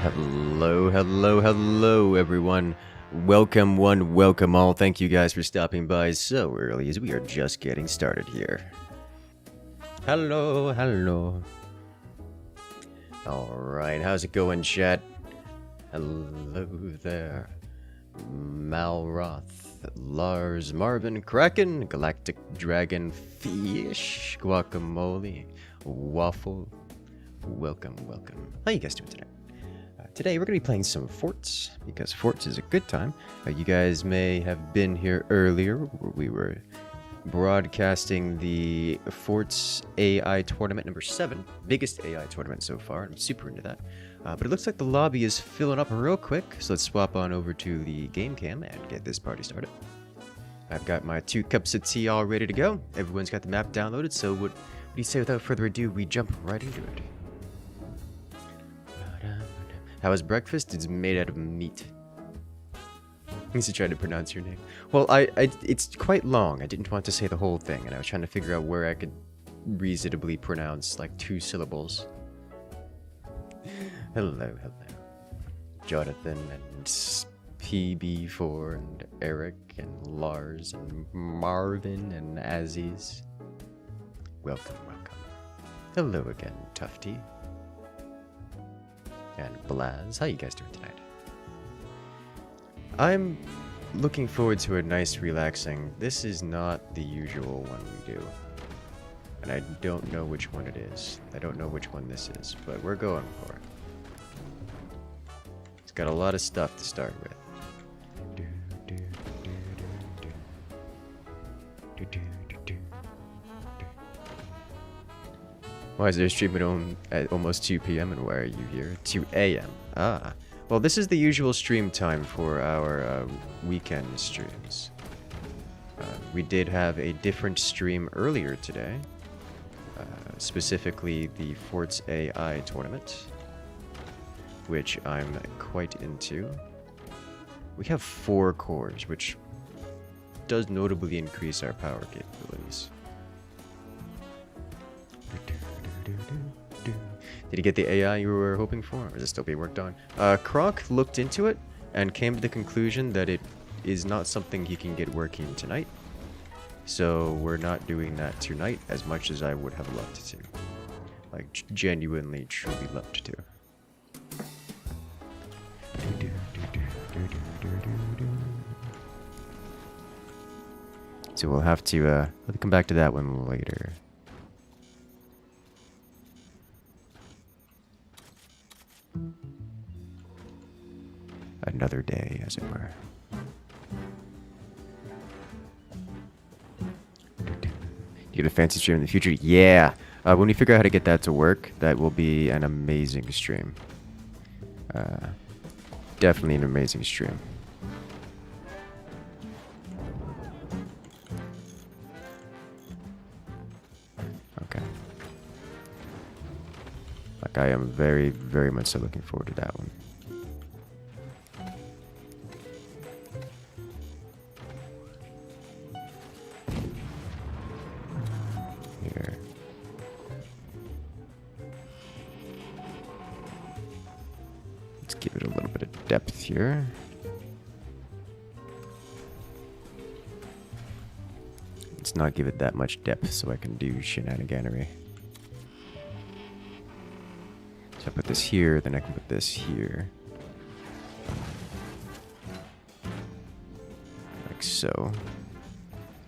Hello, hello, hello, everyone. Welcome one, welcome all. Thank you guys for stopping by so early as we are just getting started here. Hello, hello. Alright, how's it going, chat? Hello there. Malroth, Lars, Marvin, Kraken, Galactic Dragon, Fish, Guacamole, Waffle. Welcome, welcome. How you guys doing today? Today we're going to be playing some Forts, because Forts is a good time. You guys may have been here earlier where we were broadcasting the Forts AI tournament number 7. Biggest AI tournament so far. I'm super into that. But it looks like the lobby is filling up real quick, so let's swap on over to the game cam and get this party started. I've got my 2 cups of tea all ready to go. Everyone's got the map downloaded, so what do you say without further ado, we jump right into it. How was breakfast? It's made out of meat. I used to try to pronounce your name. Well, it's quite long. I didn't want to say the whole thing, and I was trying to figure out where I could reasonably pronounce like 2 syllables. Hello, hello. Jonathan and PB4 and Eric and Lars and Marvin and Aziz. Welcome, welcome. Hello again, Tufty. And Blaz. How you guys doing tonight? I'm looking forward to a nice relaxing. This is not the usual one we do. And I don't know which one it is. I don't know which one this is, but we're going for it. It's got a lot of stuff to start with. Why is there a stream at almost 2 p.m. and why are you here? 2 a.m. Ah. Well, this is the usual stream time for our weekend streams. We did have a different stream earlier today. Specifically the Forts AI tournament, which I'm quite into. We have 4 cores, which does notably increase our power capabilities. Did you get the AI you were hoping for, or is it still being worked on? Croc looked into it and came to the conclusion that it is not something he can get working tonight. So we're not doing that tonight as much as I would have loved to. Like, genuinely, truly loved to. So we'll have to come back to that one later. Another day, as it were. You get a fancy stream in the future? Yeah! When we figure out how to get that to work, that will be an amazing stream. Definitely an amazing stream. Okay. Like, I am very, very much so looking forward to that one. Depth here. Let's not give it that much depth so I can do shenaniganery. So I put this here, then I can put this here. Like so.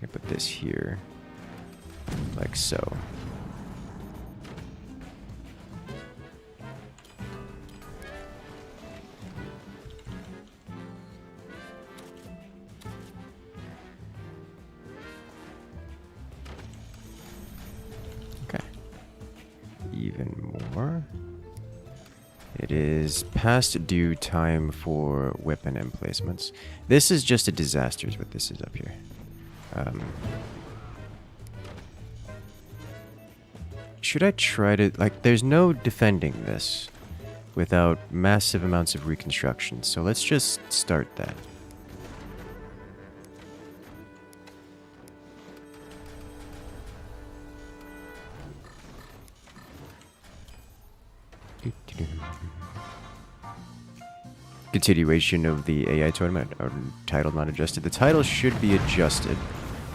I put this here. Like so. It is past due time for weapon emplacements. This is just a disaster is what this is up here. Should I try to... Like, there's no defending this without massive amounts of reconstruction, so let's just start that. continuation of the AI tournament. Our title not adjusted. The title should be adjusted.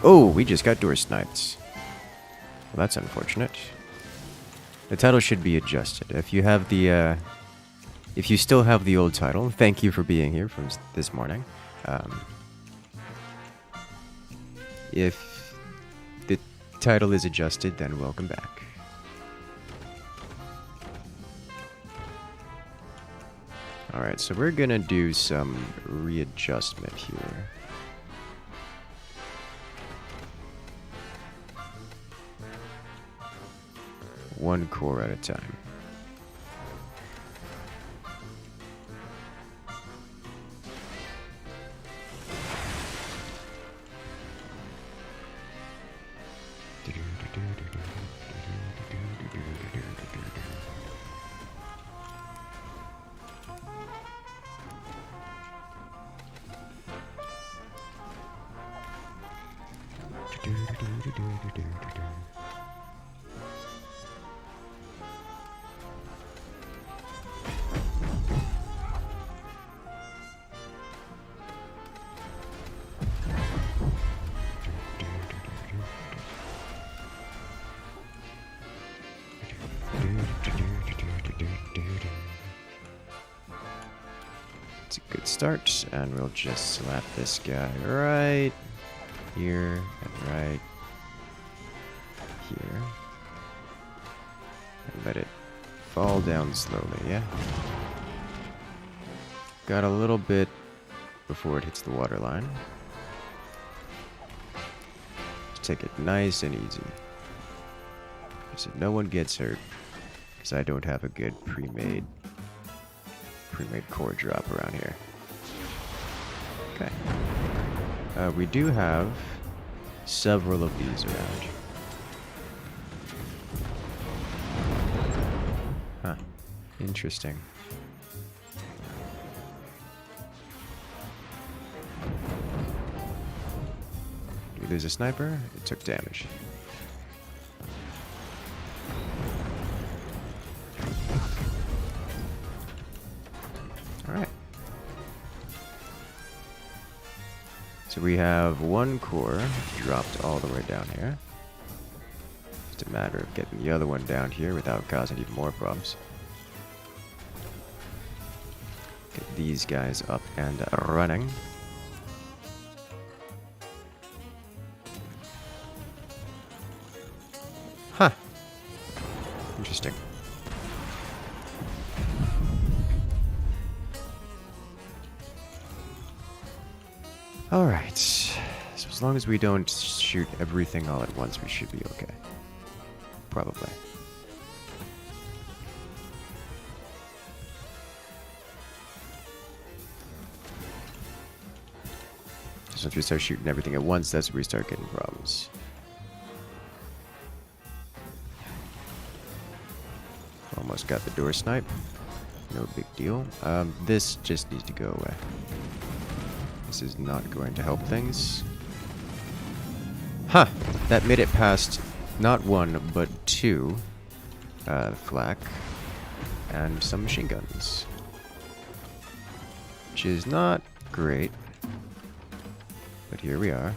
Oh, we just got door sniped. Well, that's unfortunate. The title should be adjusted. If you have the, if you still have the old title, thank you for being here from this morning. If the title is adjusted, then welcome back. Alright, so we're gonna do some readjustment here. One core at a time. It's a good start, and we'll just slap this guy right here and right here. And let it fall down slowly, yeah? Got a little bit before it hits the water line. Just take it nice and easy. So no one gets hurt, because I don't have a good pre-made core drop around here. Okay. We do have several of these around. Huh. Interesting. Did we lose a sniper? It took damage. Alright. So we have one core dropped all the way down here. Just a matter of getting the other one down here without causing even more problems. Get these guys up and running. Huh. Interesting. Alright, so as long as we don't shoot everything all at once, we should be okay. Probably. So once we start shooting everything at once, that's where we start getting problems. Almost got the door snipe. No big deal. This just needs to go away. This is not going to help things. Huh! That made it past not one, but two flak and some machine guns. Which is not great. But here we are.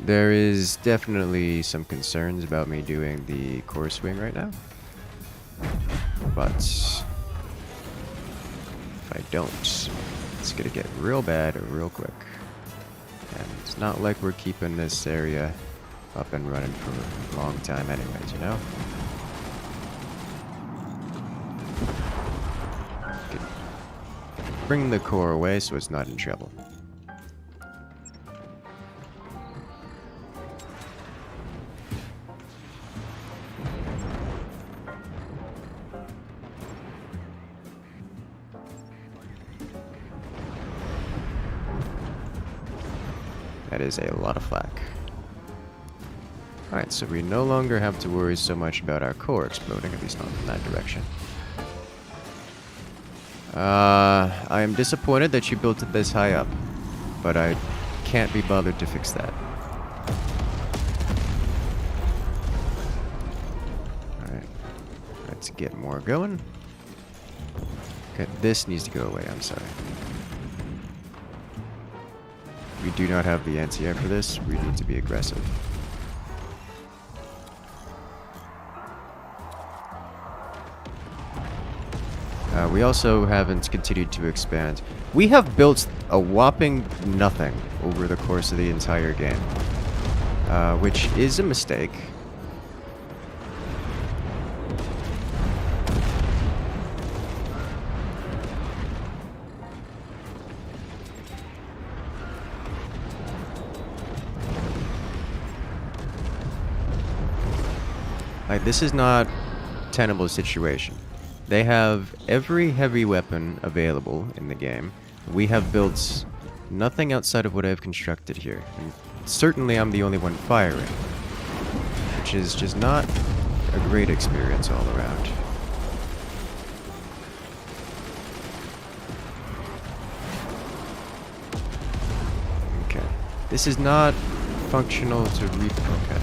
There is definitely some concerns about me doing the core swing right now. But if I don't, it's gonna get real bad real quick. And it's not like we're keeping this area up and running for a long time anyways, you know? Bring the core away so it's not in trouble. That is a lot of flak. Alright, so we no longer have to worry so much about our core exploding, at least not in that direction. I am disappointed that you built it this high up, but I can't be bothered to fix that. get more going. Okay, this needs to go away, I'm sorry. We do not have the anti-air for this. We need to be aggressive. We also haven't continued to expand. We have built a whopping nothing over the course of the entire game, which is a mistake. Like, this is not a tenable situation. They have every heavy weapon available in the game. We have built nothing outside of what I've constructed here. And certainly I'm the only one firing, which is just not a great experience all around. Okay. This is not functional to okay.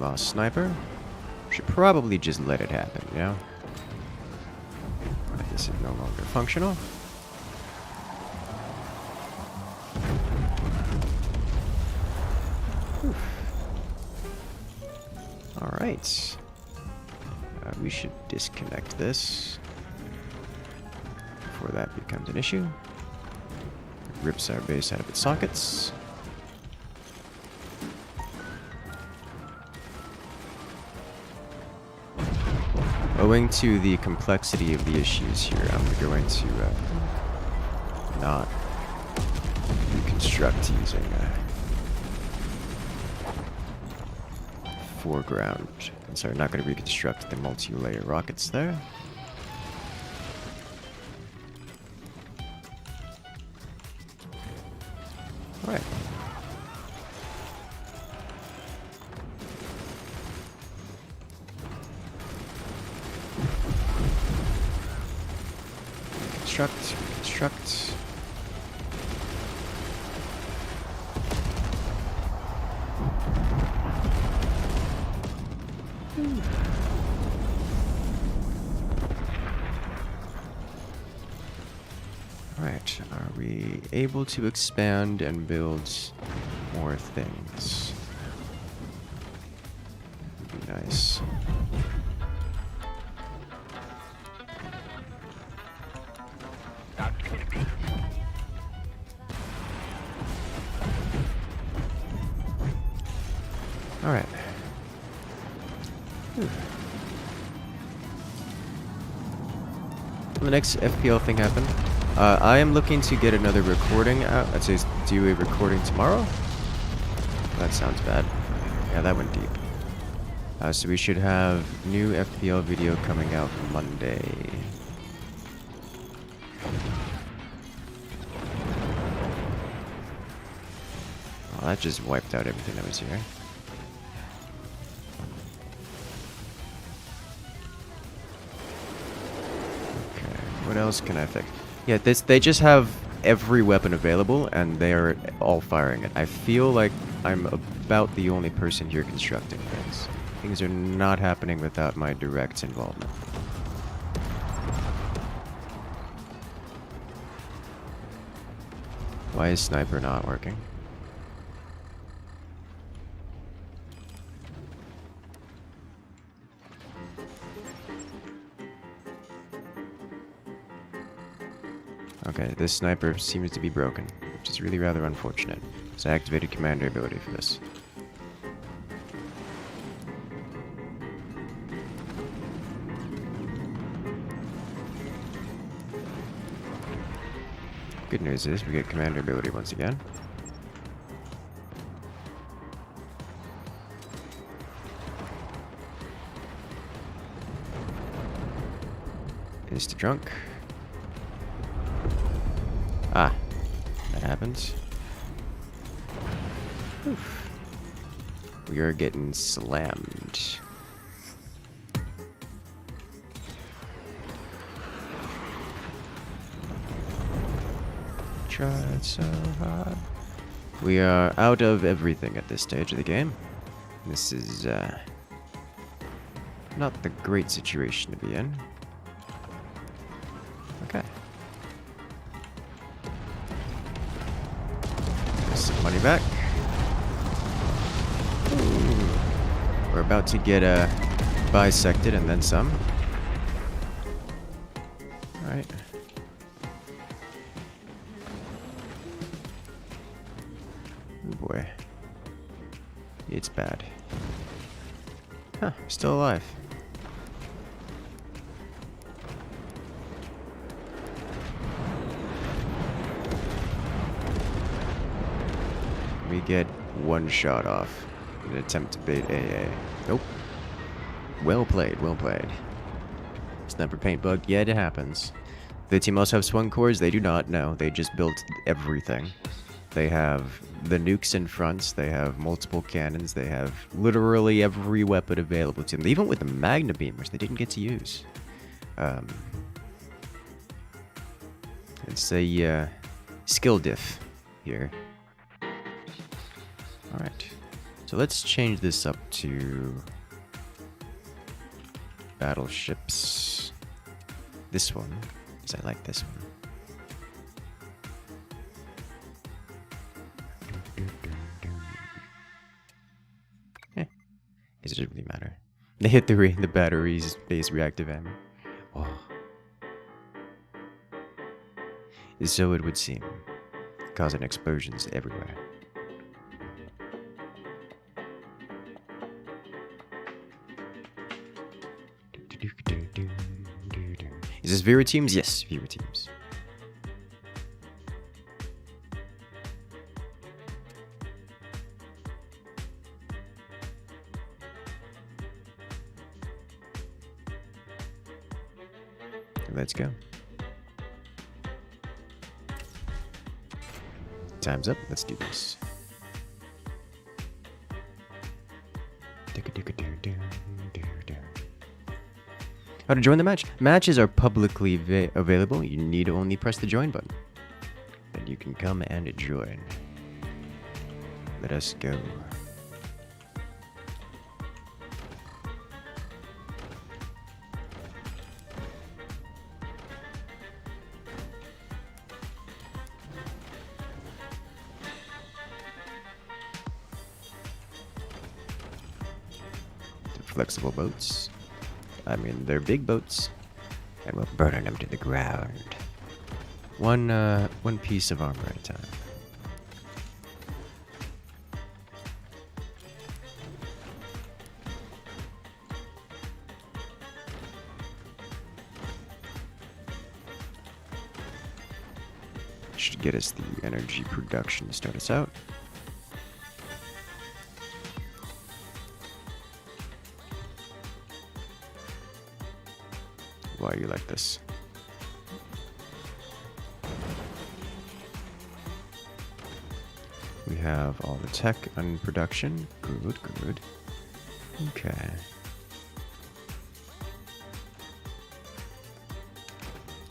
Lost sniper. Should probably just let it happen, you know? This is no longer functional. Alright. We should disconnect this before that becomes an issue. Rips our base out of its sockets. Owing to the complexity of the issues here, I'm going to not reconstruct using foreground. I'm sorry, not going to reconstruct the multi-layer rockets there. Alright. Construct. Alright, are we able to expand and build more things? Would be nice. Alright. The next FPL thing happened. I am looking to get another recording out. I'd say do a recording tomorrow. That sounds bad. Yeah, that went deep. So we should have new FPL video coming out Monday. Oh, that just wiped out everything that was here. What else can I fix? Yeah, they just have every weapon available, and they are all firing it. I feel like I'm about the only person here constructing things. Things are not happening without my direct involvement. Why is sniper not working? Okay, this sniper seems to be broken, which is really rather unfortunate. So I activated commander ability for this. Good news is we get commander ability once again. Insta-drunk. Ah, that happens. Oof. We are getting slammed. Tried so hard. We are out of everything at this stage of the game. This is not the great situation to be in. Okay. There's some money back. Ooh. We're about to get bisected and then some. Alright. Oh boy. It's bad. Huh, still alive. We get one shot off in an attempt to bait AA. Nope. Well played, well played. Sniper paint bug, yeah, it happens. The team also have swung cores? They do not, no. They just built everything. They have the nukes in front, they have multiple cannons, they have literally every weapon available to them. Even with the Magna Beam, which they didn't get to use. It's a skill diff here. Alright. So let's change this up to battleships. This one, because I like this one. Does it really matter? They hit the batteries base reactive ammo. Oh. So it would seem, causing explosions everywhere. Is this Vera teams? Yes, Vera teams. Let's go. Time's up. Let's do this. How to join the match? Matches are publicly available. You need to only press the join button. Then you can come and join. Let us go. Flexible boats. I mean, they're big boats, and we're burning them to the ground. One piece of armor at a time. Should get us the energy production to start us out. Why are you like this? We have all the tech on production. Good, good. Okay.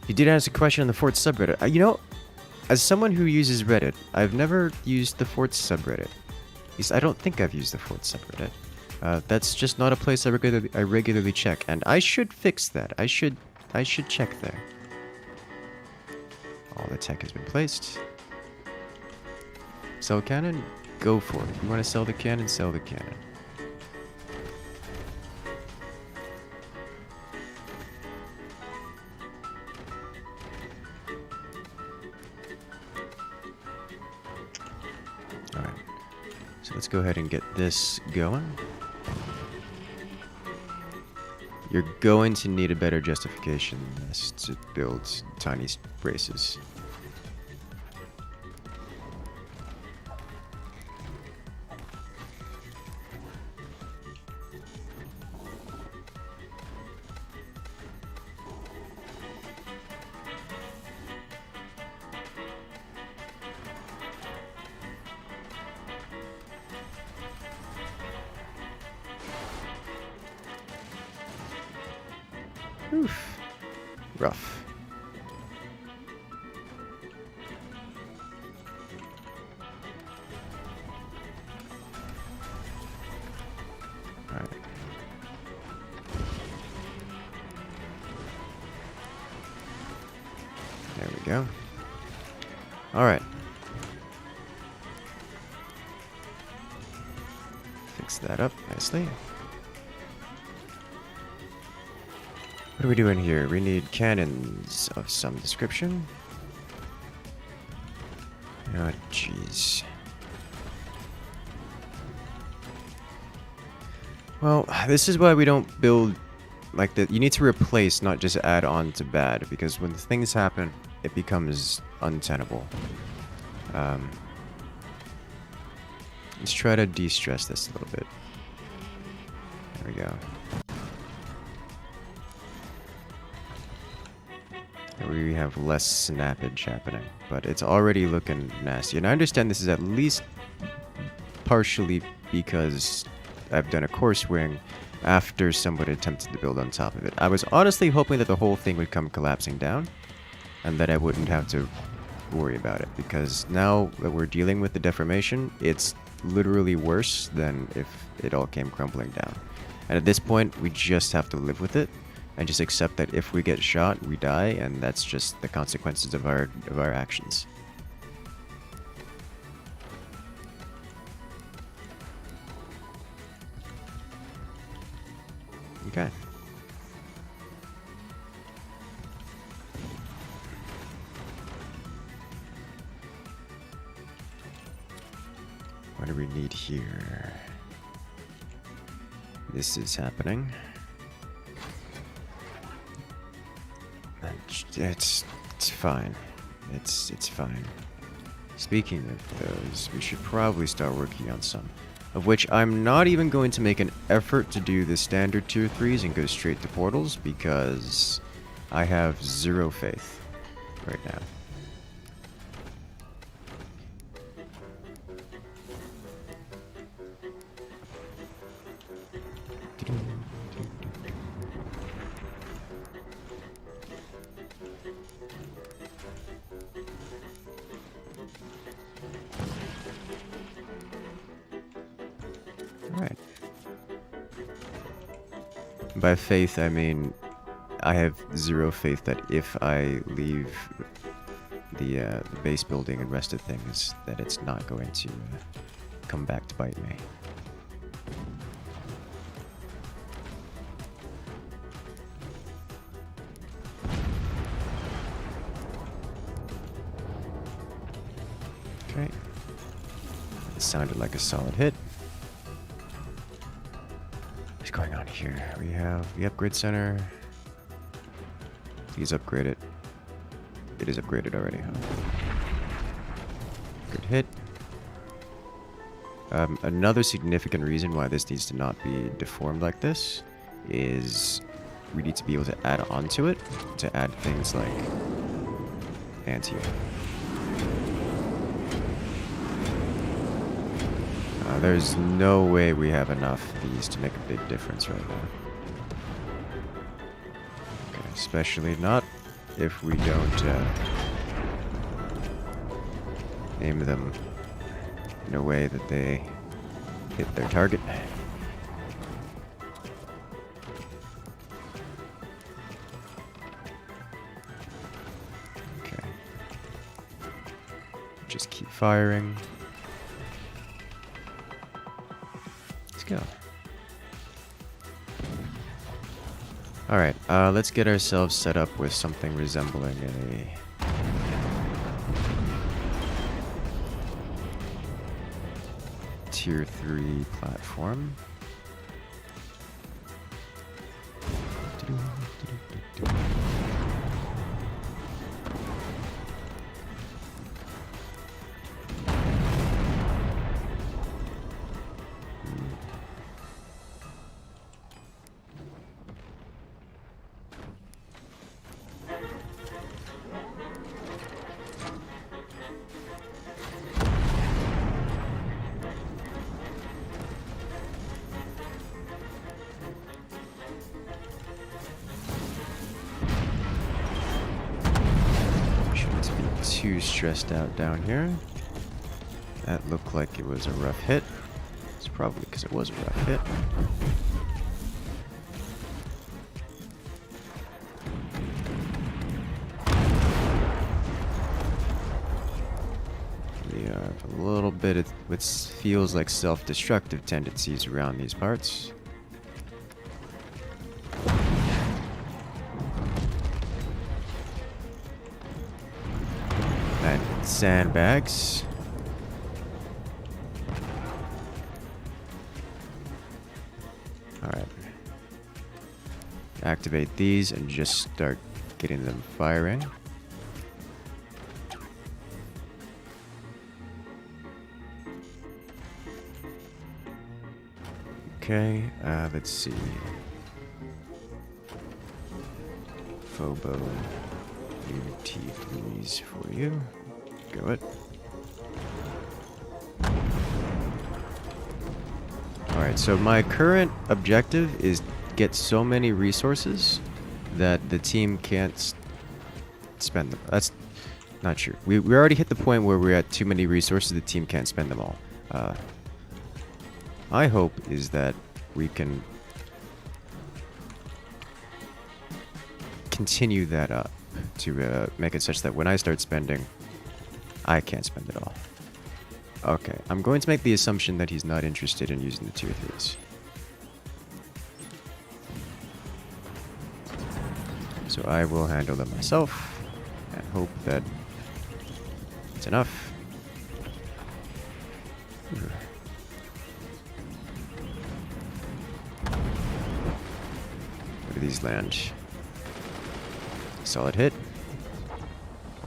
You did ask a question on the Fort subreddit. You know, as someone who uses Reddit, I've never used the Fort subreddit. At least I don't think I've used the Fort subreddit. That's just not a place I regularly check, and I should fix that. I should check there. All the tech has been placed. Sell cannon? Go for it. If you want to sell the cannon, sell the cannon. Alright. So let's go ahead and get this going. You're going to need a better justification than this to build tiny braces. Oof. Rough. go. Alright. Fix that up nicely. What are we doing here? We need cannons of some description. Oh, jeez. Well, this is why we don't build like that. You need to replace, not just add on to bad, because when things happen, it becomes untenable. Let's try to de-stress this a little bit. There we go. We have less snappage happening, but it's already looking nasty. And I understand this is at least partially because I've done a core swing after somebody attempted to build on top of it. I was honestly hoping that the whole thing would come collapsing down and that I wouldn't have to worry about it, because now that we're dealing with the deformation, it's literally worse than if it all came crumbling down. And at this point, we just have to live with it and just accept that if we get shot, we die, and that's just the consequences of our actions. Okay. What do we need here? This is happening. It's fine. It's fine. Speaking of those, we should probably start working on some. Of which I'm not even going to make an effort to do the standard tier 3s and go straight to portals, because I have zero faith right now. Alright. By faith, I mean I have zero faith that if I leave the base building and rest of things, that it's not going to come back to bite me. Okay. It sounded like a solid hit. What's going on here? We have the upgrade center. Please upgrade it. It is upgraded already, huh? Good hit. Another significant reason why this needs to not be deformed like this is we need to be able to add on to it, to add things like anti. There's no way we have enough of these to make a big difference right now. Okay, especially not if we don't aim them in a way that they hit their target. Okay. Just keep firing. Let's go. Alright, let's get ourselves set up with something resembling a tier 3 platform. Too stressed out down here. That looked like it was a rough hit. It's probably because it was a rough hit. bit of what feels like self-destructive tendencies around these parts. And sandbags. Alright. Activate these and just start getting them firing. Okay, let's see. Phobo, T3s for you. Go it. Alright, so my current objective is get so many resources that the team can't spend them. That's not true. We already hit the point where we're at too many resources, the team can't spend them all. My hope is that we can continue that up to make it such that when I start spending, I can't spend it all. Okay, I'm going to make the assumption that he's not interested in using the tier 3s. So I will handle them myself and hope that it's enough. Where do these land? Solid hit.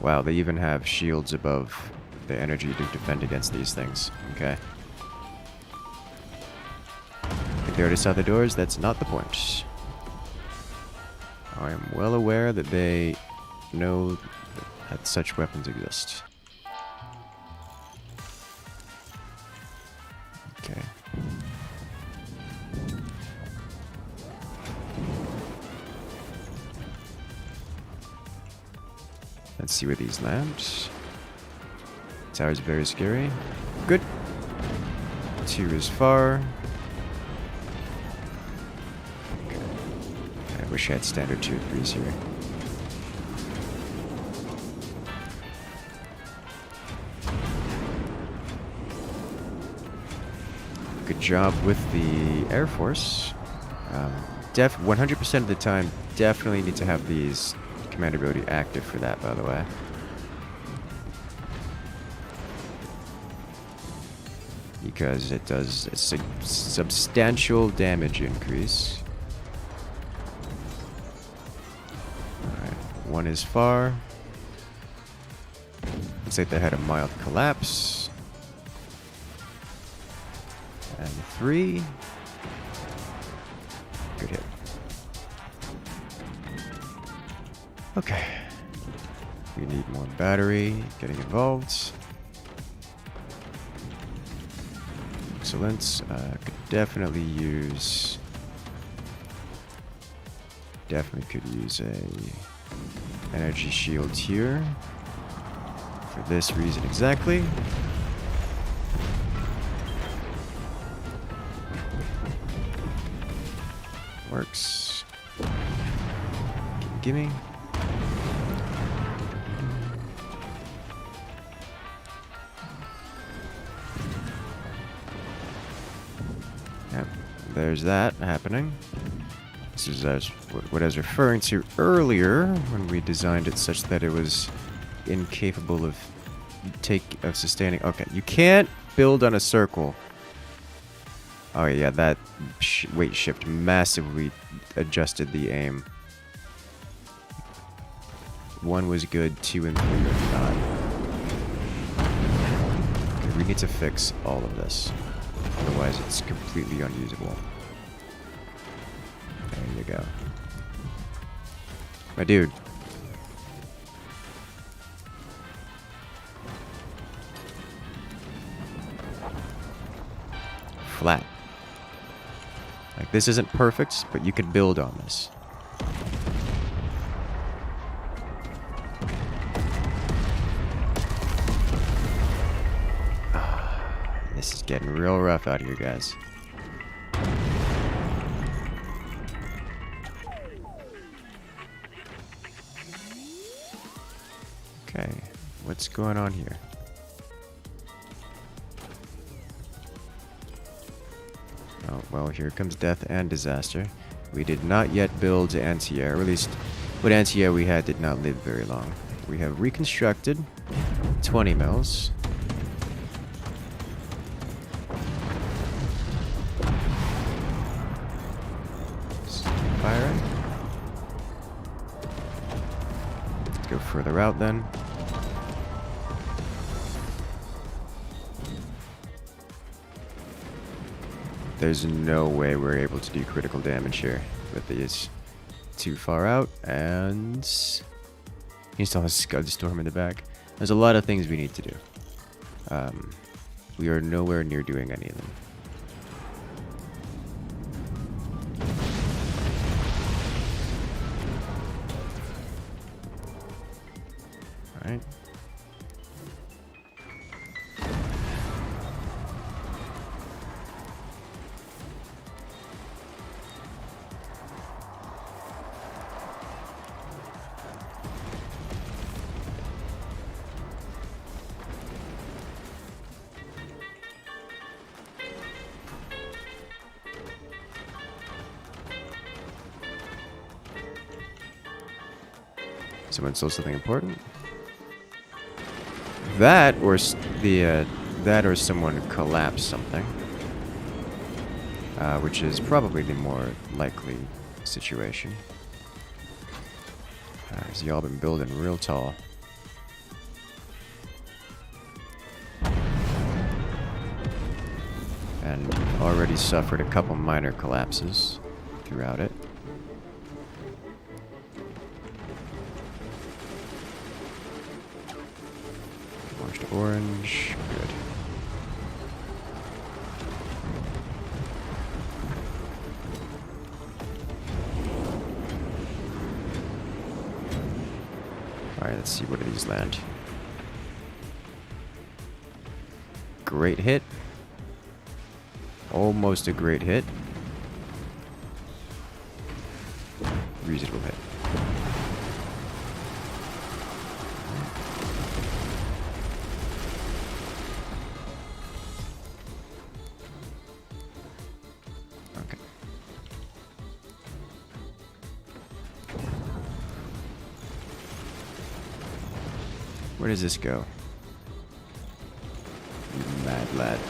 Wow, they even have shields above the energy to defend against these things. Okay. If they already saw the doors, that's not the point. I am well aware that they know that such weapons exist. Okay. Let's see where these land. Tower's very scary. Good. 2 is far. Okay. I wish I had standard 2 3s here. Good job with the Air Force. 100% of the time, definitely need to have these commander ability active for that, by the way. Because it does a substantial damage increase. Alright, 1 is far. Looks like they had a mild collapse. And 3. Good hit. Okay. We need more battery getting involved. Excellent. Could definitely use... Definitely could use a energy shield here. For this reason exactly. Works. Gimme. Yep, there's that happening. This is what I was referring to earlier when we designed it such that it was incapable of sustaining. Okay, you can't build on a circle. Oh yeah, that weight shift massively adjusted the aim. 1 was good, 2 and 3 are not. Okay, we need to fix all of this. Otherwise it's completely unusable. There you go. My dude. Flat. Like, this isn't perfect, but you can build on this. This is getting real rough out here, guys. Okay, what's going on here? Well, here comes death and disaster. We did not yet build anti-air, or at least what anti-air we had did not live very long. We have reconstructed 20 mils. Firing. Let's go further out then. There's no way we're able to do critical damage here with these. Too far out, and he still has Scud Storm in the back. There's a lot of things we need to do. We are nowhere near doing any of them. Alright. Someone stole something important. That or someone collapsed something, which is probably the more likely situation. As y'all been building real tall. And already suffered a couple minor collapses throughout it. Orange, good. Alright, let's see what do these land. Great hit. Almost a great hit. Reasonable hit. Where does this go? You mad lad.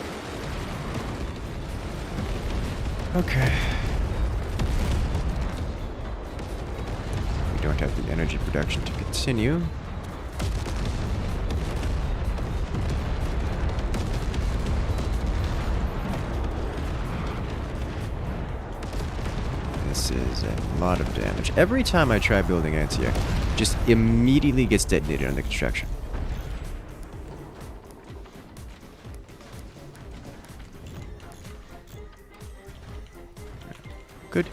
Okay. We don't have the energy production to continue. This is a lot of damage. Every time I try building anti-air, just immediately gets detonated under construction. Good.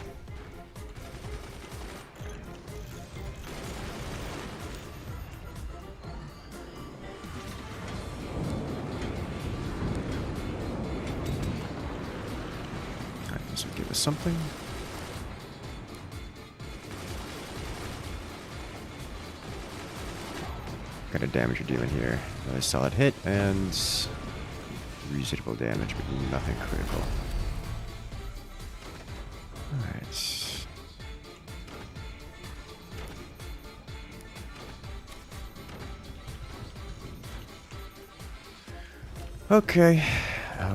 Alright, this will give us something. What kind of damage you're dealing here? Another solid hit and reasonable damage, but nothing critical. Alright. Okay.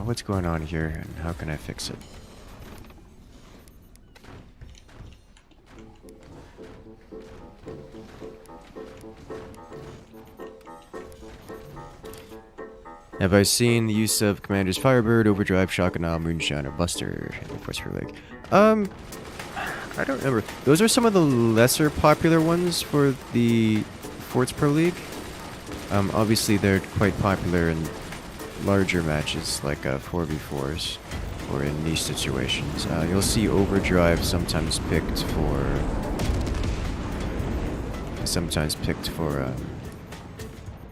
What's going on here and how can I fix it? Have I seen the use of Commander's Firebird, Overdrive, Shotgun, Moonshine, or Buster in Force Pro League? I don't remember. Those are some of the lesser popular ones for the Forts Pro League. Obviously they're quite popular in larger matches like 4v4s or in niche situations. You'll see Overdrive sometimes picked for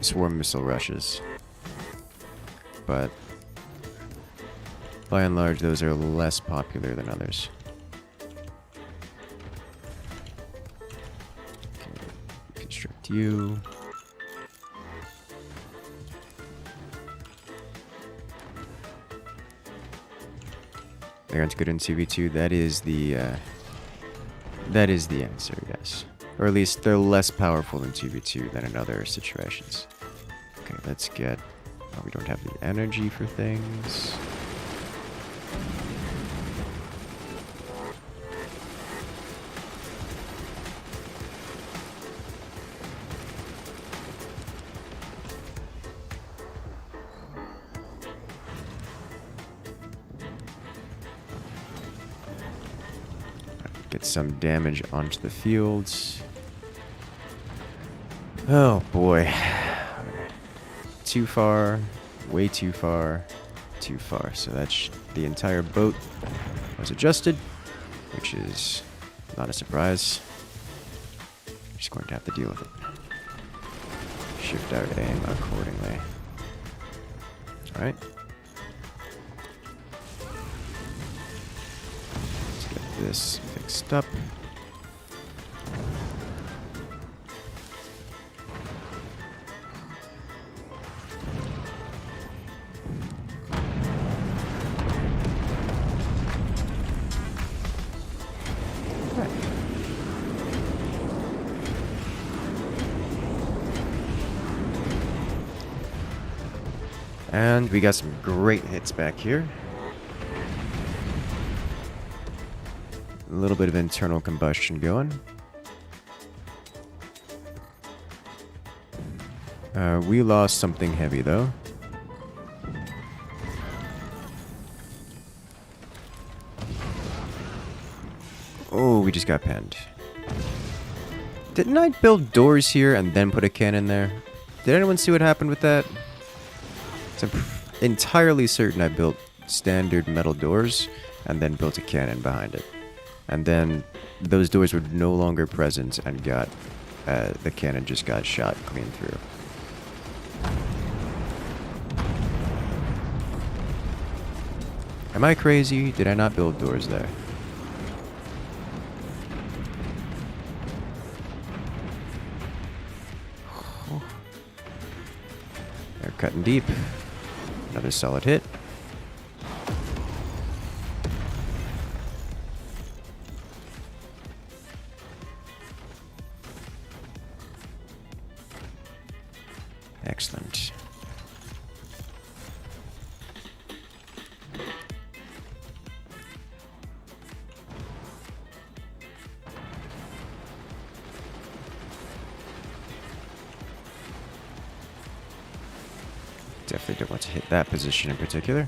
swarm missile rushes. But by and large, those are less popular than others. Okay, construct you. They aren't good in 2v2. That is the answer, yes. Or at least they're less powerful in 2v2 than in other situations. Okay, let's get... Oh, we don't have the energy for things. Get some damage onto the fields. Oh boy. Too far, way too far, too far. So that's the entire boat was adjusted, which is not a surprise. Just going to have to deal with it. Shift our aim accordingly. Alright. Let's get this fixed up. And we got some great hits back here. A little bit of internal combustion going. We lost something heavy though. Oh, we just got penned. Didn't I build doors here and then put a cannon there? Did anyone see what happened with that? I'm entirely certain I built standard metal doors and then built a cannon behind it. And then those doors were no longer present and got the cannon just got shot clean through. Am I crazy? Did I not build doors there? They're cutting deep. Another solid hit. Excellent. Definitely don't want to hit that position in particular.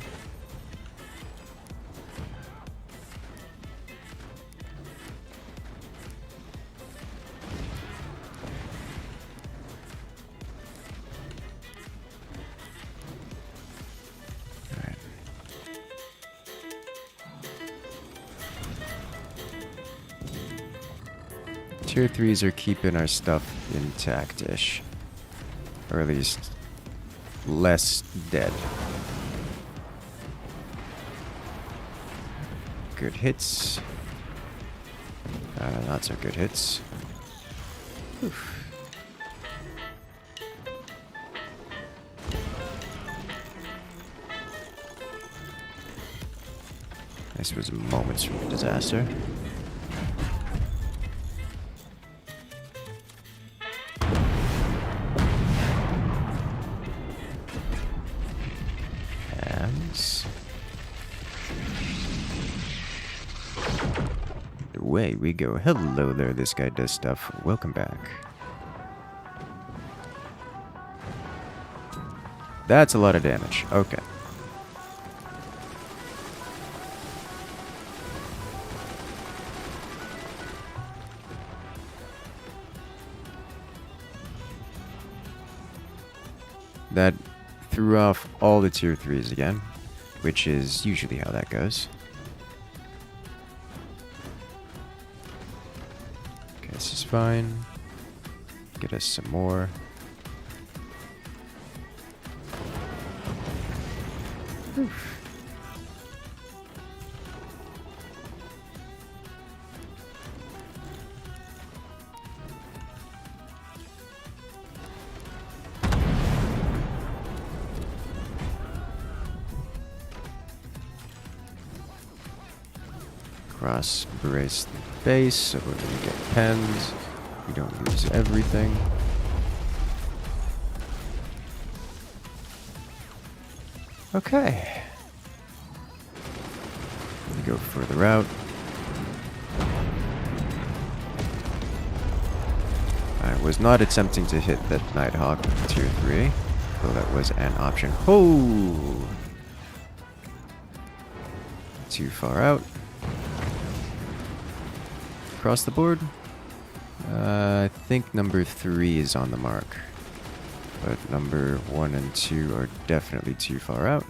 Alright. Tier 3s are keeping our stuff intact-ish. Or at least less dead. Good hits. Not so good hits. Oof. This was moments from a disaster. Away we go. Hello there, this guy does stuff. Welcome back. That's a lot of damage. Okay. That threw off all the tier 3s again, which is usually how that goes. This is fine. Get us some more. Oof. cross brace the base, so we're gonna get pens. We don't lose everything. Okay. We go further out. I was not attempting to hit that Nighthawk with tier 3, though that was an option. Oh! Too far out. Across the board. I think number 3 is on the mark. But number 1 and 2 are definitely too far out.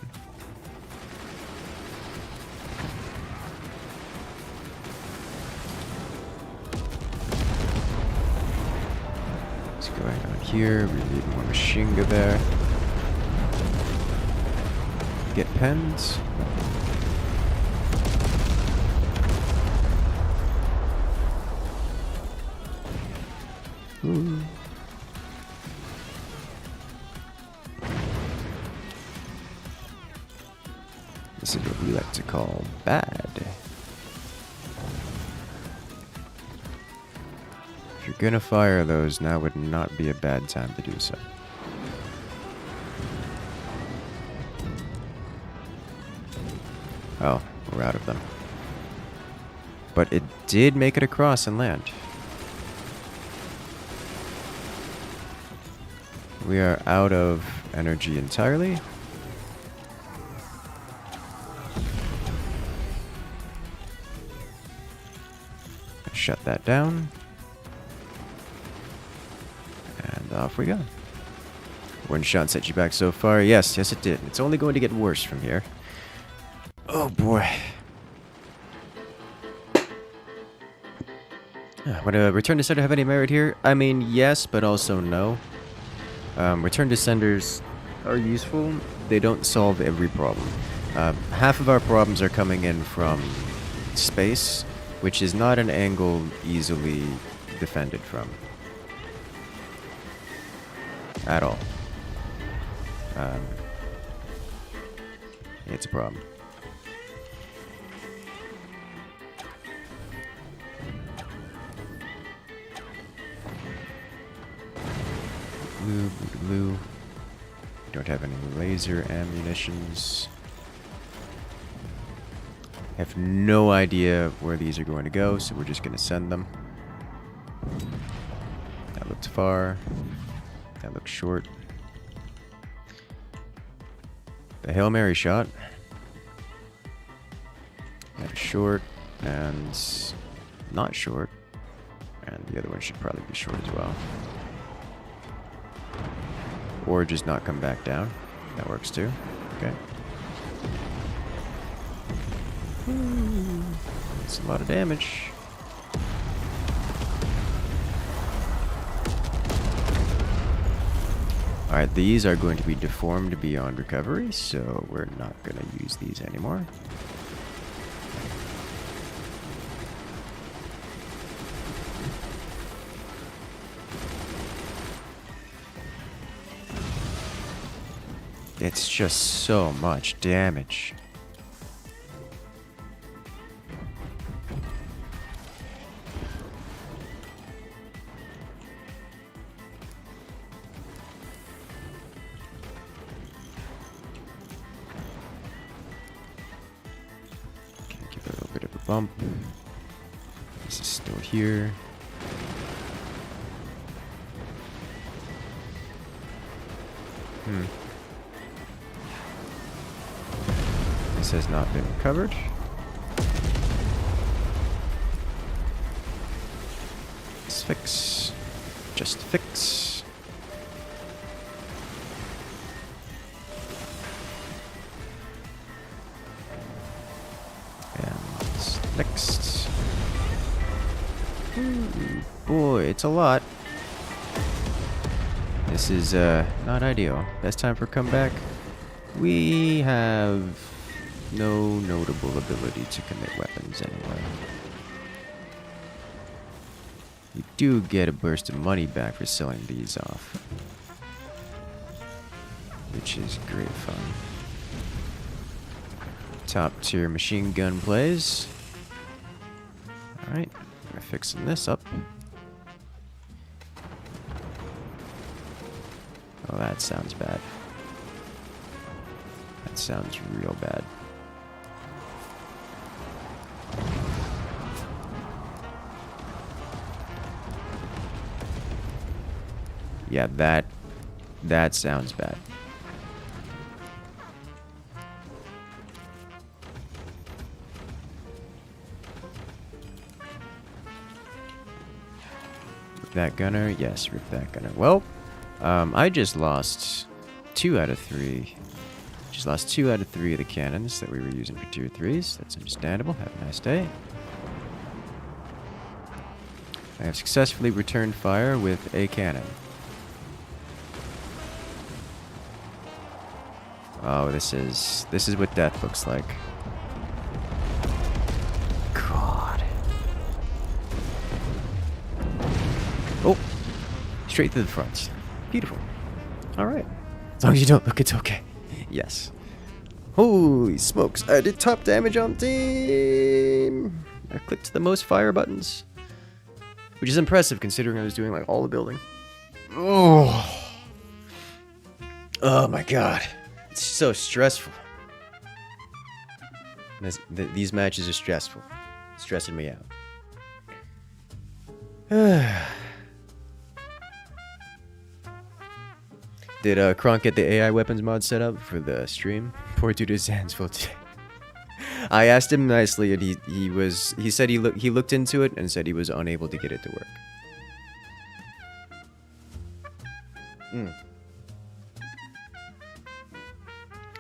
What's going on here? We need more Machinga there. Get pens. Ooh. This is what we like to call bad. If you're gonna fire those, now would not be a bad time to do so. Oh, we're out of them. But it did make it across and land. We are out of energy entirely. Shut that down. And off we go. One shot set you back so far. Yes, yes it did. It's only going to get worse from here. Oh boy. Would a return to sender have any merit here? I mean, yes, but also no. Return to senders are useful. They don't solve every problem. Half of our problems are coming in from space, which is not an angle easily defended from. At all. It's a problem. Blue, blue, blue. Don't have any laser ammunitions. I have no idea where these are going to go, so we're just going to send them. That looked far. That looks short. The Hail Mary shot. That is short and not short. And the other one should probably be short as well. Or just not come back down. That works too. Okay. That's a lot of damage. Alright, these are going to be deformed beyond recovery, so we're not going to use these anymore. It's just so much damage. Give it a little bit of a bump. This is still here. This has not been recovered. Let's fix. Just fix. And next. Ooh, boy, it's a lot. This is not ideal. Best time for comeback. We have no notable ability to commit weapons anyway. You do get a burst of money back for selling these off, which is great fun. Top tier machine gun plays. Alright, we're fixing this up. Oh, that sounds bad. That sounds real bad. Yeah, that sounds bad. Rip that gunner, yes, rip that gunner. Well, I just lost 2 out of 3. Just lost 2 out of 3 of the cannons that we were using for tier 3s. That's understandable. Have a nice day. I have successfully returned fire with a cannon. Oh, this is what death looks like. God. Oh, straight to the front. Beautiful. All right. As long as you don't look, it's okay. Yes. Holy smokes! I did top damage on team. I clicked the most fire buttons, which is impressive considering I was doing like all the building. Oh. Oh my god. It's so stressful. These matches are stressful. It's stressing me out. Did Kronk get the AI weapons mod set up for the stream? Poor dude his hands full today. I asked him nicely, and he said he looked into it and said he was unable to get it to work.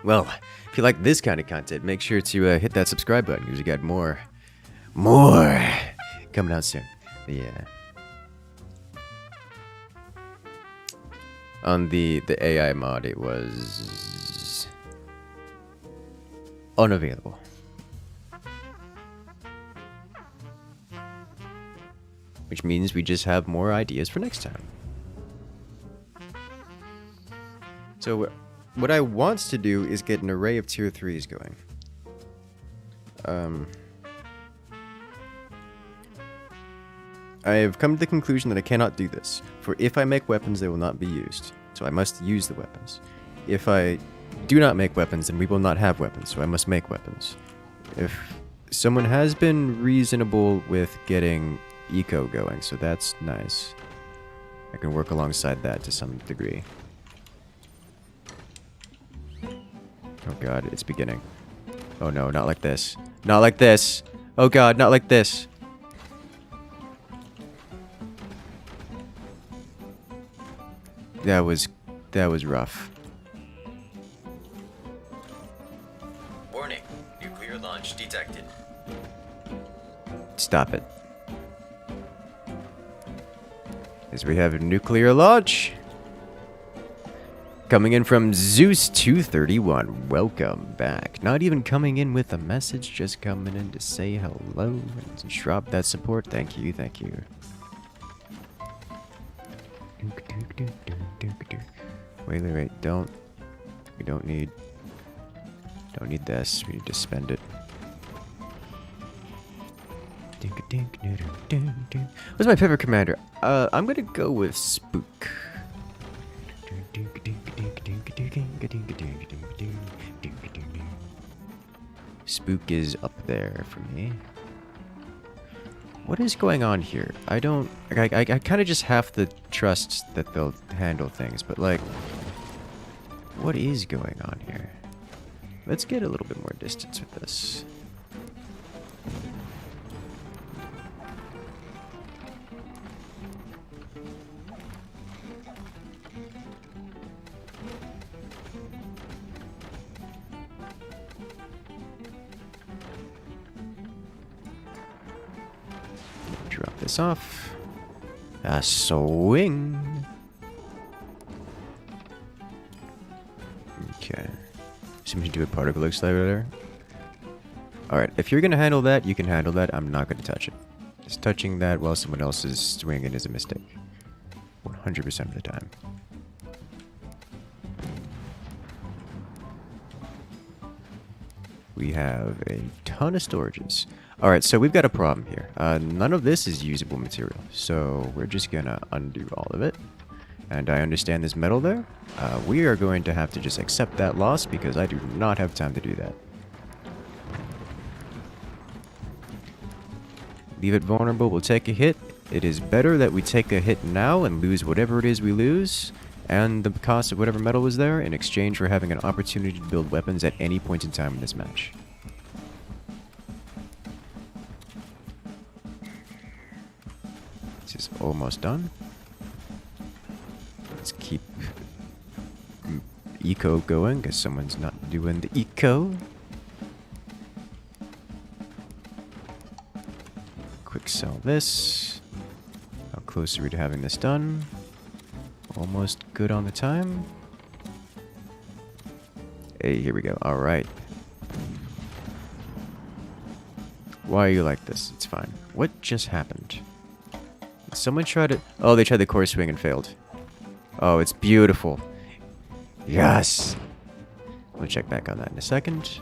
Well, if you like this kind of content, make sure to hit that subscribe button because we got more coming out soon. But yeah. On the AI mod, it was unavailable. Which means we just have more ideas for next time. So what I want to do is get an array of tier 3s going. I have come to the conclusion that I cannot do this, for if I make weapons, they will not be used, so I must use the weapons. If I do not make weapons, then we will not have weapons, so I must make weapons. If someone has been reasonable with getting eco going, so that's nice. I can work alongside that to some degree. Oh god, it's beginning. Oh no, not like this. Not like this! Oh god, not like this! That was rough. Warning, nuclear launch detected. Stop it. As we have a nuclear launch. Coming in from Zeus 231. Welcome back. Not even coming in with a message, just coming in to say hello and drop that support. Thank you, thank you. Wait. We don't need this. We need to spend it. What's my favorite commander? I'm gonna go with Spook. Spook is up there for me. What is going on here? I kind of just have to trust that they'll handle things, but like, what is going on here? Let's get a little bit more distance with this. Drop this off. A swing. Okay. Somebody do a particle accelerator there. Alright, if you're gonna handle that, you can handle that. I'm not gonna touch it. Just touching that while someone else is swinging is a mistake. 100% of the time. We have a ton of storages. Alright, so we've got a problem here. None of this is usable material, so we're just gonna undo all of it. And I understand there's metal there. We are going to have to just accept that loss because I do not have time to do that. Leave it vulnerable, we'll take a hit. It is better that we take a hit now and lose whatever it is we lose, and the cost of whatever metal was there, in exchange for having an opportunity to build weapons at any point in time in this match. This is almost done. Let's keep eco going, because someone's not doing the eco. Quick sell this. How close are we to having this done? Almost good on the time. Hey, here we go. Alright. Why are you like this? It's fine. What just happened? Someone tried it. Oh, they tried the core swing and failed. Oh, it's beautiful. Yes! We'll check back on that in a second.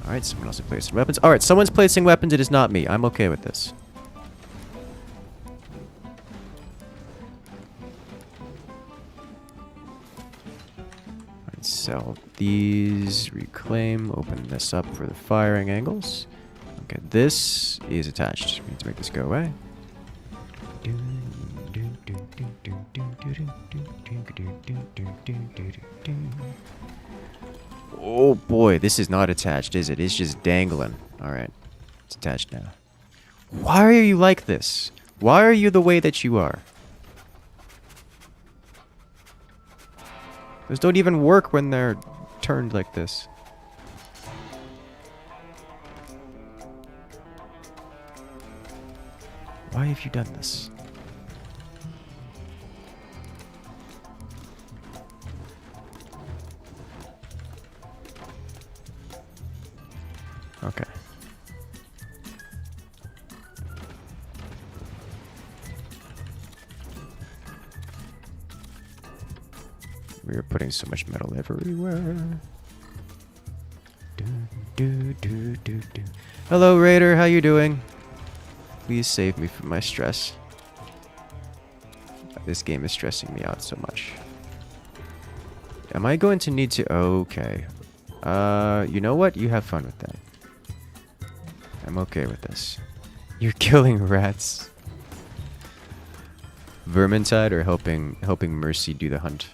Alright, someone else has placed weapons. Alright, someone's placing weapons. It is not me. I'm okay with this. Sell these, reclaim, open this up for the firing angles. Okay, this is attached. We need to make this go away. Oh boy, this is not attached, is it? It's just dangling. Alright, it's attached now. Why are you like this? Why are you the way that you are? Those don't even work when they're turned like this. Why have you done this? Okay. We are putting so much metal everywhere. Hello, Raider. How you doing? Please save me from my stress. This game is stressing me out so much. Am I going to need to... Okay. You know what? You have fun with that. I'm okay with this. You're killing rats. Vermintide or helping Mercy do the hunt?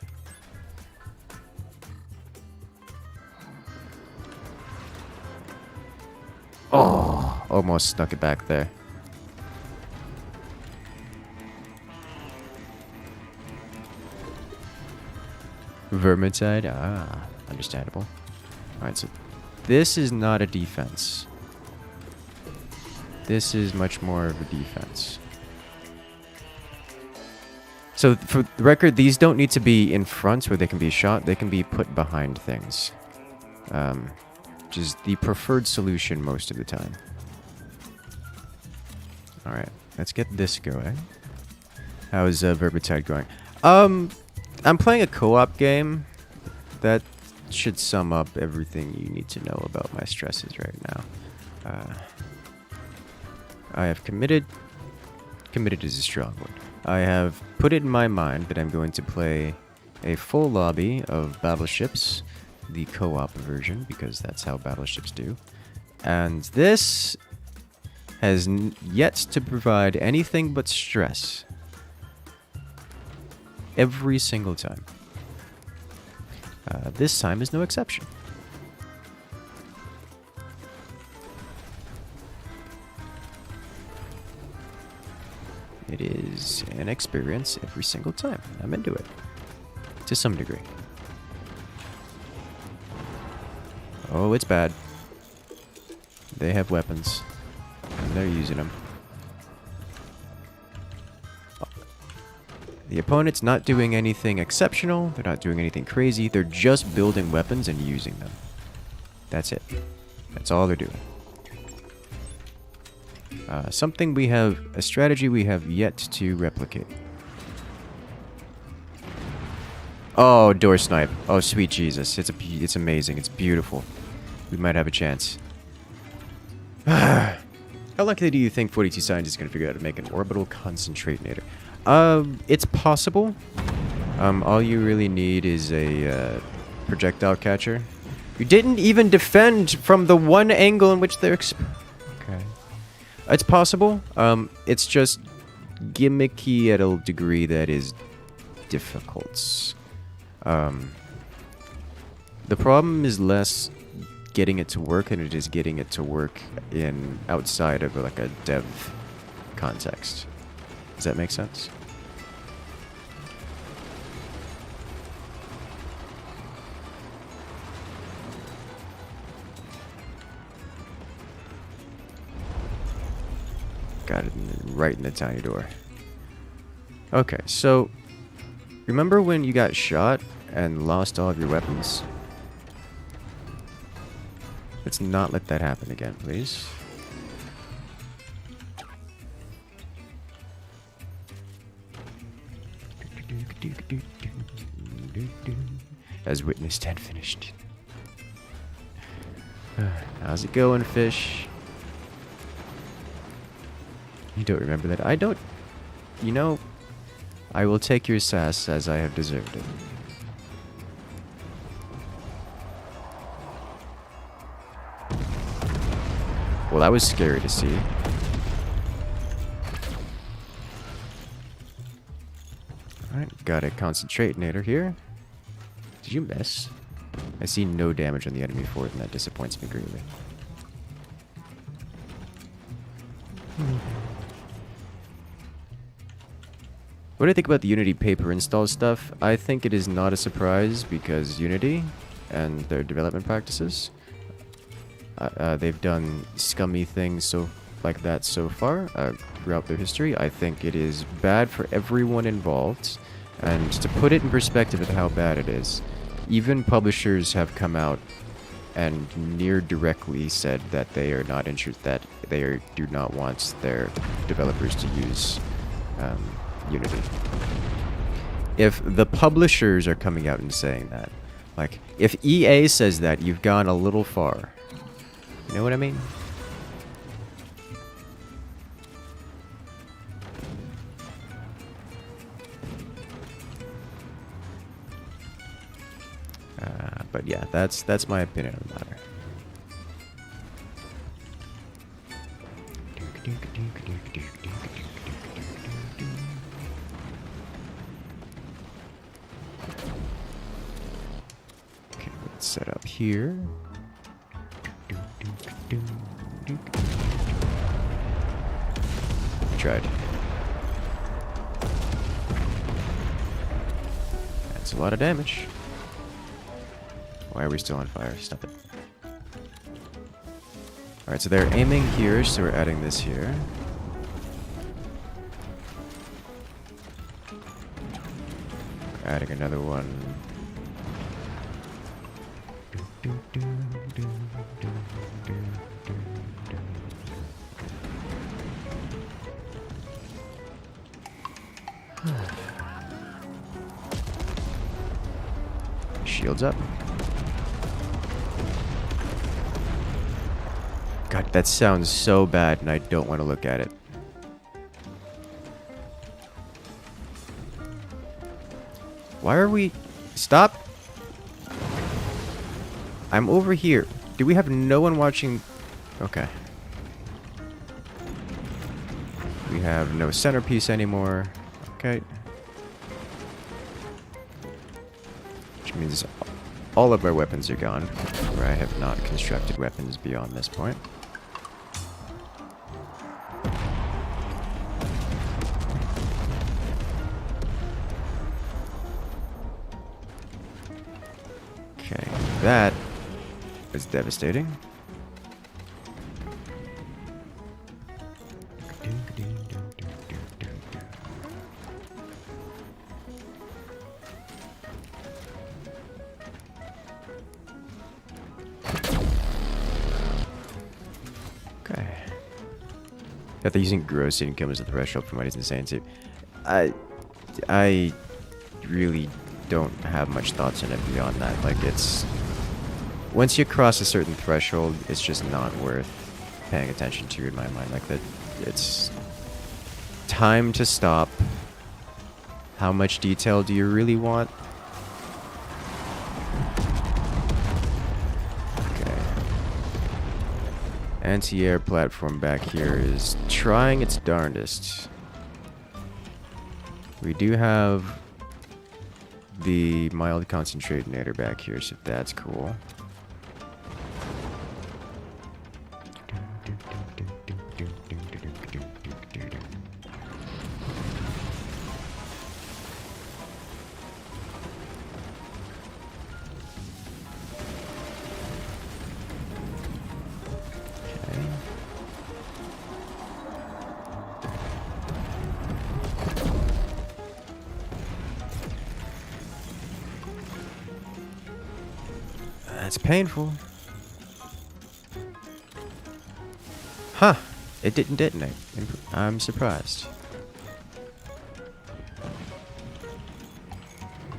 Oh, almost snuck it back there. Vermintide? Ah, understandable. Alright, so this is not a defense. This is much more of a defense. So, for the record, these don't need to be in front where they can be shot. They can be put behind things. Which is the preferred solution most of the time. Alright, let's get this going. How's Vermintide going? I'm playing a co-op game. That should sum up everything you need to know about my stresses right now. I have committed. Committed is a strong word. I have put it in my mind that I'm going to play a full lobby of battleships, the co-op version, because that's how battleships do. And this has yet to provide anything but stress. Every single time. This time is no exception. It is an experience every single time. I'm into it. To some degree. Oh, it's bad. They have weapons. And they're using them. The opponent's not doing anything exceptional. They're not doing anything crazy. They're just building weapons and using them. That's it. That's all they're doing. A strategy we have yet to replicate. Oh, door snipe. Oh, sweet Jesus. It's amazing. It's beautiful. We might have a chance. How likely do you think 42 scientists are going to figure out how to make an orbital concentratinator? It's possible. All you really need is a projectile catcher. You didn't even defend from the one angle in which they're okay. It's possible. It's just gimmicky at a degree that is difficult. The problem is less getting it to work than it is getting it to work in outside of like a dev context. Does that make sense? Got it right in the tiny door. Okay, so remember when you got shot and lost all of your weapons? Let's not let that happen again, please. As witnessed and finished. How's it going, fish? You don't remember that? I don't. You know, I will take your sass as I have deserved it. Well, that was scary to see. Alright, got a concentratinator here. Did you miss? I see no damage on the enemy fort, and that disappoints me greatly. What do I think about the Unity paper install stuff? I think it is not a surprise because Unity and their development practices, they've done scummy things like that so far throughout their history. I think it is bad for everyone involved. And to put it in perspective of how bad it is, even publishers have come out and near directly said that they are not interested, that they do not want their developers to use Unity. If the publishers are coming out and saying that, like, if EA says that, you've gone a little far. You know what I mean? But yeah, that's my opinion on the matter. Okay, let's set up here. Tried. That's a lot of damage. Why are we still on fire? Stop it. Alright, so they're aiming here, so we're adding this here. Adding another one. Shields up. God, that sounds so bad, and I don't want to look at it. Why are we... Stop! I'm over here. Do we have no one watching? Okay. We have no centerpiece anymore. Okay. Which means all of our weapons are gone. Where I have not constructed weapons beyond this point. Okay, that is devastating. Okay. That they're using gross income as a threshold for money is insane too. I really don't have much thoughts on it beyond that. Like, it's... Once you cross a certain threshold, it's just not worth paying attention to in my mind. Like that, it's time to stop. How much detail do you really want? Okay. Anti-air platform back here is trying its darndest. We do have the mild concentrator back here, so that's cool. That's painful. Huh. It didn't detonate. I'm surprised.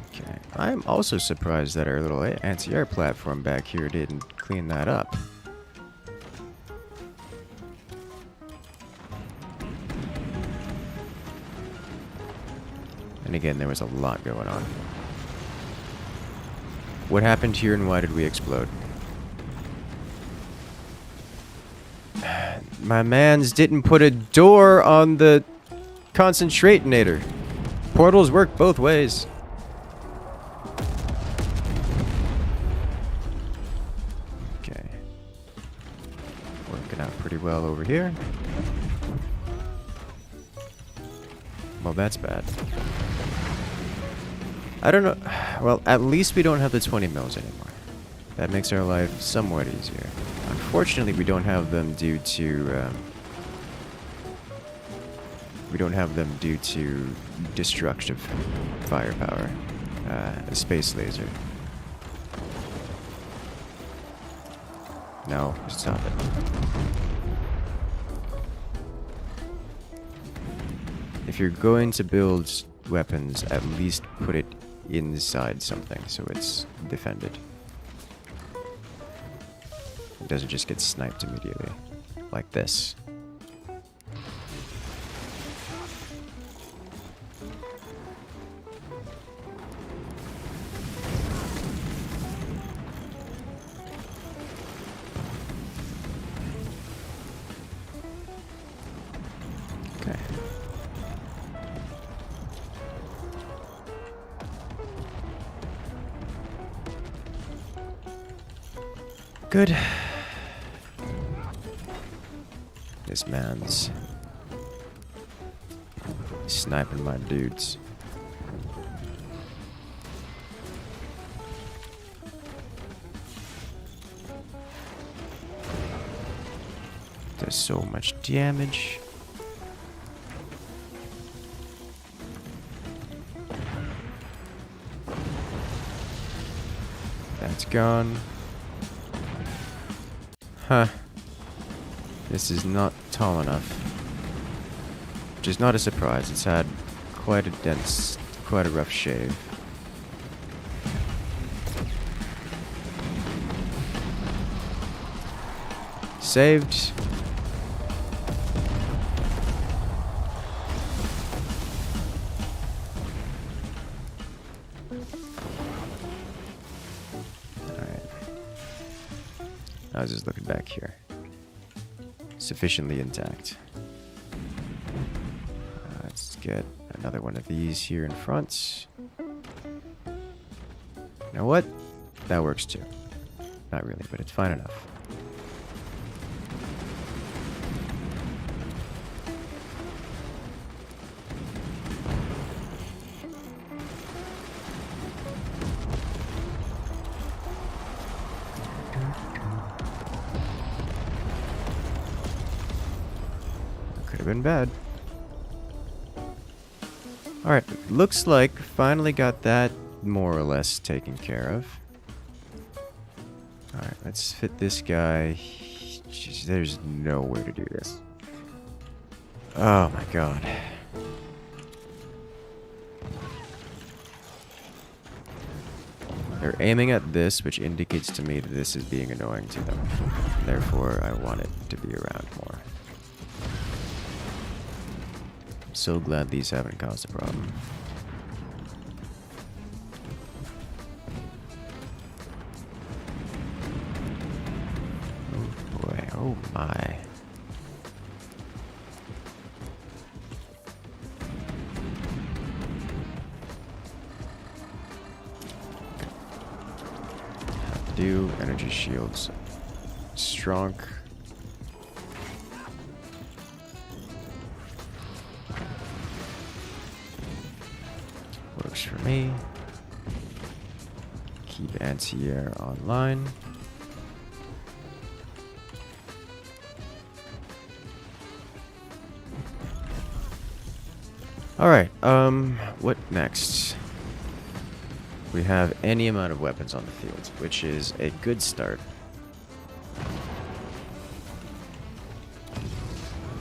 Okay. I'm also surprised that our little anti-air platform back here didn't clean that up. And again, there was a lot going on. What happened here and why did we explode? My mans didn't put a door on the concentrator. Portals work both ways. Okay. Working out pretty well over here. Well, that's bad. I don't know. Well, at least we don't have the 20 mils anymore. That makes our life somewhat easier. Unfortunately, we don't have them due to destructive firepower. A space laser. No, stop it. If you're going to build weapons, at least put it inside something so it's defended. It doesn't just get sniped immediately. Like this. Okay. Good. This man's sniping my dudes. Does so much damage. That's gone. Huh. This is not tall enough. Which is not a surprise. It's had quite a rough shave. Saved. I was just looking back here. Sufficiently intact. Let's get another one of these here in front. You know what? That works too. Not really, but it's fine enough. Been bad. Alright, looks like finally got that more or less taken care of. Alright, let's fit this guy. Jeez, there's no way to do this. Oh my god. They're aiming at this, which indicates to me that this is being annoying to them. Therefore, I want it to be around more. I'm so glad these haven't caused a problem. Oh boy, oh my. Do energy shields strong. Works for me. Keep anti-air online. Alright, what next? We have any amount of weapons on the field, which is a good start.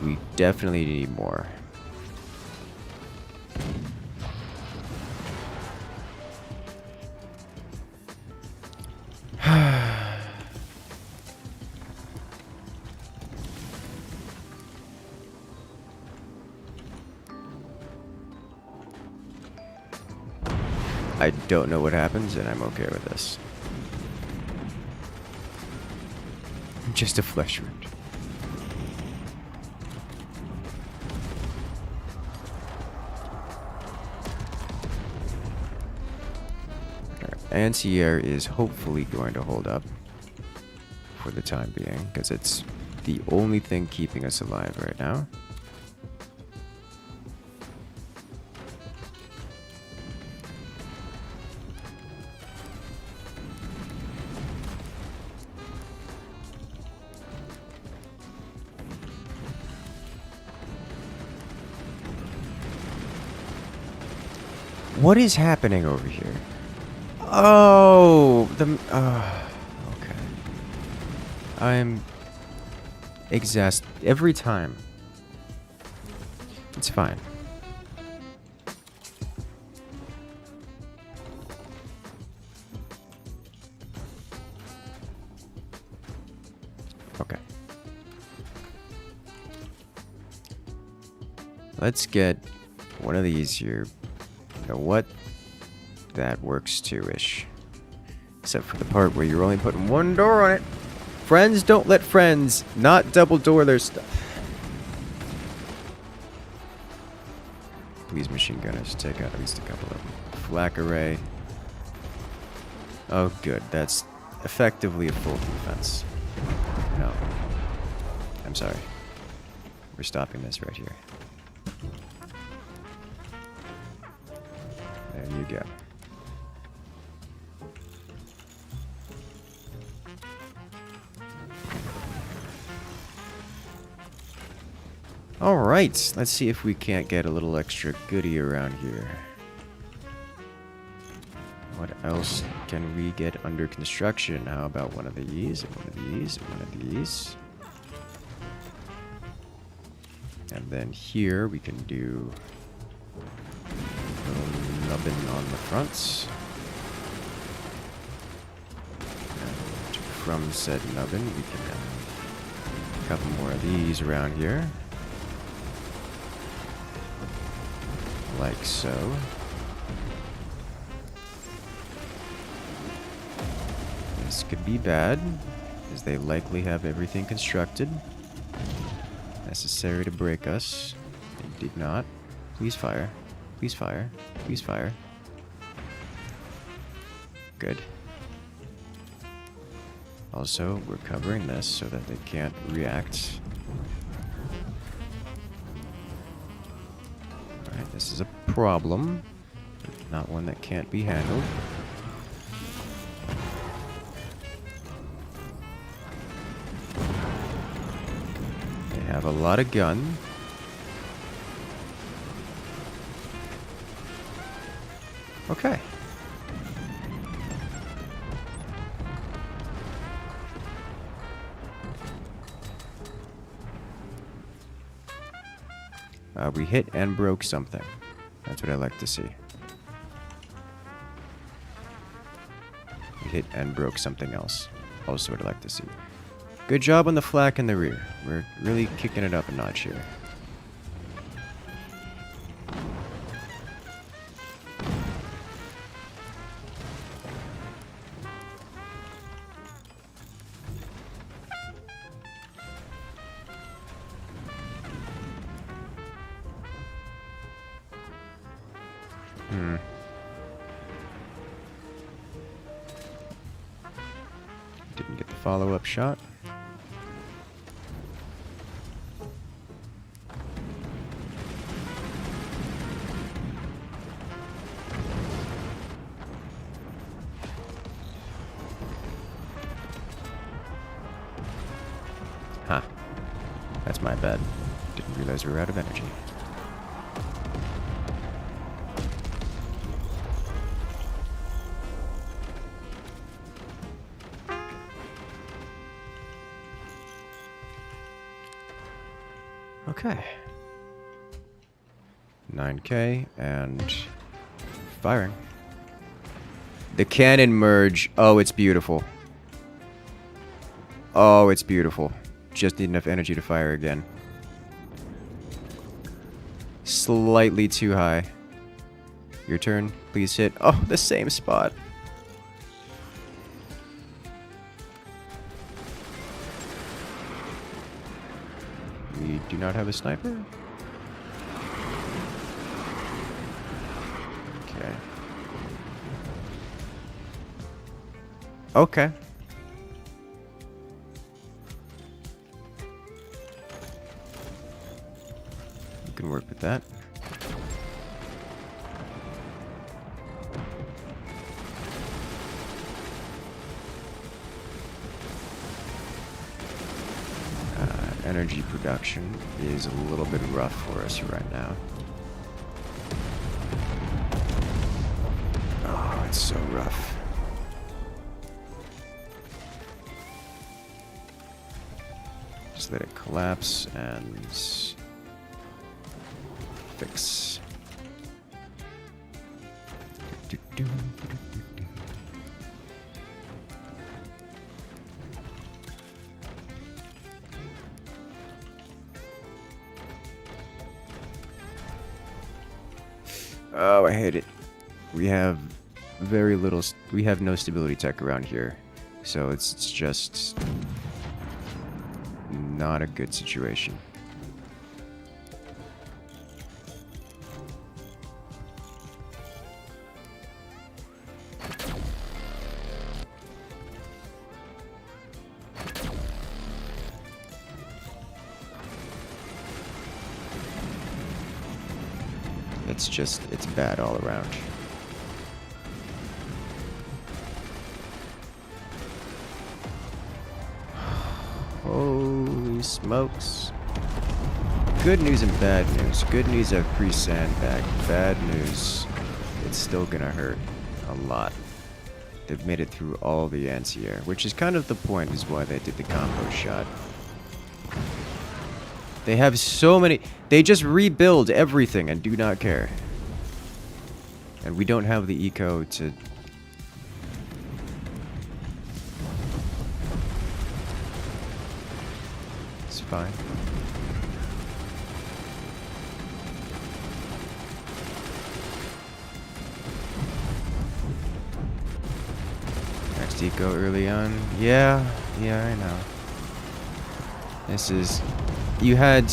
We definitely need more. I don't know what happens, and I'm okay with this. Just a flesh wound. Anti-air is hopefully going to hold up for the time being, because it's the only thing keeping us alive right now. What is happening over here? Oh, okay. I'm every time. It's fine. Okay. Let's get one of these here. You know what? That works too-ish. Except for the part where you're only putting one door on it. Friends don't let friends not double door their stuff. Please, machine gunners, take out at least a couple of them. Flak array. Oh, good. That's effectively a full defense. No. I'm sorry. We're stopping this right here. There you go. Alright, let's see if we can't get a little extra goodie around here. What else can we get under construction? How about one of these, and one of these, and one of these? And then here we can do a little nubbin on the fronts. And from said nubbin, we can have a couple more of these around here. Like so. This could be bad, as they likely have everything constructed necessary to break us. They did not. Please fire. Please fire. Please fire. Good. Also, we're covering this so that they can't react. Alright, this is a problem, but not one that can't be handled. They have a lot of gun. Okay. We hit and broke something. That's what I like to see. hit and broke something else. Also would like to see. Good job on the flak in the rear. We're really kicking it up a notch here. Didn't get the follow-up shot. Huh. That's my bad. Didn't realize we were out of energy. Okay. 9K and firing. The cannon merge. Oh, it's beautiful. Oh, it's beautiful. Just need enough energy to fire again. Slightly too high. Your turn. Please hit. Oh, the same spot. We do not have a sniper. Okay. Okay. We can work with that. Energy production is a little bit rough for us right now. Oh, it's so rough. Just let it collapse and fix. Oh, I hate it. We have very little. We have no stability tech around here, so it's just not a good situation. It's bad all around. Holy smokes. Good news and bad news. Good news, I've pre-sandbagged. Bad news, it's still gonna hurt a lot. They've made it through all the anti-air, which is kind of the point, is why they did the combo shot. They have so many. They just rebuild everything and do not care. And we don't have the eco to... It's fine. Next eco early on. Yeah, I know. This is... You've had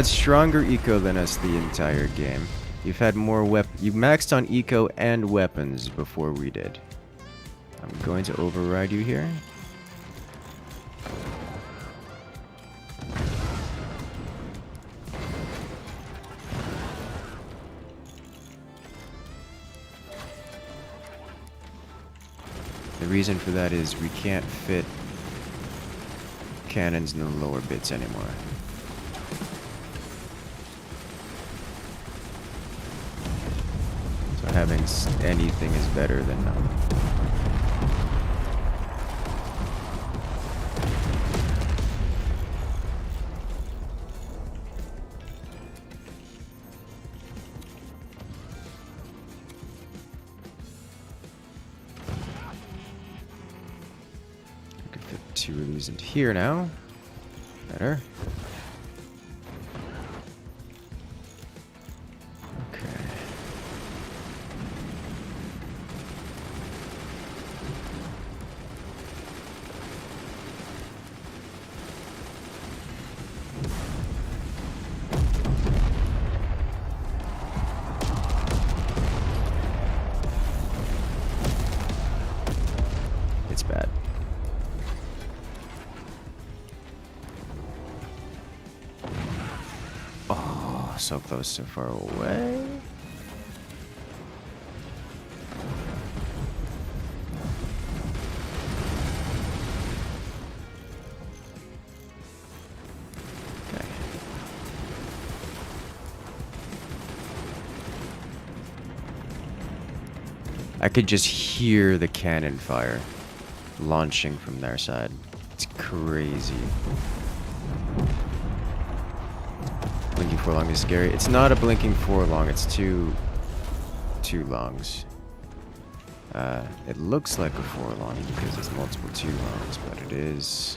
stronger eco than us the entire game. You've had more you've maxed on eco and weapons before we did. I'm going to override you here. The reason for that is we can't fit cannons in the lower bits anymore. Having anything is better than none. 2 of these into here now. Better. Okay. It's bad. Oh, so close, so far away. Okay. I could just hear the cannon fire launching from their side. It's crazy. Blinking 4 long is scary. It's not a blinking 4 long, it's two longs. It looks like a 4 long because it's multiple 2 longs, but it is,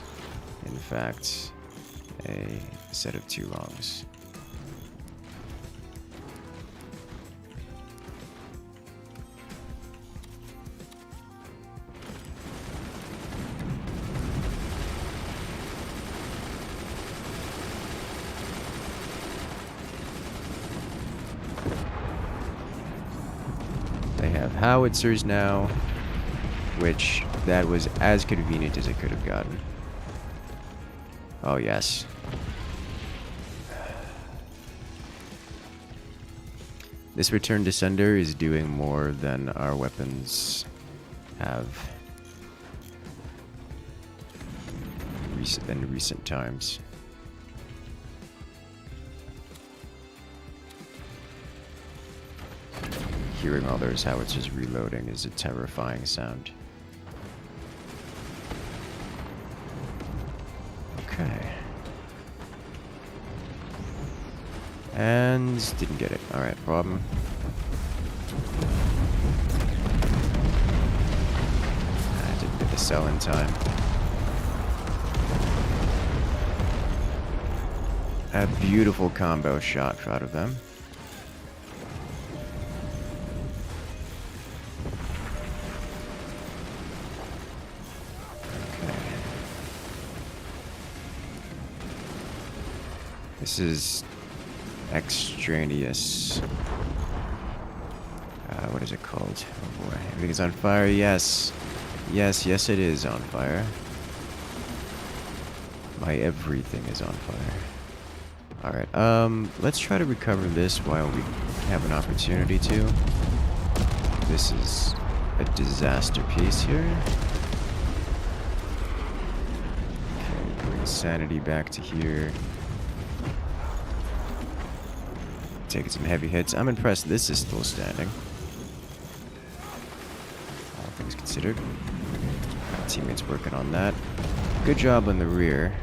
in fact, a set of 2 longs. They have howitzers now, which that was as convenient as it could have gotten. Oh yes. This return descender is doing more than our weapons have in recent times. Hearing all those howitzers reloading is a terrifying sound. Okay. And didn't get it. Alright, problem. I didn't get the cell in time. A beautiful combo shot out of them. This is extraneous. What is it called? Oh boy. Everything's on fire. Yes. Yes, yes it is on fire. My everything is on fire. Alright, let's try to recover this while we have an opportunity to. This is a disaster piece here. Okay, bring sanity back to here. Taking some heavy hits. I'm impressed this is still standing. All things considered. My teammates working on that. Good job on the rear.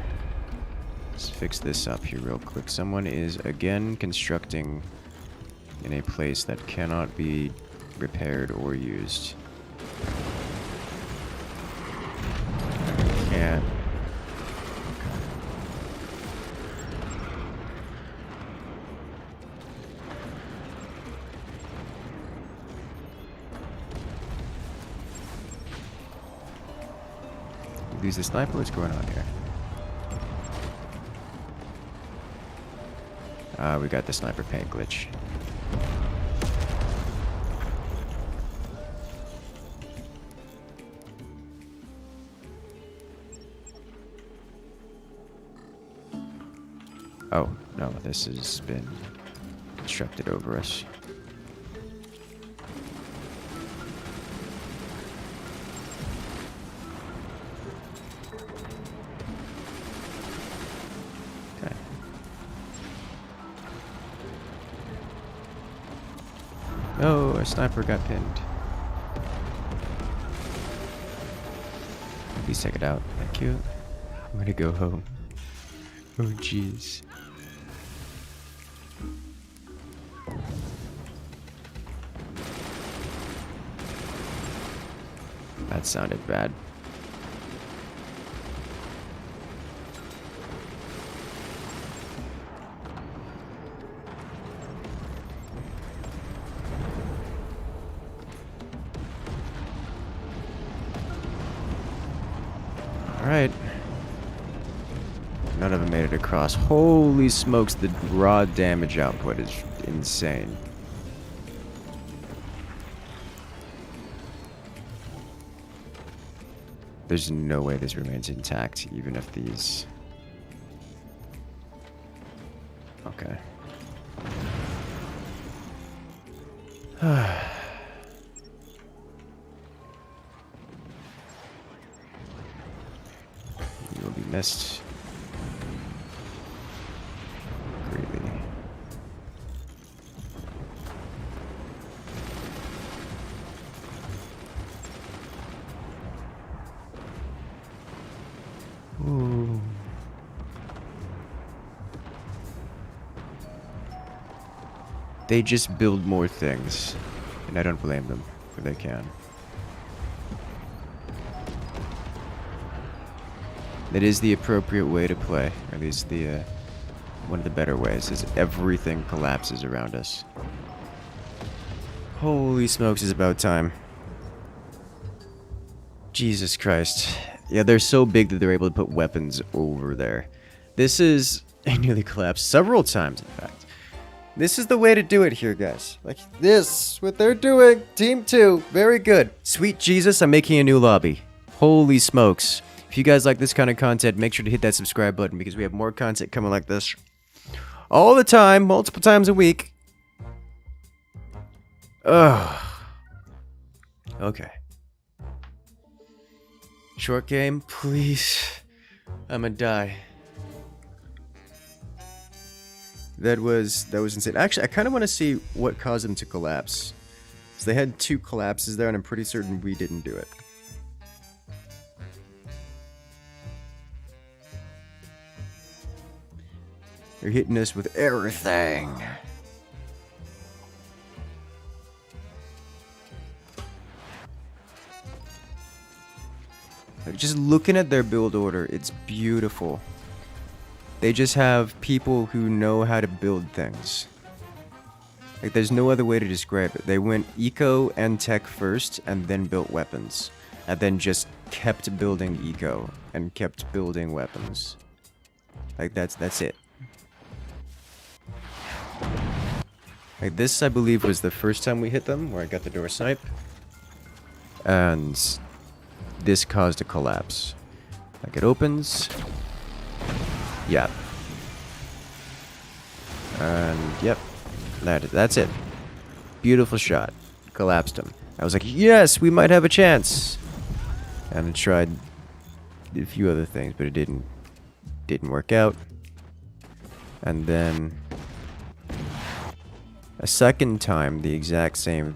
Let's fix this up here real quick. Someone is again constructing in a place that cannot be repaired or used. Can't. Lose the sniper? What's going on here? We got the sniper paint glitch. Oh, no, this has been constructed over us. Oh, a sniper got pinned. Please take it out. Thank you. I'm gonna go home. Oh, jeez. That sounded bad. Alright. None of them made it across. Holy smokes, the raw damage output is insane. There's no way this remains intact, even if these... Okay. You will be missed. Greatly. Ooh. They just build more things, and I don't blame them, for they can. It is the appropriate way to play, or at least the one of the better ways, is everything collapses around us. Holy smokes, it's about time. Jesus Christ. Yeah, they're so big that they're able to put weapons over there. This is... I nearly collapsed several times, in fact. This is the way to do it here, guys. Like this, what they're doing. Team 2, very good. Sweet Jesus, I'm making a new lobby. Holy smokes. If you guys like this kind of content, make sure to hit that subscribe button because we have more content coming like this all the time, multiple times a week. Ugh. Okay. Short game, please. I'm gonna die. That was insane. Actually, I kind of want to see what caused them to collapse. So they had 2 collapses there, and I'm pretty certain we didn't do it. They're hitting us with everything. Like, just looking at their build order, it's beautiful. They just have people who know how to build things. Like, there's no other way to describe it. They went eco and tech first, and then built weapons. And then just kept building eco, and kept building weapons. Like, that's it. Like, this, I believe, was the first time we hit them, where I got the door snipe. And this caused a collapse. Like, it opens. Yeah. And, yep. That's it. Beautiful shot. Collapsed him. I was like, yes, we might have a chance. And I tried a few other things, but it didn't work out. And then a second time, the exact same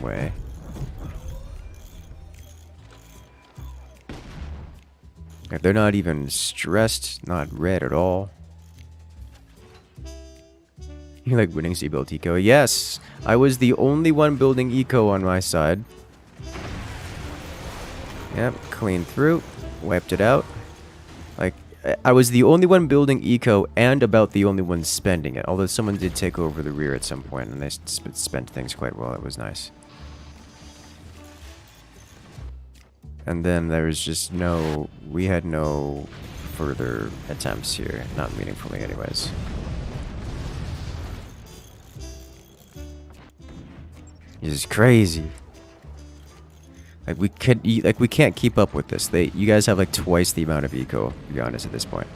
way. They're not even stressed, not red at all. You like winning, so you built eco? Yes! I was the only one building eco on my side. Yep, clean through. Wiped it out. Like, I was the only one building eco and about the only one spending it. Although someone did take over the rear at some point and they spent things quite well. It was nice. And then there was just we had no further attempts here. Not meaningfully anyways. This is crazy. Like we can't keep up with this. You guys have like twice the amount of eco, to be honest, at this point.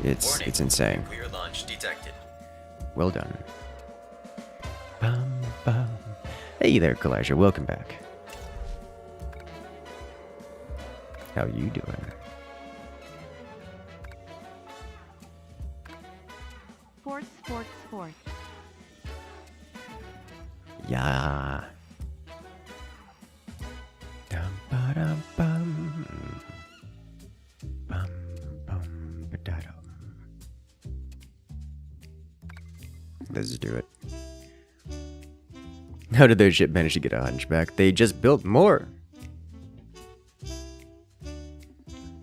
It's insane. Nuclear launch detected. Well done. Bum, bum. Hey there, Kalijah. Welcome back. How you doing? Sports. Yeah. Dum ba dum bum. Bum bum ba da dum. Let's do it. How did their ship manage to get a hunchback? They just built more.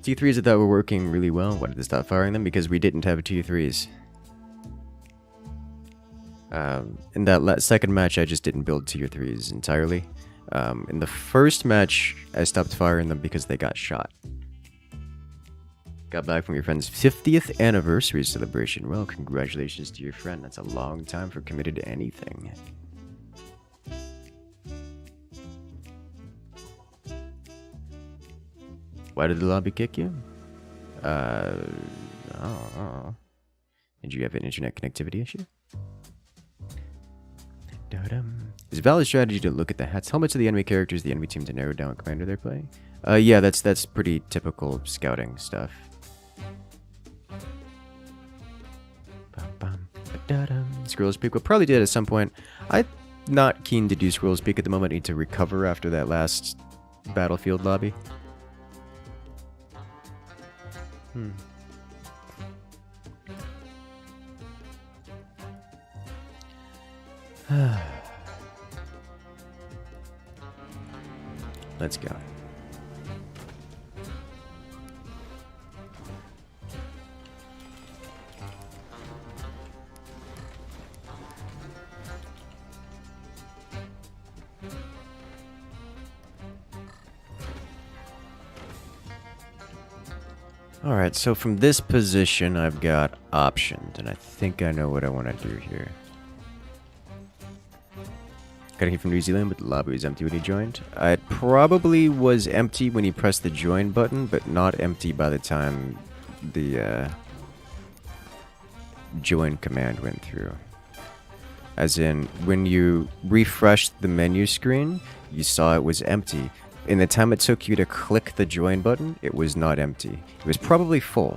T3s I thought were working really well. Why did they stop firing them? Because we didn't have T3s. In that second match, I just didn't build Tier 3s entirely. In the first match, I stopped firing them because they got shot. Got back from your friend's 50th anniversary celebration. Well, congratulations to your friend. That's a long time for committed to anything. Why did the lobby kick you? I don't know. Did you have an internet connectivity issue? It's a valid strategy to look at the hats, helmets of the enemy characters, the enemy team to narrow down what commander they're playing. Yeah, that's pretty typical scouting stuff. Squirrel's Peak. We'll probably do it at some point. I'm not keen to do Squirrel's Peak at the moment. I need to recover after that last battlefield lobby. Let's go. Alright, so from this position I've got options, and I think I know what I want to do here. Got a hit from New Zealand, but the lobby was empty when he joined. It probably was empty when he pressed the join button, but not empty by the time the join command went through. As in, when you refreshed the menu screen, you saw it was empty. In the time it took you to click the join button, it was not empty. It was probably full.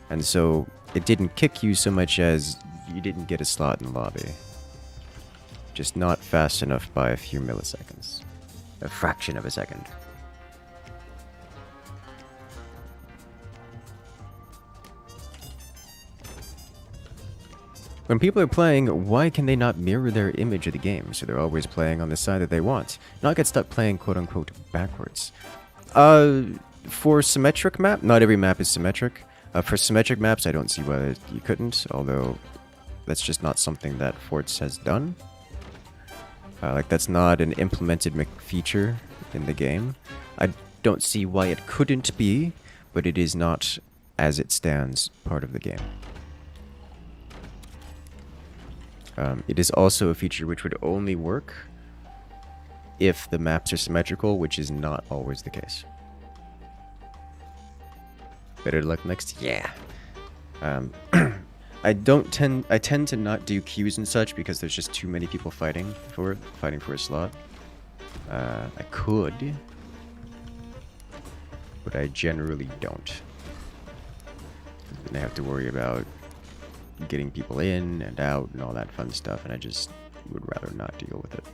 And so it didn't kick you so much as you didn't get a slot in the lobby. Just not fast enough by a few milliseconds. A fraction of a second. When people are playing, why can they not mirror their image of the game so they're always playing on the side that they want? Not get stuck playing quote-unquote backwards. For symmetric map, not every map is symmetric. For symmetric maps, I don't see why you couldn't, although that's just not something that Forts has done. Like, that's not an implemented feature in the game. I don't see why it couldn't be, but it is not, as it stands, part of the game. It is also a feature which would only work if the maps are symmetrical, which is not always the case. Better luck next? Yeah. I tend to not do queues and such because there's just too many people fighting for a slot. I could, but I generally don't. Then I have to worry about getting people in and out and all that fun stuff, and I just would rather not deal with it.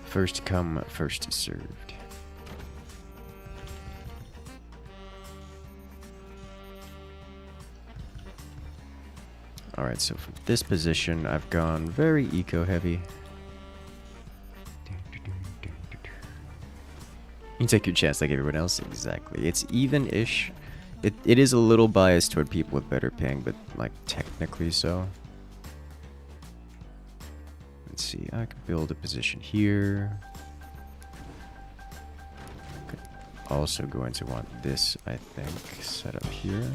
First come, first served. Alright, so from this position, I've gone very eco-heavy. You take your chance like everyone else. Exactly. It's even-ish. It is a little biased toward people with better ping, but like technically so. Let's see. I can build a position here. Could also going to want this, I think, set up here.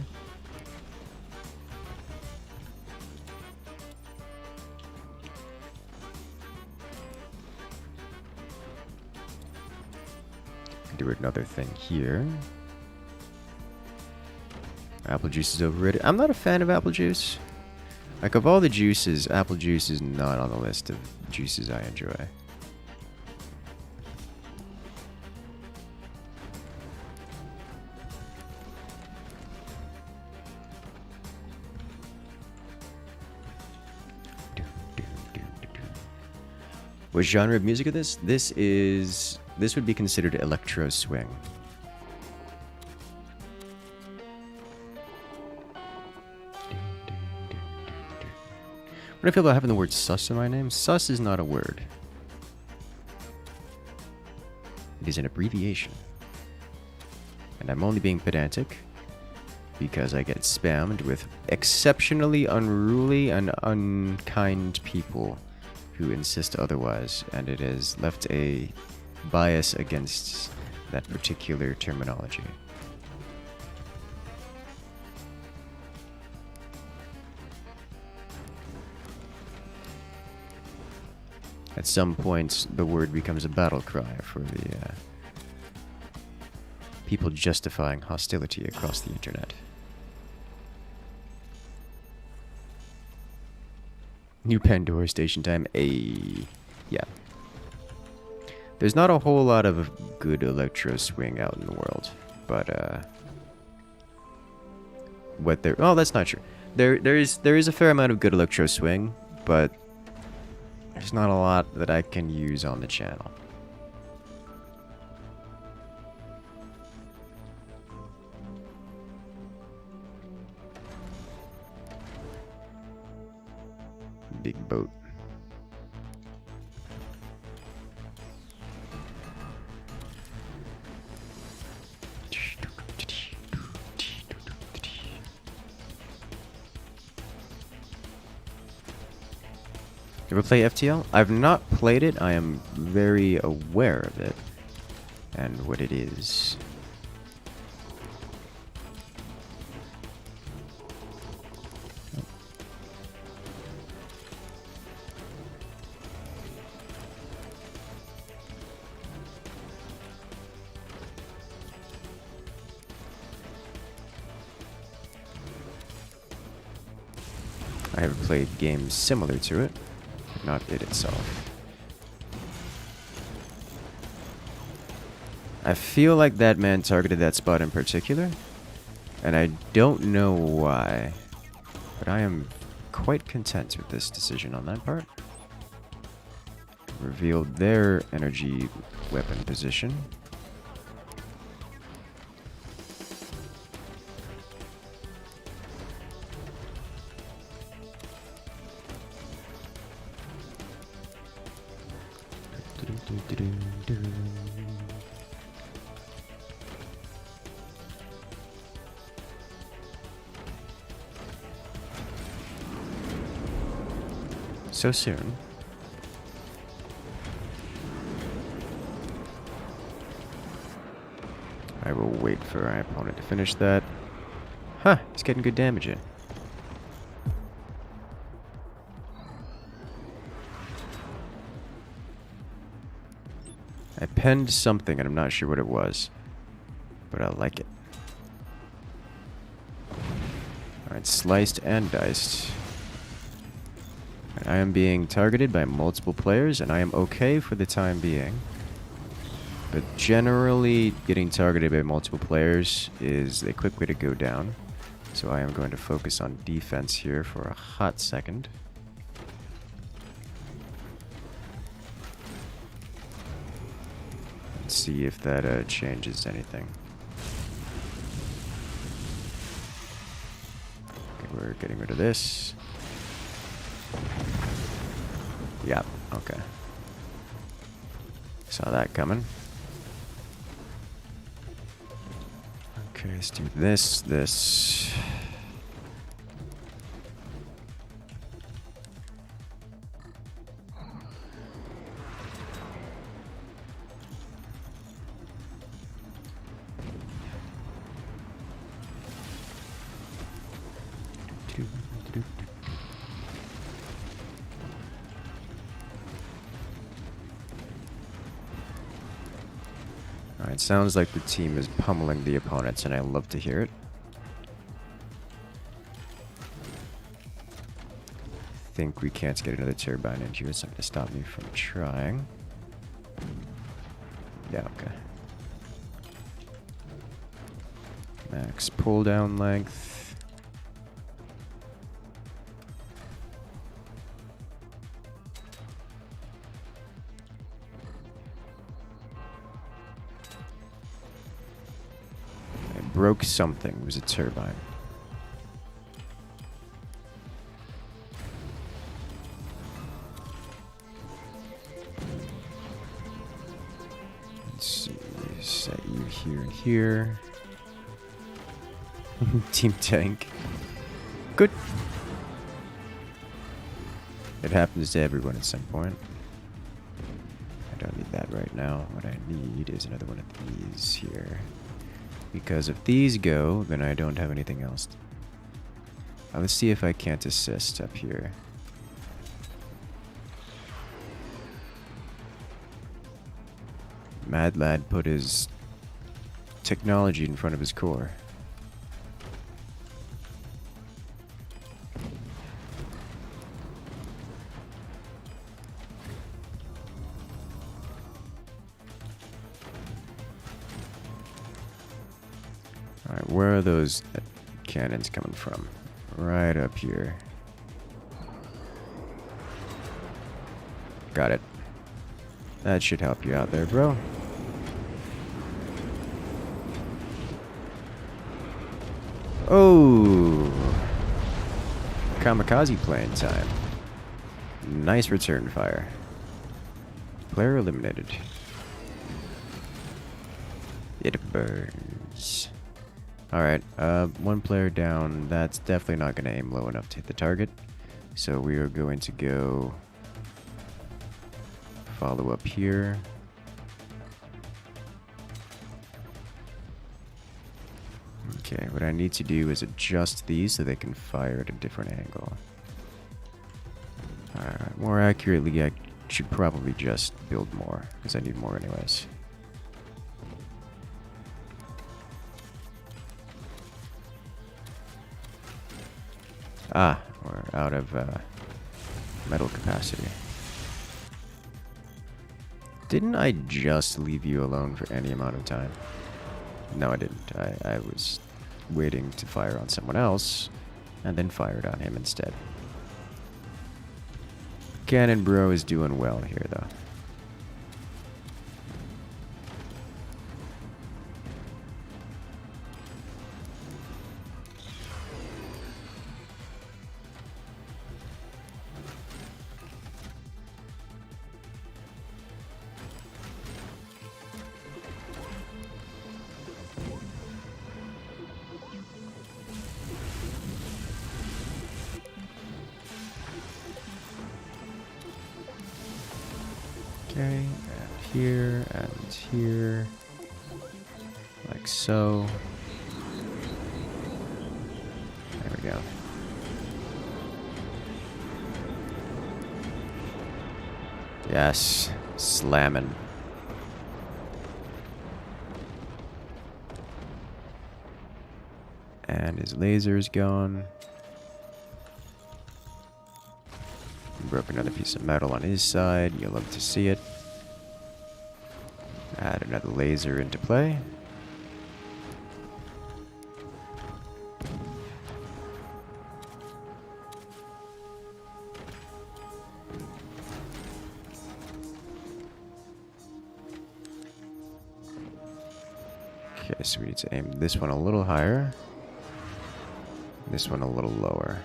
Do another thing here. Apple juice is overrated. I'm not a fan of apple juice. Like, of all the juices, apple juice is not on the list of juices I enjoy. What genre of music is this? This would be considered electro swing. What do I feel about having the word sus in my name? Sus is not a word. It is an abbreviation. And I'm only being pedantic because I get spammed with exceptionally unruly and unkind people who insist otherwise, and it has left a bias against that particular terminology. At some point, the word becomes a battle cry for the people justifying hostility across the internet. New Pandora station time. Yeah. There's not a whole lot of good electro swing out in the world, but what there? Oh, that's not true. There is a fair amount of good electro swing, but there's not a lot that I can use on the channel. Big boat. You ever play FTL? I've not played it. I am very aware of it and what it is. I have played games similar to it, but not it itself. I feel like that man targeted that spot in particular, and I don't know why, but I am quite content with this decision on that part. Revealed their energy weapon position. So soon. I will wait for my opponent to finish that. Huh, he's getting good damage in. I penned something and I'm not sure what it was, but I like it. Alright, sliced and diced. I am being targeted by multiple players, and I am okay for the time being. But generally, getting targeted by multiple players is a quick way to go down. So I am going to focus on defense here for a hot second. Let's see if that changes anything. Okay, we're getting rid of this. Yep, okay. Saw that coming. Okay, let's do this. Alright, sounds like the team is pummeling the opponents, and I love to hear it. I think we can't get another turbine in here, so I'm going to stop me from trying. Yeah, okay. Max pull down length. Broke something. It was a turbine. Let's see. Set you here and here. Team tank. Good. It happens to everyone at some point. I don't need that right now. What I need is another one of these here. Because if these go, then I don't have anything else. Let's see if I can't assist up here. Mad Lad put his technology in front of his core. Alright, where are those cannons coming from? Right up here. Got it. That should help you out there, bro. Oh! Kamikaze plane time. Nice return fire. Player eliminated. It burns. Alright, one player down. That's definitely not going to aim low enough to hit the target. So we are going to go follow up here. Okay, what I need to do is adjust these so they can fire at a different angle. More accurately, I should probably just build more, because I need more anyways. Ah, we're out of metal capacity. Didn't I just leave you alone for any amount of time? No, I didn't. I was waiting to fire on someone else, and then fired on him instead. Cannon Bro is doing well here, though. Okay, and here, like so. There we go. Yes, slamming. And his laser's gone. Broke another piece of metal on his side. You'll love to see it. Add another laser into play. Okay, so we need to aim this one a little higher. This one a little lower.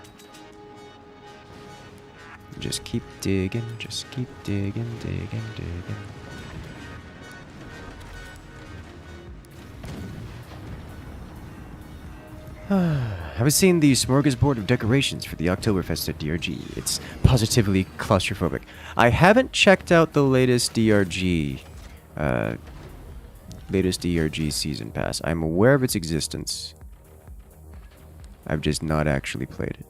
Just keep digging, just keep digging, digging, digging. I was seeing the smorgasbord of decorations for the Oktoberfest at DRG. It's positively claustrophobic. I haven't checked out the latest DRG season pass. I'm aware of its existence. I've just not actually played it.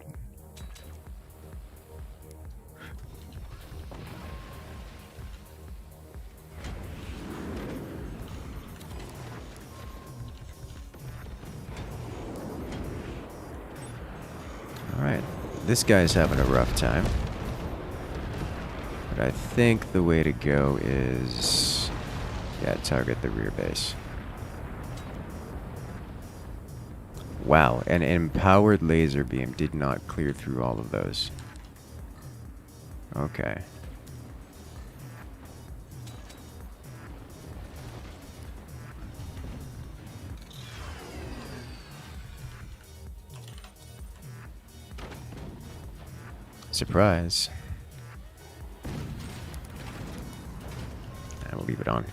Alright, this guy's having a rough time. But I think the way to go is... yeah, target the rear base. Wow, an empowered laser beam did not clear through all of those. Okay. Surprise. I will leave it on.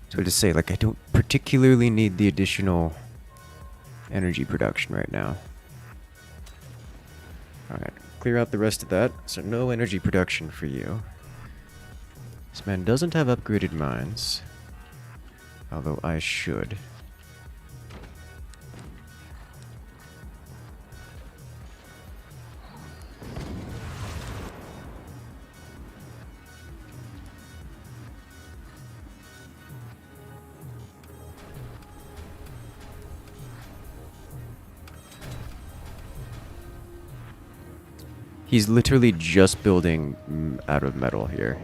So to say, like, I don't particularly need the additional energy production right now. Alright, clear out the rest of that. So no energy production for you. This man doesn't have upgraded mines. Although I should. He's literally just building out of metal here.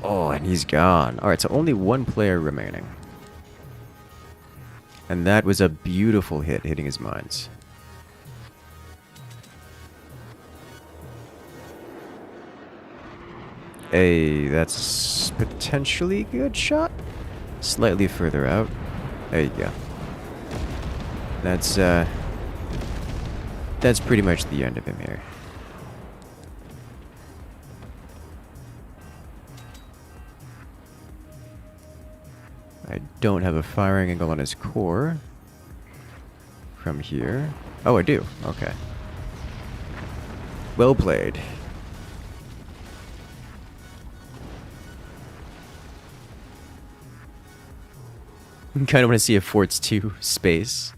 Oh, and he's gone. Alright, so only one player remaining. And that was a beautiful hit, hitting his mines. Hey, that's potentially a good shot. Slightly further out. There you go. That's pretty much the end of him here. I don't have a firing angle on his core. From here. Oh, I do. Okay. Well played. Kind of want to see a Forts 2 space.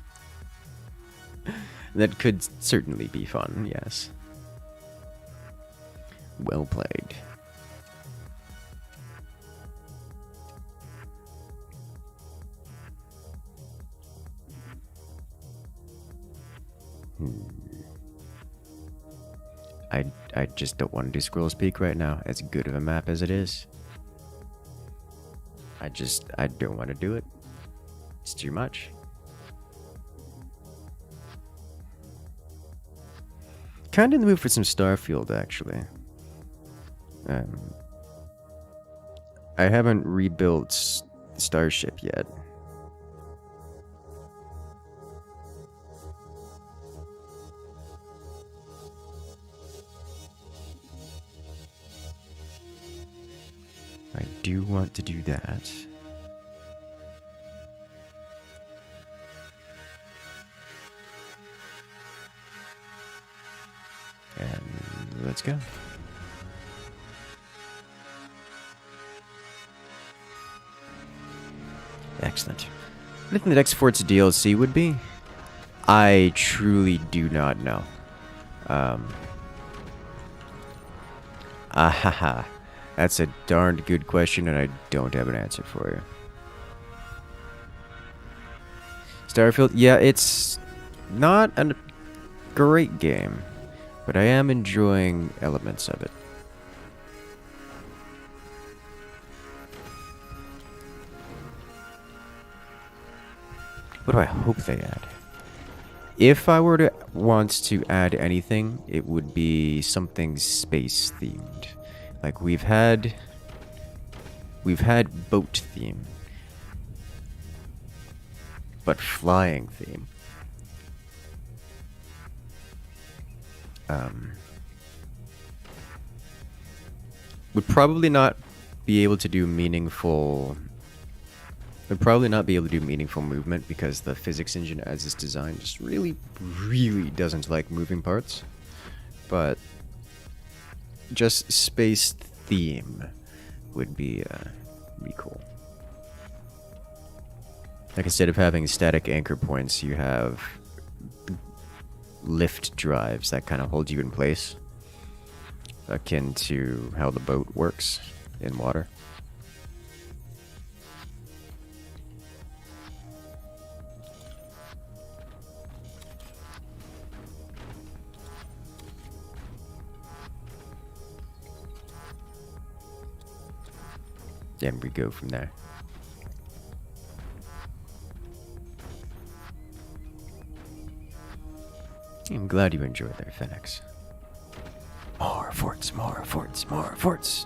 That could certainly be fun, yes. Well played. I just don't want to do Squirrel's Peak right now, as good of a map as it is. I don't want to do it. It's too much. Kind of in the mood for some Starfield, actually. I haven't rebuilt Starship yet. I do want to do that. And let's go. Excellent. What do you think the next Forts DLC would be? I truly do not know. Ahaha. That's a darned good question, and I don't have an answer for you. Starfield, yeah, it's not a great game, but I am enjoying elements of it. What do I hope they add? If I were to want to add anything, it would be something space themed. Like we've had boat theme, but flying theme. Would probably not be able to do meaningful. Would probably not be able to do meaningful movement because the physics engine as it's designed just really doesn't like moving parts. But just space theme would be cool. Like instead of having static anchor points, you have lift drives that kind of hold you in place, akin to how the boat works in water. And we go from there. I'm glad you enjoyed there, Phoenix. More forts, more forts, more forts.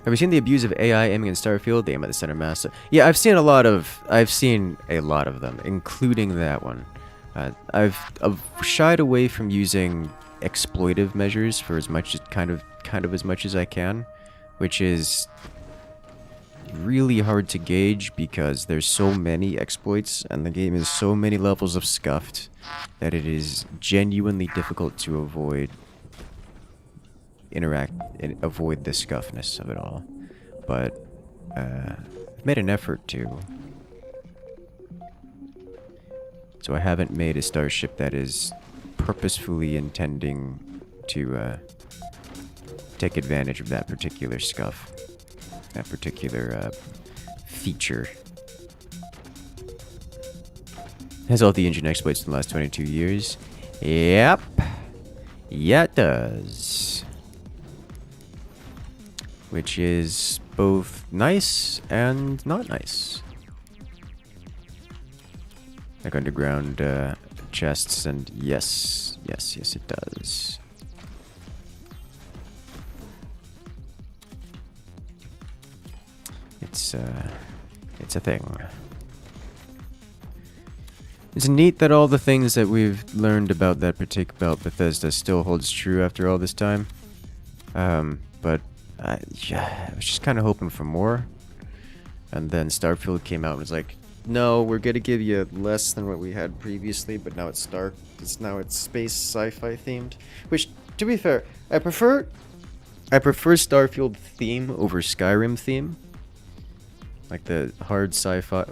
Have you seen the abuse of AI aiming in Starfield? They aim at the center mass. Yeah, I've seen a lot of them, including that one. I've shied away from using exploitive measures for as much as kind of as much as I can, which is really hard to gauge because there's so many exploits and the game is so many levels of scuffed that it is genuinely difficult to avoid avoid the scuffness of it all. But I've made an effort to. So I haven't made a starship that is purposefully intending to take advantage of that particular scuff. That particular feature. Has all the engine exploits in the last 22 years. Yep. Yeah, it does. Which is both nice and not nice. Like underground chests, and yes, it does. It's a thing. It's neat that all the things that we've learned about Bethesda still holds true after all this time. But yeah, I was just kind of hoping for more. And then Starfield came out and was like, no, we're gonna give you less than what we had previously, but now it's dark. Now it's space sci-fi themed. Which, to be fair, I prefer Starfield theme over Skyrim theme. Like the hard sci-fi.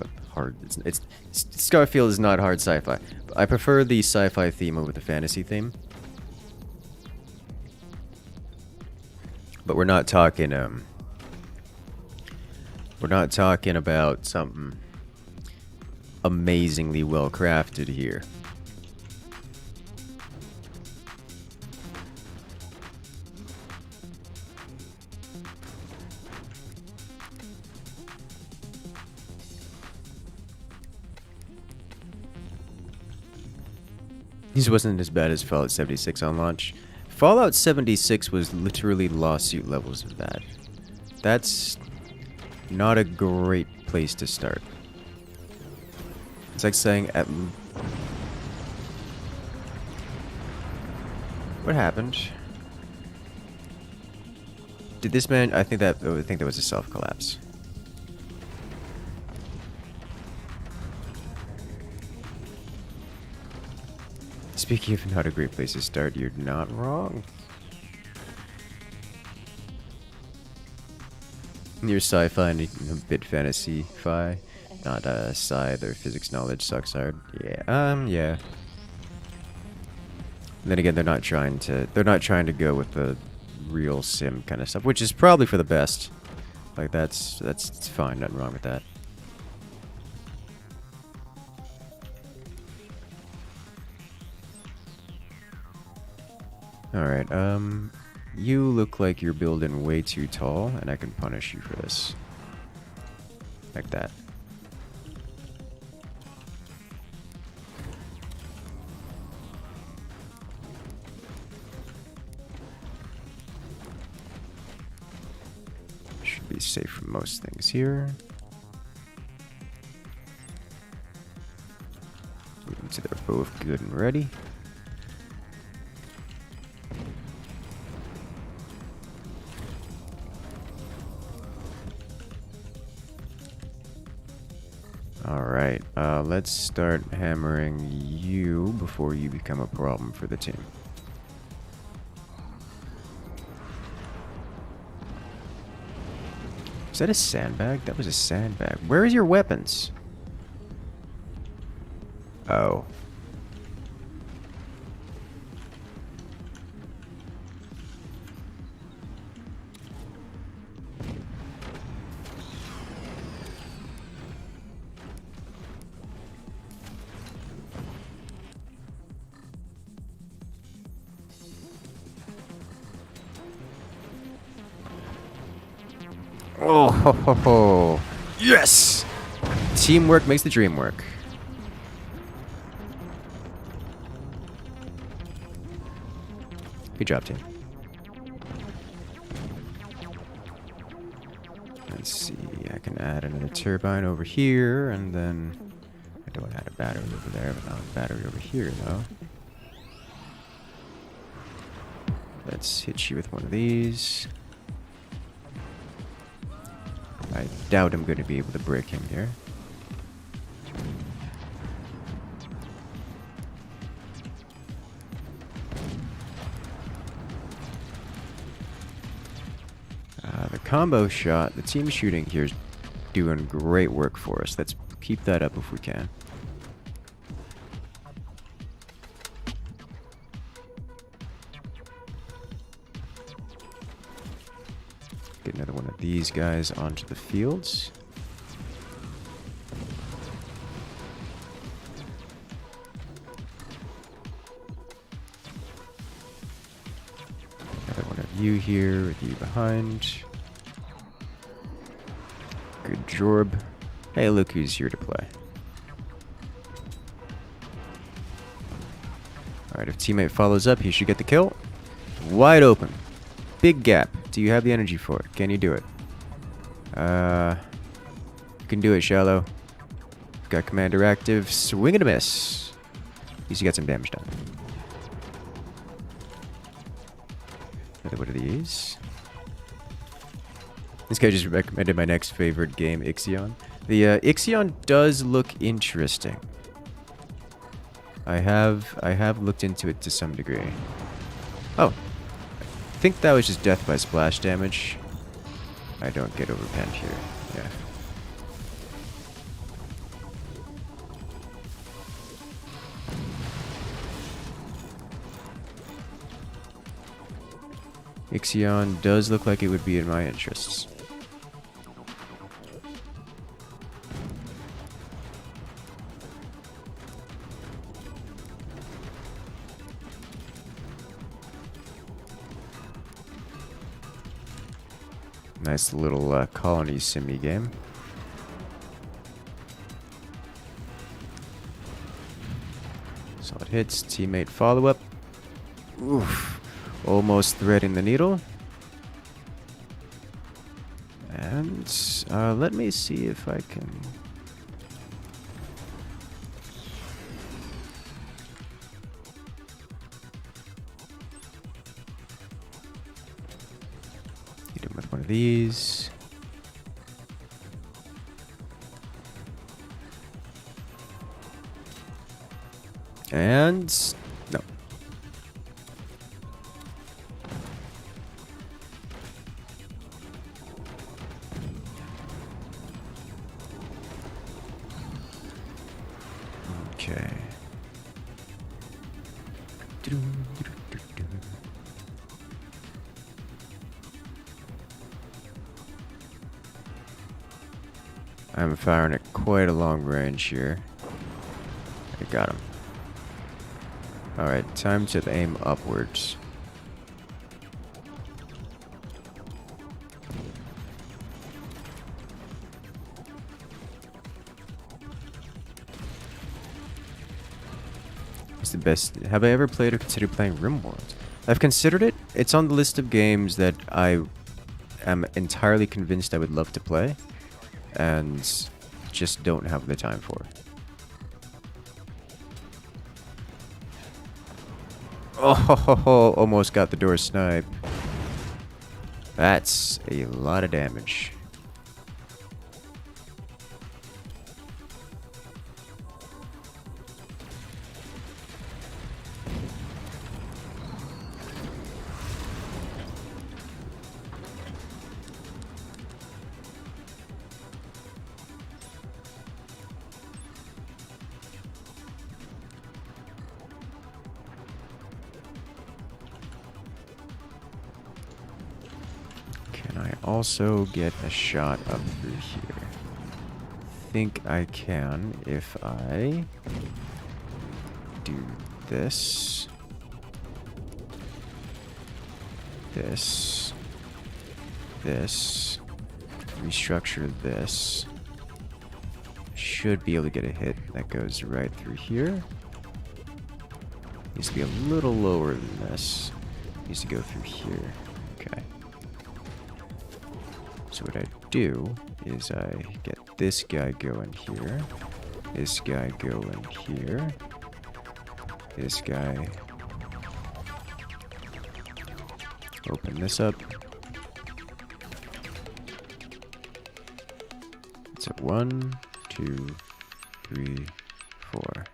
It's Starfield is not hard sci-fi. I prefer the sci-fi theme over the fantasy theme. But we're not talking about something amazingly well crafted here. This wasn't as bad as Fallout 76 on launch. Fallout 76 was literally lawsuit levels of bad. That's not a great place to start. It's like saying what happened? Did this man? I think that was a self-collapse. Speaking of not a great place to start, you're not wrong. Your sci-fi and a bit fantasy-fi, not sci. Their physics knowledge sucks hard. Yeah, yeah. And then again, they're not trying to go with the real sim kind of stuff, which is probably for the best. Like that's fine, nothing wrong with that. Alright, you look like you're building way too tall, and I can punish you for this. Like that. Should be safe from most things here. So they're both good and ready. Alright, let's start hammering you before you become a problem for the team. Is that a sandbag? That was a sandbag. Where is your weapons? Oh. Oh, ho, ho, ho. Yes! Teamwork makes the dream work. Good job, team. Let's see, I can add another turbine over here, and then I don't add a battery over there, but not a battery over here, though. Let's hit you with one of these. I doubt I'm going to be able to break him here. The combo shot, the team shooting here is doing great work for us. Let's keep that up if we can. Get another one of these guys onto the fields. Another one of you here with you behind. Good job. Hey, look who's here to play. Alright, if teammate follows up, he should get the kill. Wide open. Big gap. Do you have the energy for it? Can you do it? You can do it, Shallow. Got commander active. Swing and a miss. At least you got some damage done. Another one of these. This guy just recommended my next favorite game, Ixion. The Ixion does look interesting. I have looked into it to some degree. Oh. I think that was just death by splash damage. I don't get overpenned here. Yeah. Ixion does look like it would be in my interests. Nice little colony simmy game. Solid hits, teammate follow-up. Oof. Almost threading the needle. And let me see if I can... Hit him with one of these. And... no. Okay. I'm firing at quite a long range here. I got him. Alright, time to aim upwards. It's the best. Have I ever played or considered playing RimWorld? I've considered it. It's on the list of games that I am entirely convinced I would love to play, and just don't have the time for. Oh, almost got the door snipe. That's a lot of damage. I also get a shot up through here. Think I can if I do this, this, restructure this. Should be able to get a hit that goes right through here. Needs to be a little lower than this. Needs to go through here. Okay. So what I do is I get this guy going here, this guy going here, this guy, open this up, So 1, 2, 3, 4.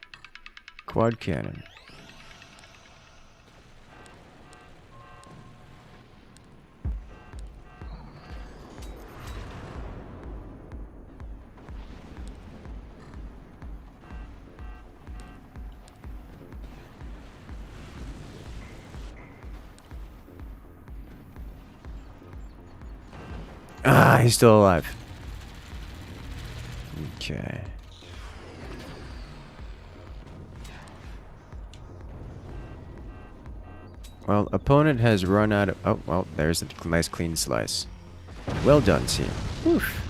Quad cannon. Ah, he's still alive. Okay. Well, opponent has run out of... Oh, well, there's a nice clean slice. Well done, team. Oof.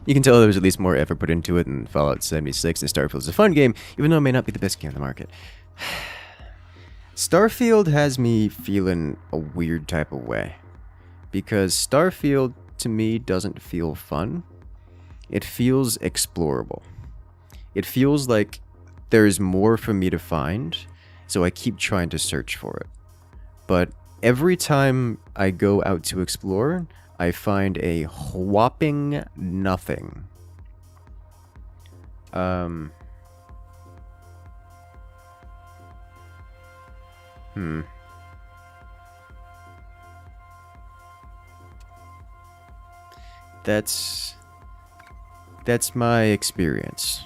You can tell there was at least more effort put into it than Fallout 76, and Starfield is a fun game, even though it may not be the best game on the market. Starfield has me feeling a weird type of way. Because Starfield, to me, doesn't feel fun. It feels explorable. It feels like there's more for me to find, so I keep trying to search for it. But every time I go out to explore, I find a whopping nothing. That's my experience.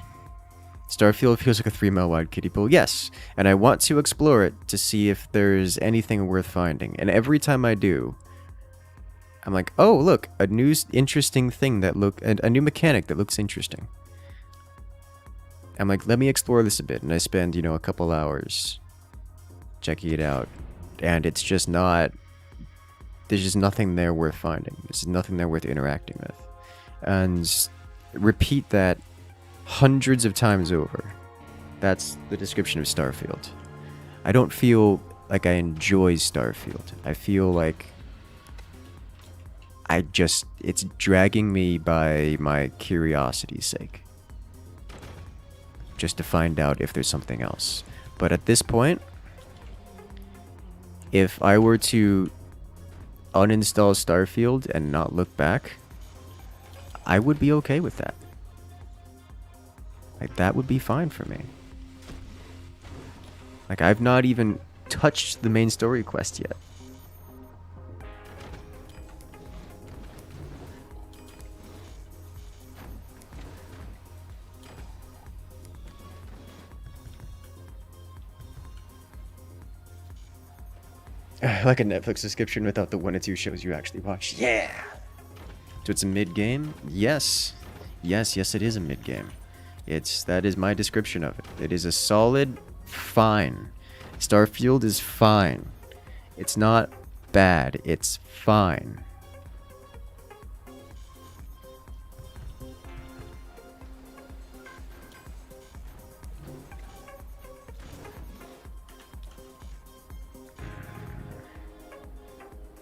Starfield feels like a 3-mile wide kiddie pool, yes, and I want to explore it to see if there's anything worth finding. And every time I do, I'm like, oh, look, a new interesting thing a new mechanic that looks interesting. I'm like, let me explore this a bit, and I spend, a couple hours checking it out, and it's just not, there's just nothing there worth finding. There's nothing there worth interacting with. And repeat that hundreds of times over. That's the description of Starfield. I don't feel like I enjoy Starfield. I feel like it's dragging me by my curiosity's sake. Just to find out if there's something else. But at this point, if I were to uninstall Starfield and not look back, I would be okay with that. Like, that would be fine for me. Like, I've not even touched the main story quest yet. Like a Netflix subscription without the 1 or 2 shows you actually watch. Yeah! So it's a mid-game? Yes. Yes, it is a mid-game. That is my description of it. It is a solid fine. Starfield is fine. It's not bad. It's fine.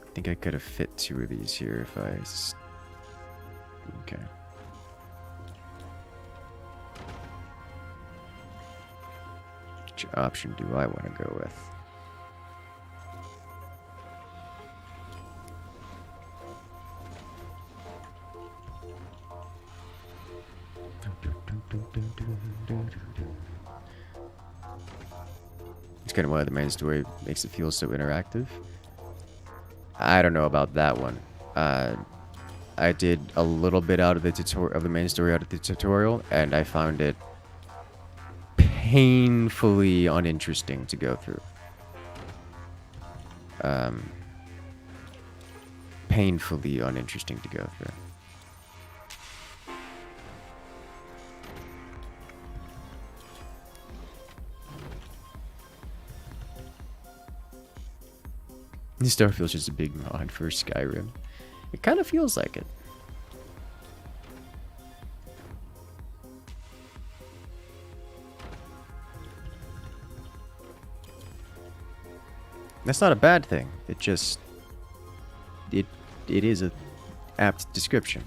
I think I could have fit 2 of these here if I... Okay. Which option do I want to go with? It's kind of why the main story makes it feel so interactive. I don't know about that one. I did a little bit out of the main story out of the tutorial, and I found it painfully uninteresting to go through. Painfully uninteresting to go through. Starfield's just a big mod for Skyrim. It kind of feels like it. That's not a bad thing. It just... It is a apt description.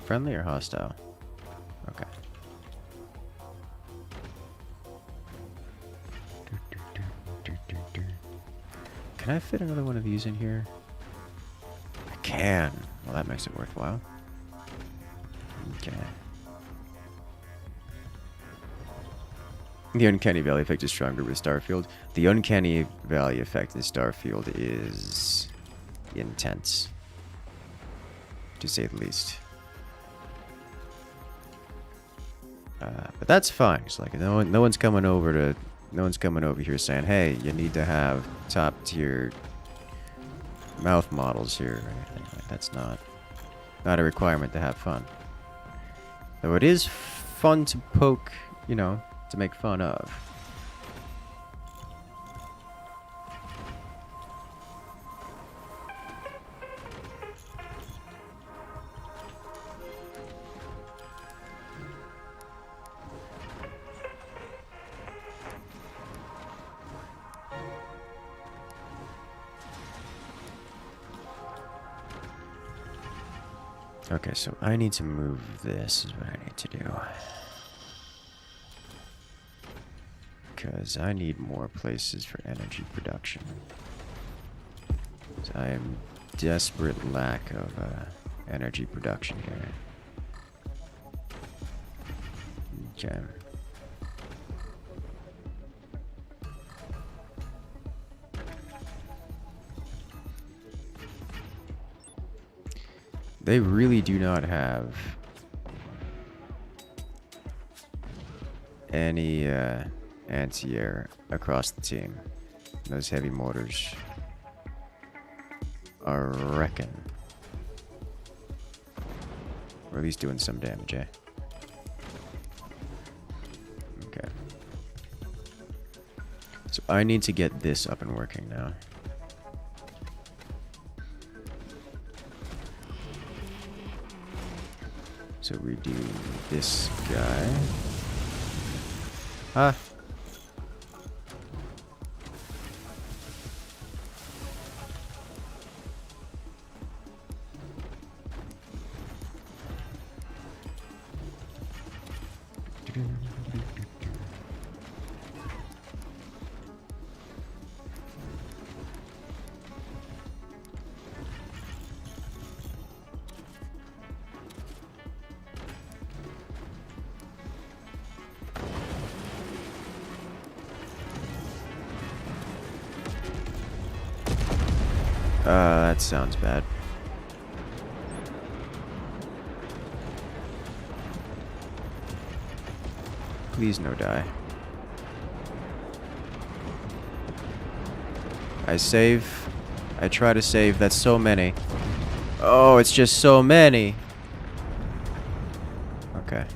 Friendly or hostile? Okay. Can I fit another one of these in here? I can. Well, that makes it worthwhile. Okay. The Uncanny Valley effect is stronger with Starfield. The Uncanny Valley effect in Starfield is intense, to say the least. But that's fine. It's like no one's coming over here saying, "Hey, you need to have top tier mouth models here." Or anything. Like, that's not a requirement to have fun. Though it is fun to poke, you know, to make fun of. Okay, so I need to move this is what I need to do. Because I need more places for energy production. So I am desperate lack of energy production here. Okay. They really do not have any anti-air across the team. Those heavy mortars, I reckon. Or at least doing some damage, eh? Okay. So I need to get this up and working now. So we do this guy. Ah. That sounds bad. Please no die. I save. I try to save. That's so many. Oh, it's just so many. Okay.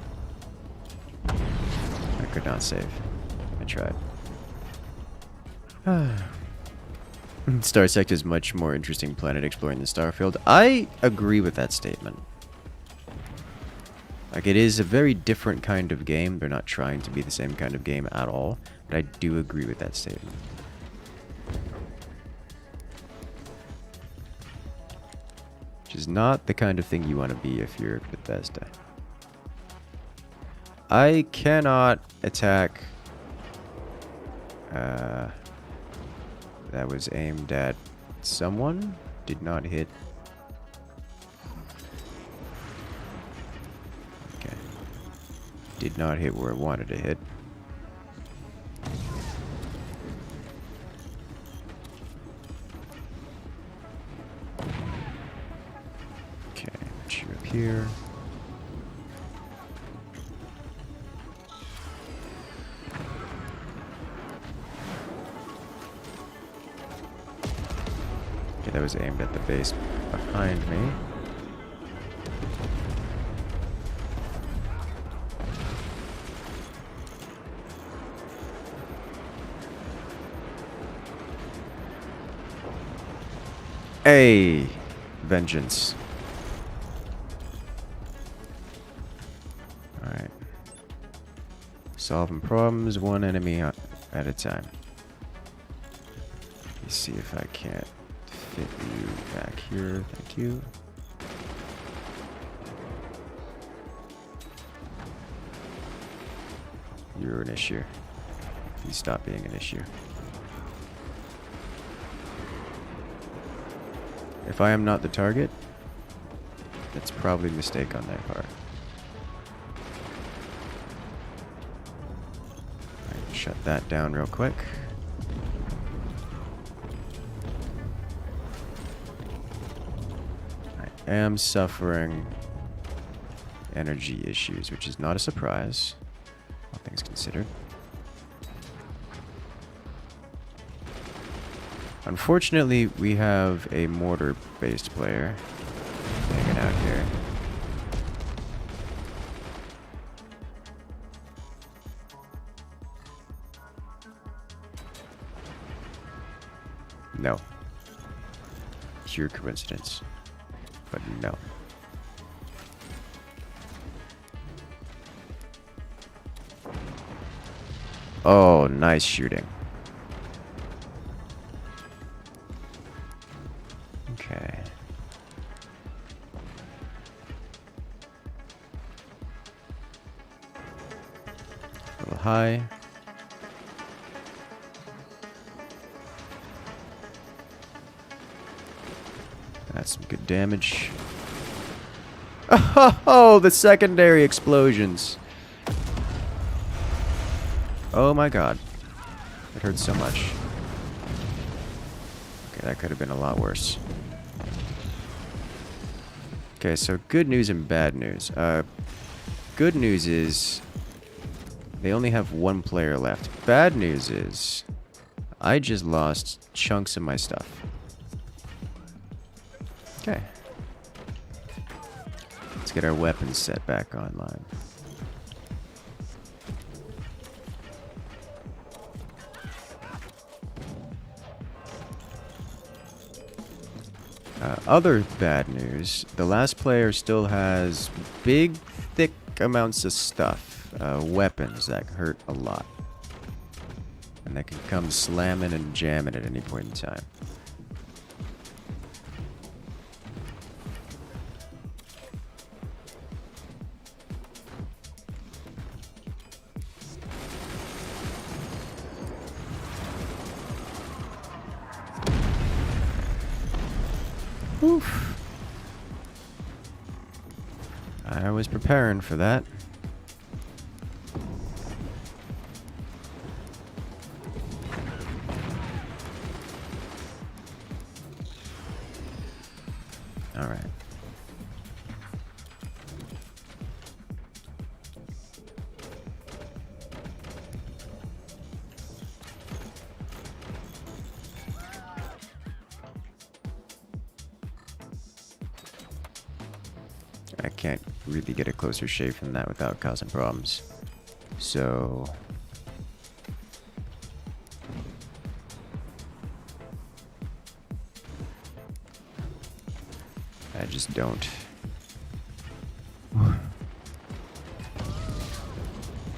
I could not save. I tried. Starsect is much more interesting planet exploring than Starfield. I agree with that statement. Like, it is a very different kind of game. They're not trying to be the same kind of game at all. But I do agree with that statement. Which is not the kind of thing you want to be if you're Bethesda. I cannot attack... that was aimed at someone. Did not hit. Okay. Did not hit where it wanted to hit. Okay, put you up here. That was aimed at the base behind me. Hey, vengeance. All right. Solving problems one enemy at a time. Let me see if I can't fit you back here. Thank you. you're an issue. You stop being an issue. If I am not the target, that's probably a mistake on their part. Alright, shut that down real quick. I am suffering energy issues, which is not a surprise, all things considered. Unfortunately, we have a mortar-based player hanging out here. No. Pure coincidence. But no. Oh, nice shooting. Okay. A little high. That's some good damage. Oh, the secondary explosions. Oh my god. It hurt so much. Okay, that could have been a lot worse. Okay, so good news and bad news. Good news is they only have one player left. Bad news is I just lost chunks of my stuff. Okay. Let's get our weapons set back online. Other bad news, the last player still has big, thick amounts of stuff, weapons that hurt a lot. And that can come slamming and jamming at any point in time. Oof. I was preparing for that. All right. I can't really get a closer shave from that without causing problems. So I just don't.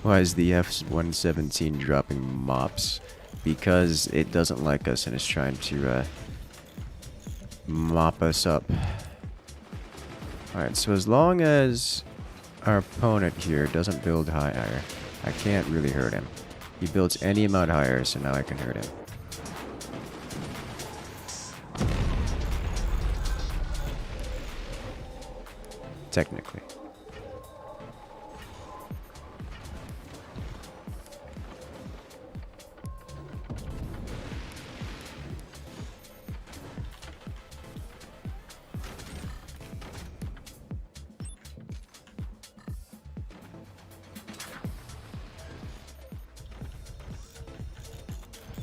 Why is the F-117 dropping mops? Because it doesn't like us and is trying to mop us up. Alright, so as long as our opponent here doesn't build higher, I can't really hurt him. He builds any amount higher, so now I can hurt him. Technically.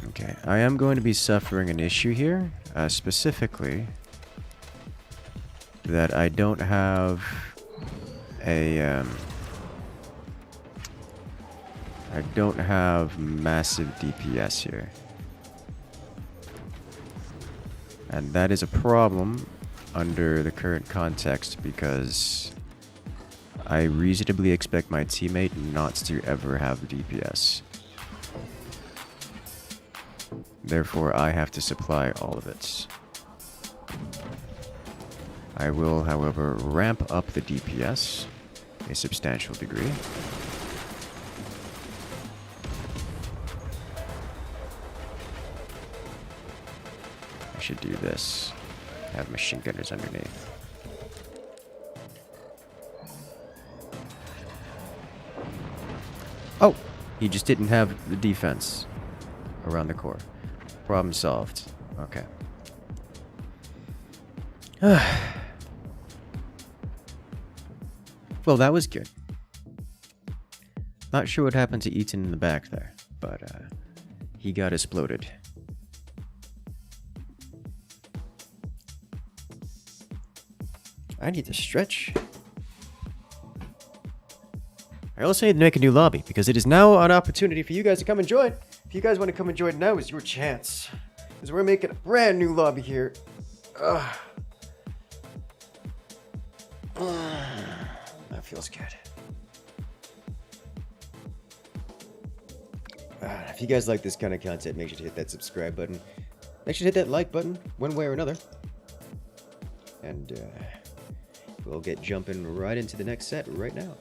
Okay, I am going to be suffering an issue here, specifically that I don't have a I don't have massive DPS here. And that is a problem under the current context because I reasonably expect my teammate not to ever have DPS. Therefore, I have to supply all of it. I will, however, ramp up the DPS a substantial degree. should do this. Have machine gunners underneath. Oh! He just didn't have the defense around the core. Problem solved. Okay. Well, that was good. Not sure what happened to Ethan in the back there, but he got exploded. I need to stretch. I also need to make a new lobby, because it is now an opportunity for you guys to come and join. If you guys want to come and join, now is your chance. Because we're making a brand new lobby here. That feels good. If you guys like this kind of content, make sure to hit that subscribe button. Make sure to hit that like button, one way or another. And we'll get jumping right into the next set right now.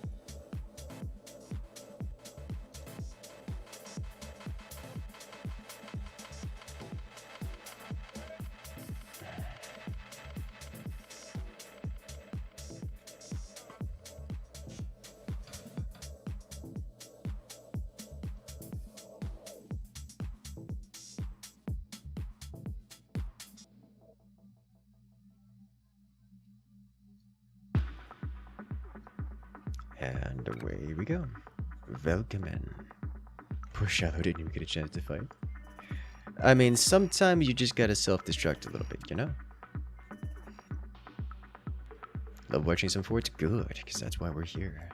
And away we go. Welcome in. Poor Shallow didn't even get a chance to fight. I mean, sometimes you just gotta self-destruct a little bit, you know? Love watching some forts? Good, because that's why we're here.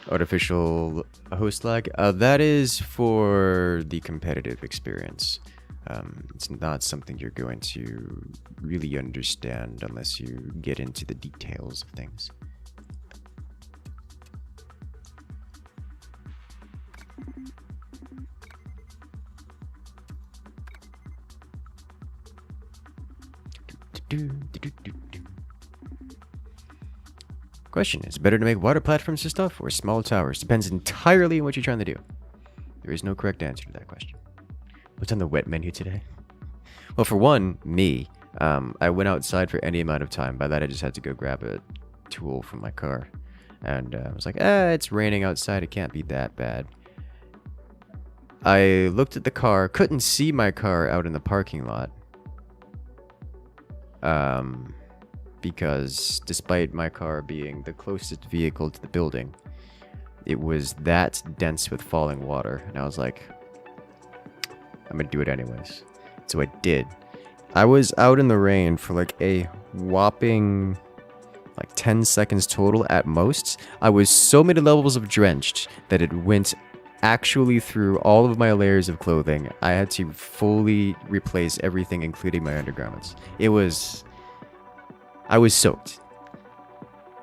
Artificial host lag? That is for the competitive experience. It's not something you're going to really understand unless you get into the details of things. Question, is it better to make water platforms for stuff or small towers? Depends entirely on what you're trying to do. There is no correct answer to that question. What's on the wet menu today? Well, for one, me. I went outside for any amount of time. By that, I just had to go grab a tool from my car. And I was like, it's raining outside. It can't be that bad. I looked at the car. Couldn't see my car out in the parking lot. Because despite my car being the closest vehicle to the building, it was that dense with falling water. And I was like, I'm gonna do it anyways. So I did. I was out in the rain for like a whopping 10 seconds total at most. I was so many levels of drenched that it went actually through all of my layers of clothing. I had to fully replace everything, including my undergarments. I was soaked.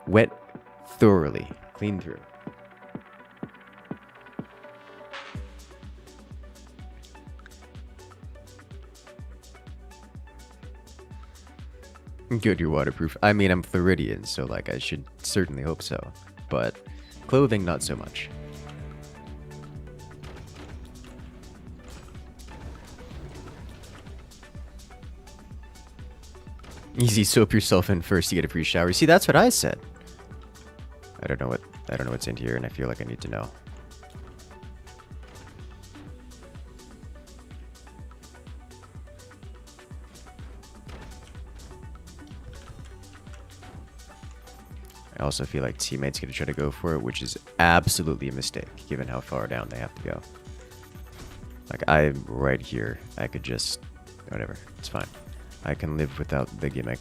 Wet thoroughly. Clean through. Good, you're waterproof. I mean, I'm Floridian, so I should certainly hope so. But clothing, not so much. Easy, soap yourself in first to get a free shower. See, that's what I said. I don't know what's in here, and I feel like I need to know. I also feel like teammates gonna try to go for it, which is absolutely a mistake, given how far down they have to go. I'm right here. I could just... whatever. It's fine. I can live without the gimmick.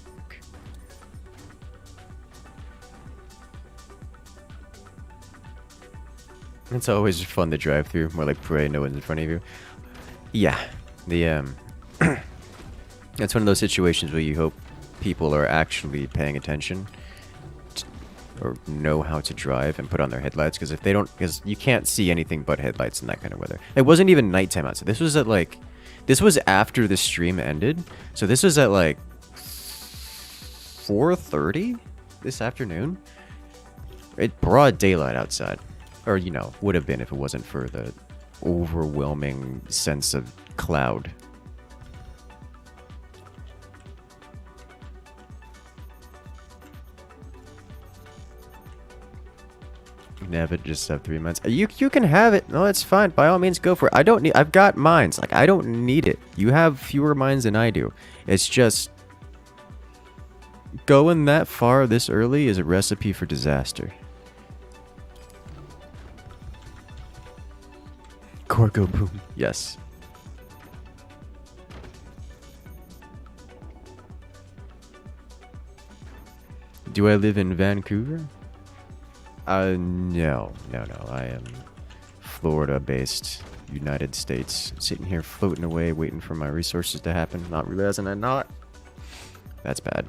It's always fun to drive through. More like pray no one's in front of you. Yeah. It's one of those situations where you hope people are actually paying attention or know how to drive and put on their headlights, because if they don't, because you can't see anything but headlights in that kind of weather. It wasn't even nighttime outside. This was at this was after the stream ended, so this was at 4:30 this afternoon. It broad daylight outside. Or, you know, would have been if it wasn't for the overwhelming sense of cloud. You can have it, just have 3 months. You can have it. No, it's fine. By all means, go for it. I don't need... I've got mines. Like, I don't need it. You have fewer mines than I do. It's just... going that far this early is a recipe for disaster. Corgo boom. Yes. Do I live in Vancouver? No. I am Florida-based, United States. Sitting here floating away, waiting for my resources to happen, not realizing I'm not. That's bad.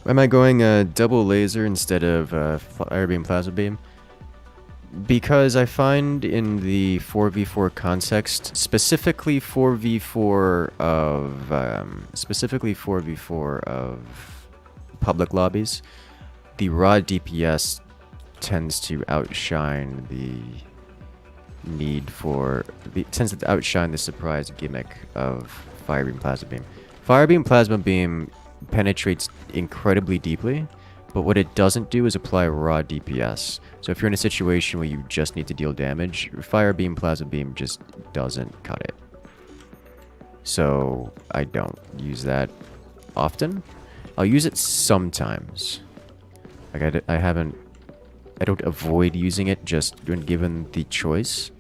Am I going double laser instead of fire beam, plasma beam? Because I find in the 4v4 context, specifically 4v4 of public lobbies, the raw DPS tends to outshine tends to outshine the surprise gimmick of fire beam, plasma beam. Fire beam, plasma beam penetrates incredibly deeply, but what it doesn't do is apply raw DPS. So if you're in a situation where you just need to deal damage, fire beam, plasma beam just doesn't cut it. So I don't use that often. I'll use it sometimes. Like I don't avoid using it just when given the choice.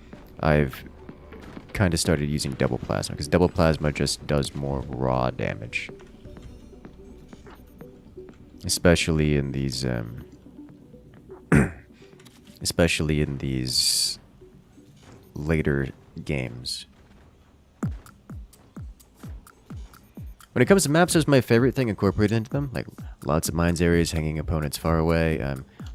I've kind of started using double plasma because double plasma just does more raw damage. Especially in these later games. When it comes to maps, there's my favorite thing incorporated into them, like lots of mines areas, hanging opponents far away.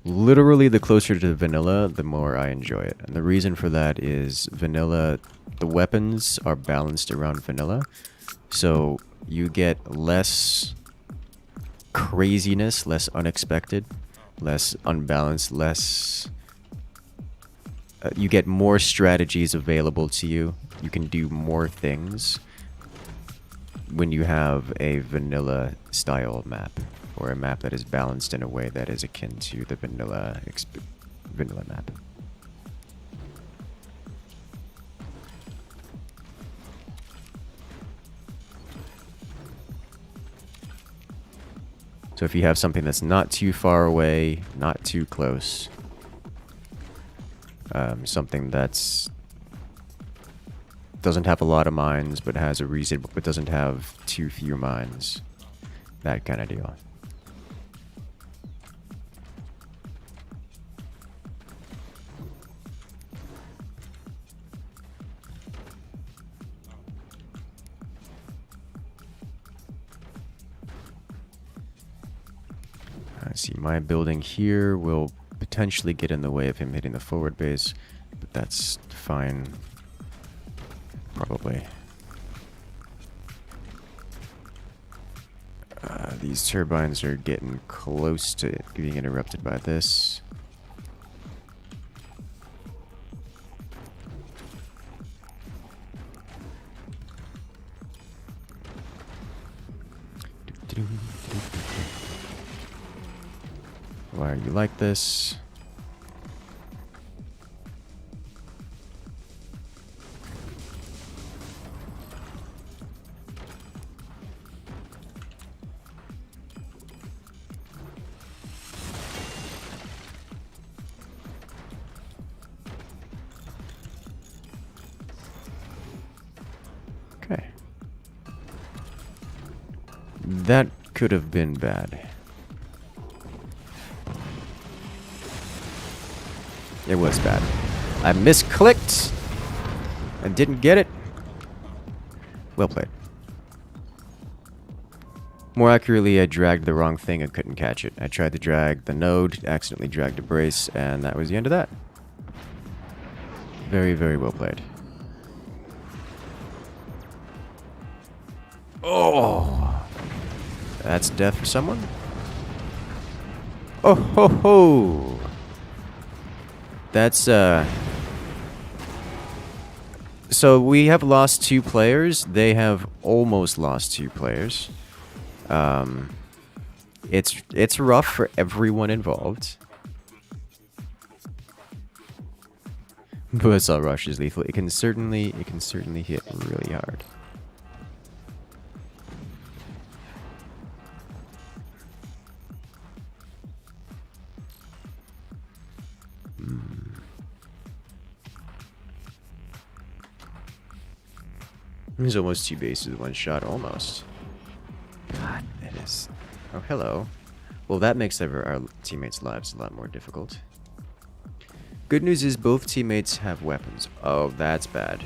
Literally, the closer to vanilla, the more I enjoy it. And the reason for that is vanilla, the weapons are balanced around vanilla, so you get less craziness, less unexpected, less unbalanced, less... you get more strategies available to you. You can do more things when you have a vanilla style map, or a map that is balanced in a way that is akin to the vanilla map. So if you have something that's not too far away, not too close, something that's doesn't have a lot of mines but has a reasonable, but doesn't have too few mines, that kind of deal. See, my building here will potentially get in the way of him hitting the forward base, but that's fine. Probably. These turbines are getting close to being interrupted by this. Why are you like this? Okay. That could have been bad. It was bad. I misclicked and didn't get it. Well played. More accurately, I dragged the wrong thing and couldn't catch it. I tried to drag the node, accidentally dragged a brace, and that was the end of that. Very, very well played. Oh! That's death for someone? Oh ho ho! That's, So we have lost 2 players. They have almost lost 2 players. It's rough for everyone involved. Buzzsaw Rush is lethal. It can certainly hit really hard. There's almost 2 bases with 1 shot, almost. God, it is. Oh, hello. Well, that makes our teammates' lives a lot more difficult. Good news is both teammates have weapons. Oh, that's bad.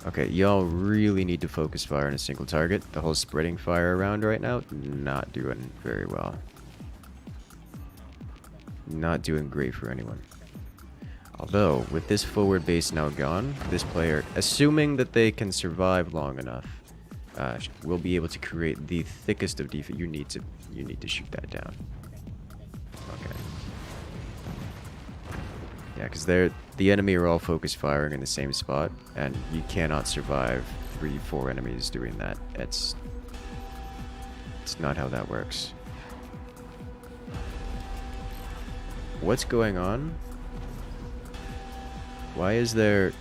Okay, y'all really need to focus fire on a single target. The whole spreading fire around right now, not doing very well. Not doing great for anyone. Although, with this forward base now gone, this player, assuming that they can survive long enough, will be able to create the thickest of defense. You need to shoot that down. Okay. Yeah, because the enemy are all focus firing in the same spot, and you cannot survive 3-4 enemies doing that. It's not how that works. What's going on? Why is there...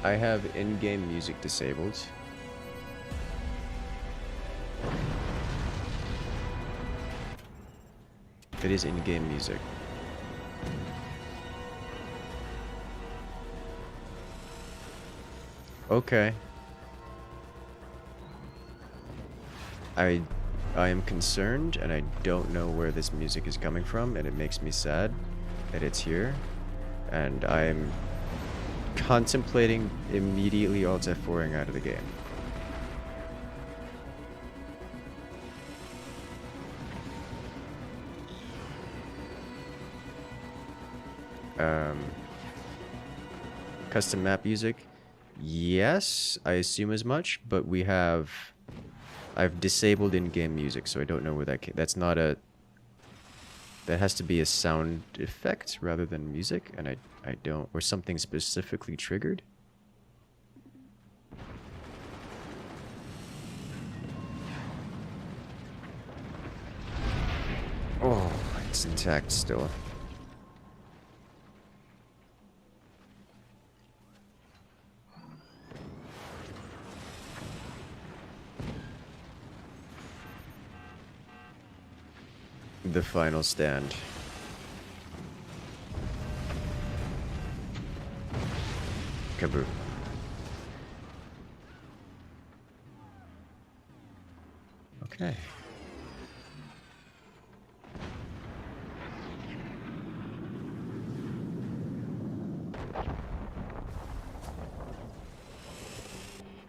I have in-game music disabled. It is in-game music. Okay. I am concerned, and I don't know where this music is coming from, and it makes me sad that it's here. And I'm contemplating immediately Alt F4ing out of the game. Custom map music? Yes, I assume as much, but I've disabled in-game music, so I don't know where that came. That's not a... That has to be a sound effect rather than music, and I don't... Or something specifically triggered. Oh, it's intact still. The final stand. Kaboom. Okay.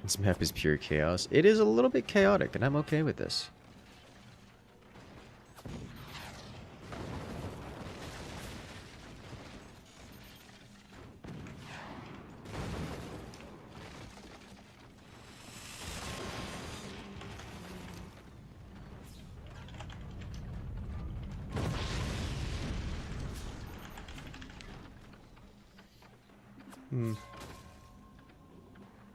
This map is pure chaos. It is a little bit chaotic, and I'm okay with this.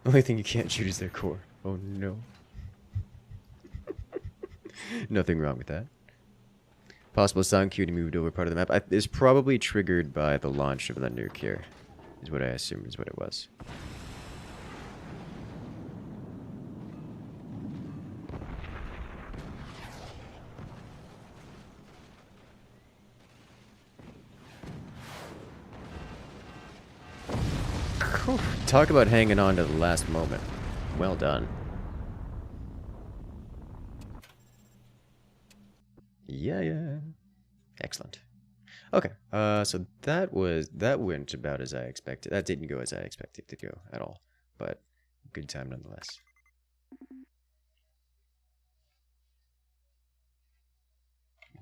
Only thing you can't shoot is their core. Oh no. Nothing wrong with that. Possible sound cue to moved over part of the map. Is probably triggered by the launch of the nuke here. Is what I assume is what it was. Talk about hanging on to the last moment. Well done. Yeah. Excellent. Okay. So that went about as I expected. That didn't go as I expected to go at all, but good time nonetheless.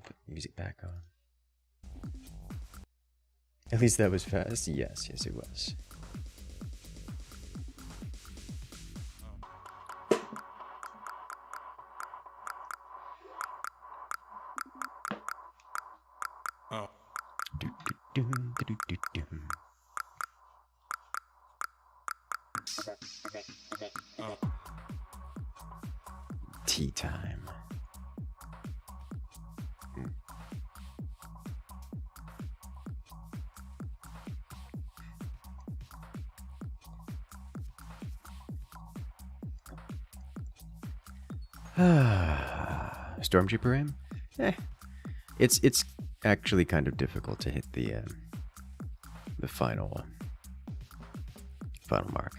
Put the music back on. At least that was fast. Yes, it was. Tea time. Stormtrooper aim? It's actually kind of difficult to hit the final mark.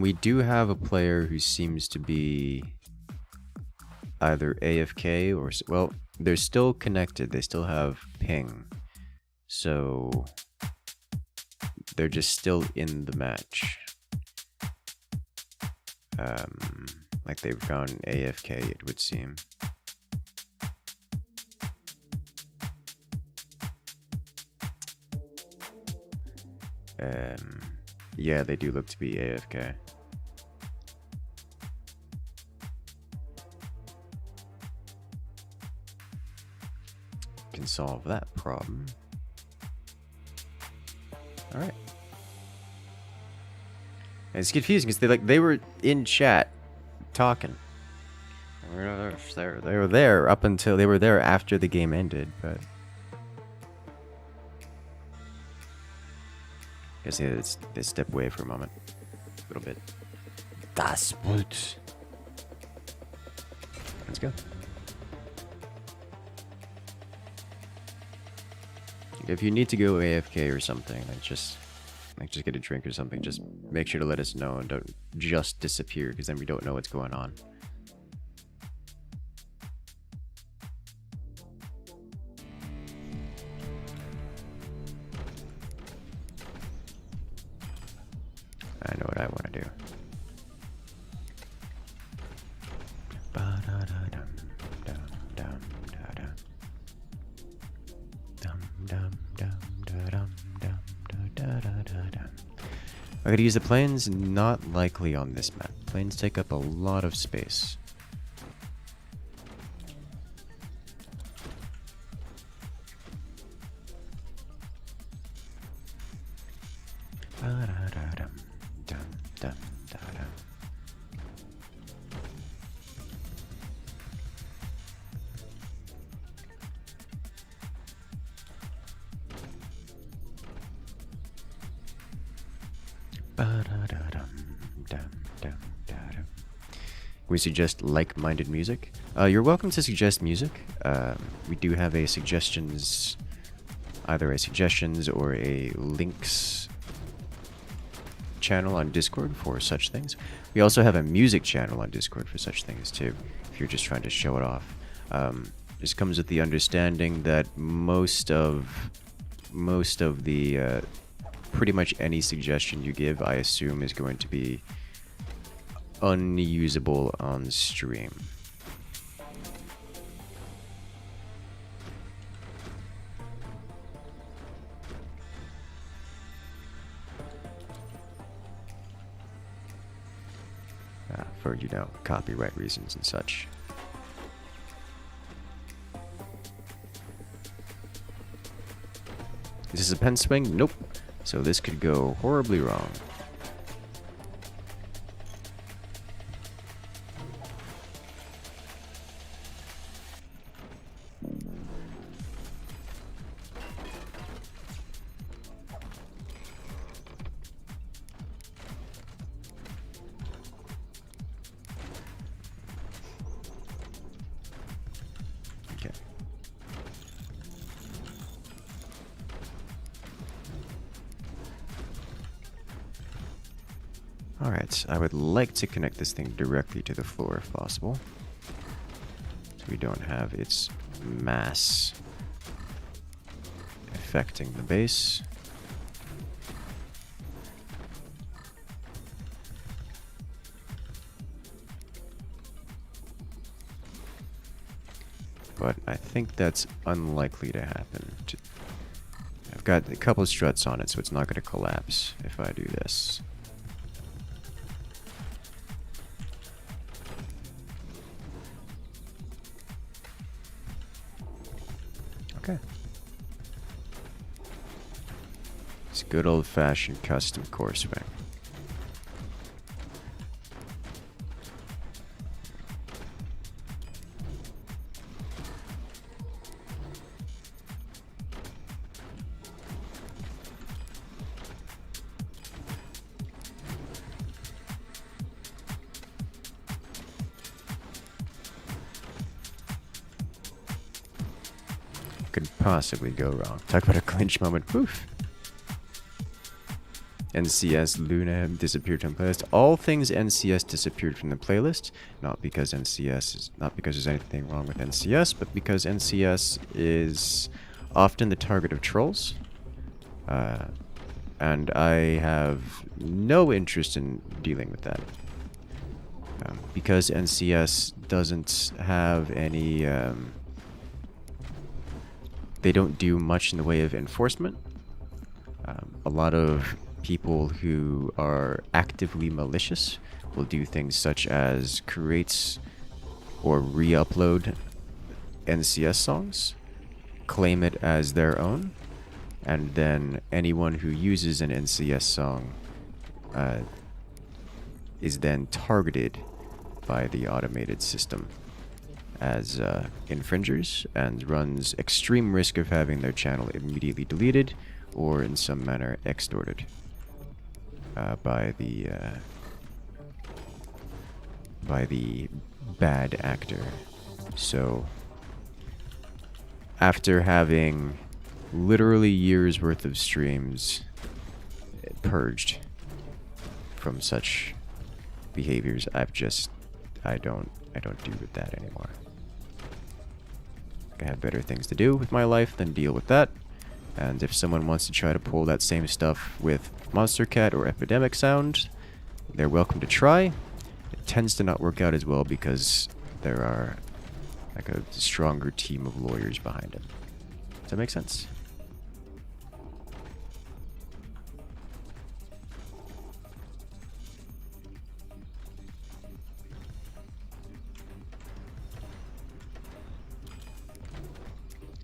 We do have a player who seems to be either AFK or, well, they're still connected. They still have ping. So they're just still in the match. Like they've gone AFK, it would seem. Yeah, they do look to be AFK. Can solve that problem. All right. And it's confusing because they were in chat talking. They were there up until they were there after the game ended, but I guess they step away for a moment, a little bit. Das Boot. Let's go. If you need to go AFK or something, just get a drink or something, just make sure to let us know and don't just disappear, because then we don't know what's going on. I know what I want to do. I gotta use the planes, not likely on this map. Planes take up a lot of space. We suggest like-minded music. You're welcome to suggest music. We do have a suggestions, either a suggestions or a links channel on Discord for such things. We also have a music channel on Discord for such things too, if you're just trying to show it off. This comes with the understanding that most of the pretty much any suggestion you give, I assume, is going to be unusable on stream. For, you know, copyright reasons and such. Is this a pen swing? Nope. So this could go horribly wrong. Alright, I would like to connect this thing directly to the floor if possible. So we don't have its mass affecting the base. But I think that's unlikely to happen. I've got a couple of struts on it, so it's not going to collapse if I do this. Okay. It's good old-fashioned custom courseway. Could possibly go wrong. Talk about a clinch moment. Poof. NCS Luna disappeared from the playlist. All things NCS disappeared from the playlist. Not because there's anything wrong with NCS, but because NCS is often the target of trolls. And I have no interest in dealing with that. Because NCS doesn't have any... they don't do much in the way of enforcement. A lot of people who are actively malicious will do things such as create or re-upload NCS songs, claim it as their own, and then anyone who uses an NCS song is then targeted by the automated system as infringers and runs extreme risk of having their channel immediately deleted or in some manner extorted by the bad actor. So after having literally years worth of streams purged from such behaviors, I don't do with that anymore. I have better things to do with my life than deal with that. And if someone wants to try to pull that same stuff with Monster Cat or Epidemic Sound, they're welcome to try. It tends to not work out as well because there are like a stronger team of lawyers behind it. Does that make sense?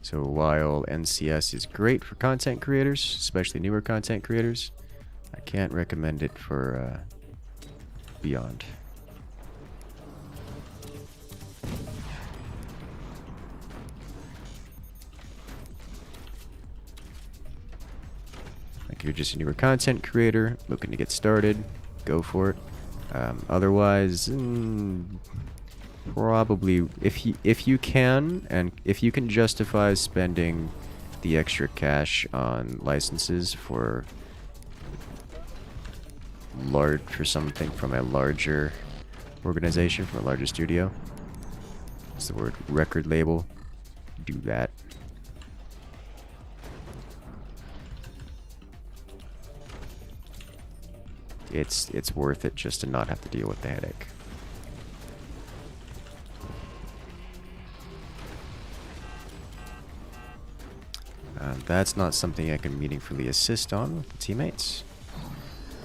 So while NCS is great for content creators, especially newer content creators, I can't recommend it for beyond. Like if you're just a newer content creator looking to get started, go for it. Otherwise, probably if you can, and if you can justify spending the extra cash on licenses for something from a larger organization, from a larger studio, what's the word, record label, do that. It's worth it just to not have to deal with the headache. That's not something I can meaningfully assist on with the teammates,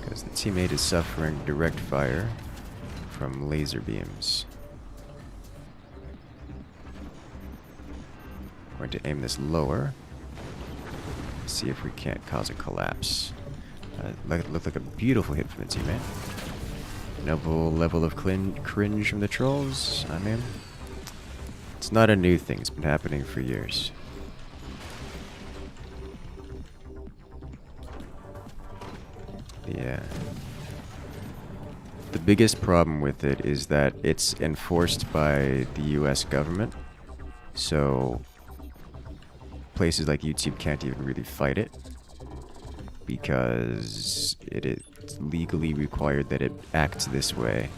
because the teammate is suffering direct fire from laser beams. I'm going to aim this lower, see if we can't cause a collapse. It looked like a beautiful hit from the teammate. Noble level of cringe from the trolls. I mean, it's not a new thing, it's been happening for years. Yeah. The biggest problem with it is that it's enforced by the US government, so places like YouTube can't even really fight it because it's legally required that it acts this way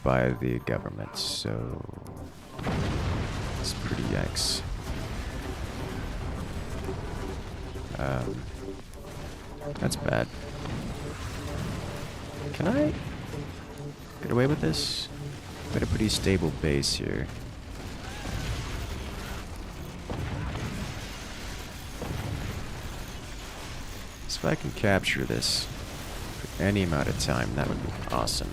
by the government, so it's pretty yikes. That's bad. Can I get away with this? Got a pretty stable base here. So if I can capture this for any amount of time, that would be awesome.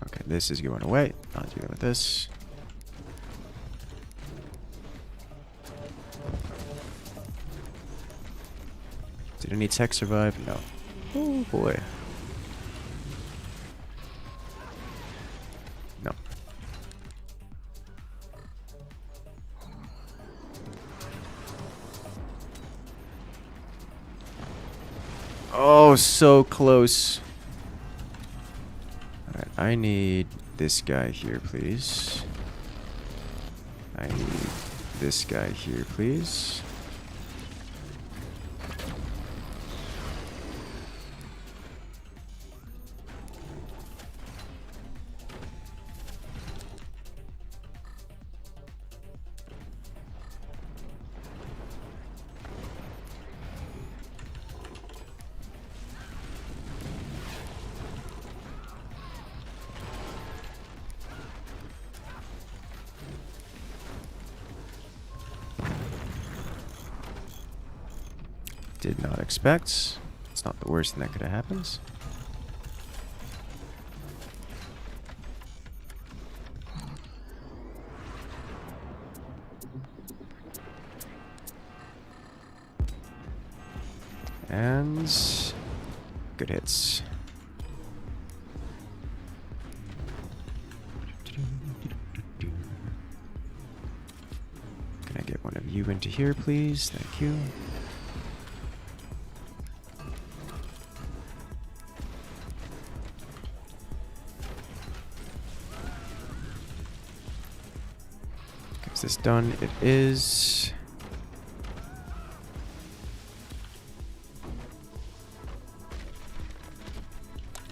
Okay, this is going away. I'll deal with this. Did any tech survive? No. Oh boy. No. Oh, so close. Alright, I need this guy here, please. I need this guy here, please. Did not expect. It's not the worst thing that could have happened. And good hits. Can I get one of you into here, please? Thank you. Is this done? It is.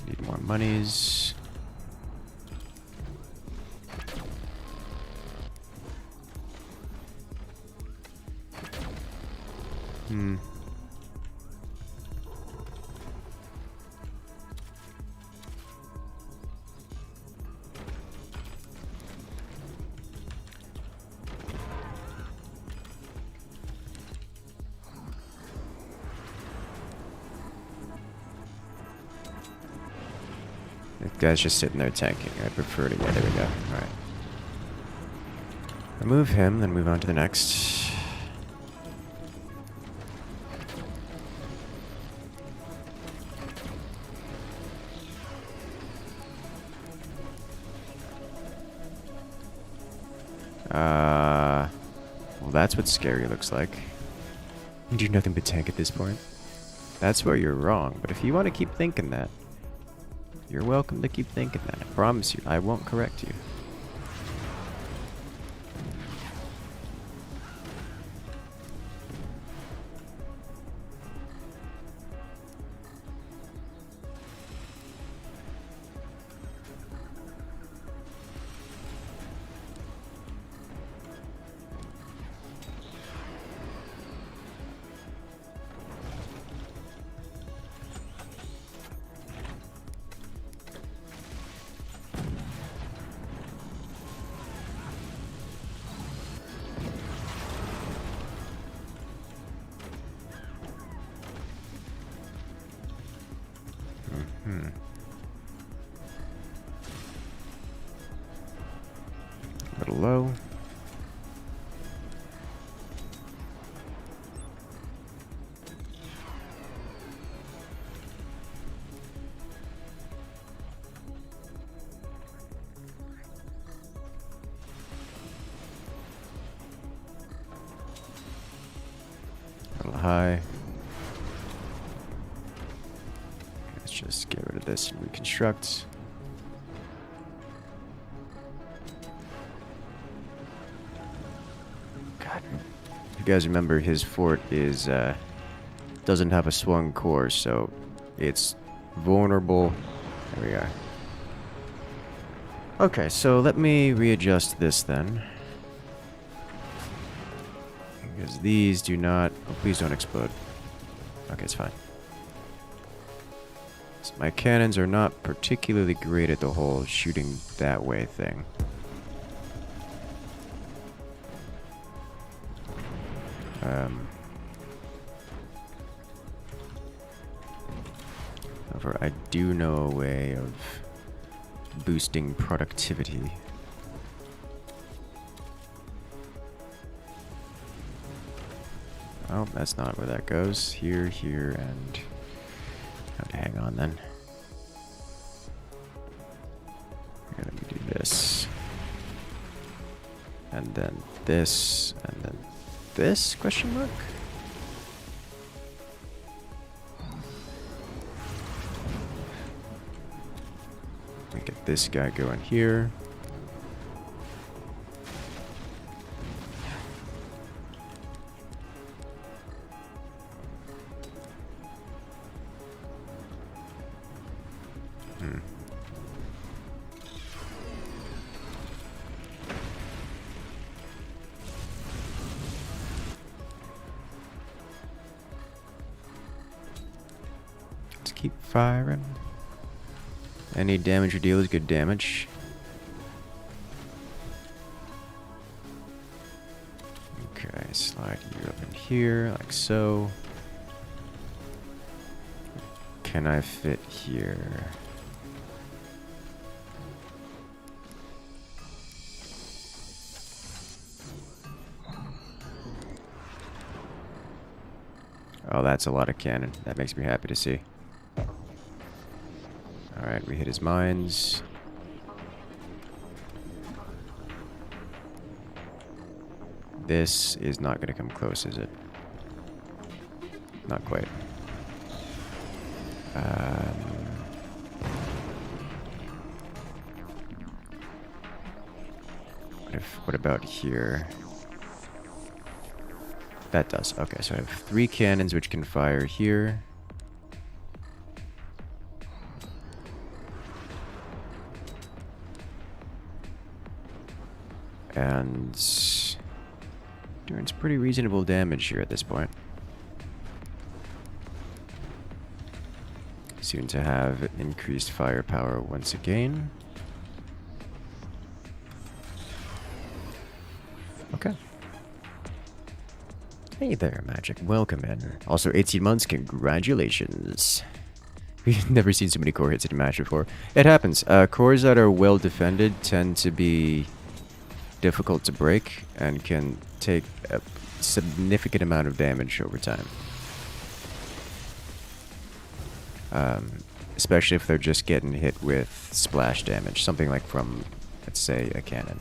Need more monies. That guy's just sitting there tanking. I prefer to. Yeah, there we go. Alright. Remove him, then move on to the next. Well, that's what scary looks like. You do nothing but tank at this point. That's where you're wrong, but if you want to keep thinking that, you're welcome to keep thinking that. I promise you, I won't correct you. A little low. A little high. Let's just get rid of this and reconstruct. you guys remember, his fort is doesn't have a swung core, so it's vulnerable. There we are. Okay, so let me readjust this then. Because these do not... Oh, please don't explode. Okay, it's fine. So my cannons are not particularly great at the whole shooting that way thing. However, I do know a way of boosting productivity. Oh, that's not where that goes. Here, here, and... have to hang on then. Let me do this. And then this, and then this, question mark? We get this guy going here. Let's keep firing. Any damage you deal is good damage. Okay, slide you up in here, like so. Can I fit here? Oh, that's a lot of cannon. That makes me happy to see. Alright, we hit his mines. This is not going to come close, is it? Not quite. What about here? That does. Okay, so I have 3 cannons which can fire here. And doing some pretty reasonable damage here at this point. Soon to have increased firepower once again. Okay. Hey there, Magic. Welcome in. Also, 18 months. Congratulations. We've never seen so many core hits in a match before. It happens. Cores that are well defended tend to be difficult to break and can take a significant amount of damage over time. Especially if they're just getting hit with splash damage, something like from, let's say, a cannon.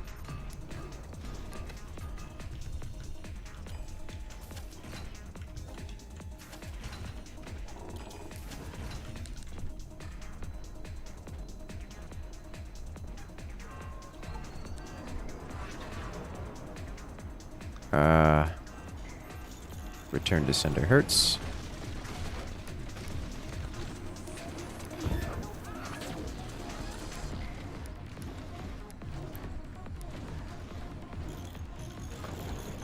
Return to sender hurts.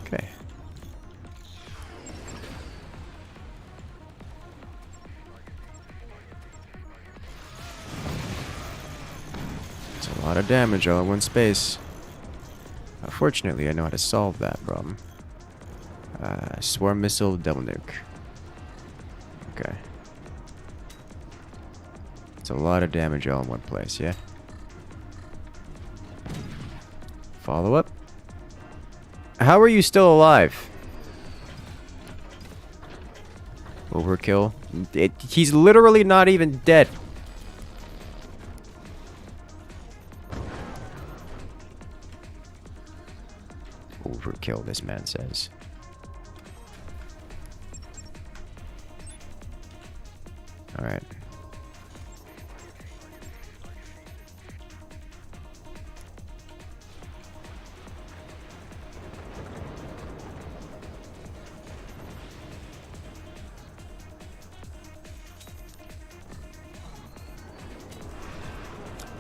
Okay. It's a lot of damage all in one space. Fortunately, I know how to solve that problem. Swarm missile, double nuke. Okay. It's a lot of damage all in one place, yeah? Follow up. How are you still alive? Overkill. He's literally not even dead. Overkill, this man says. Alright.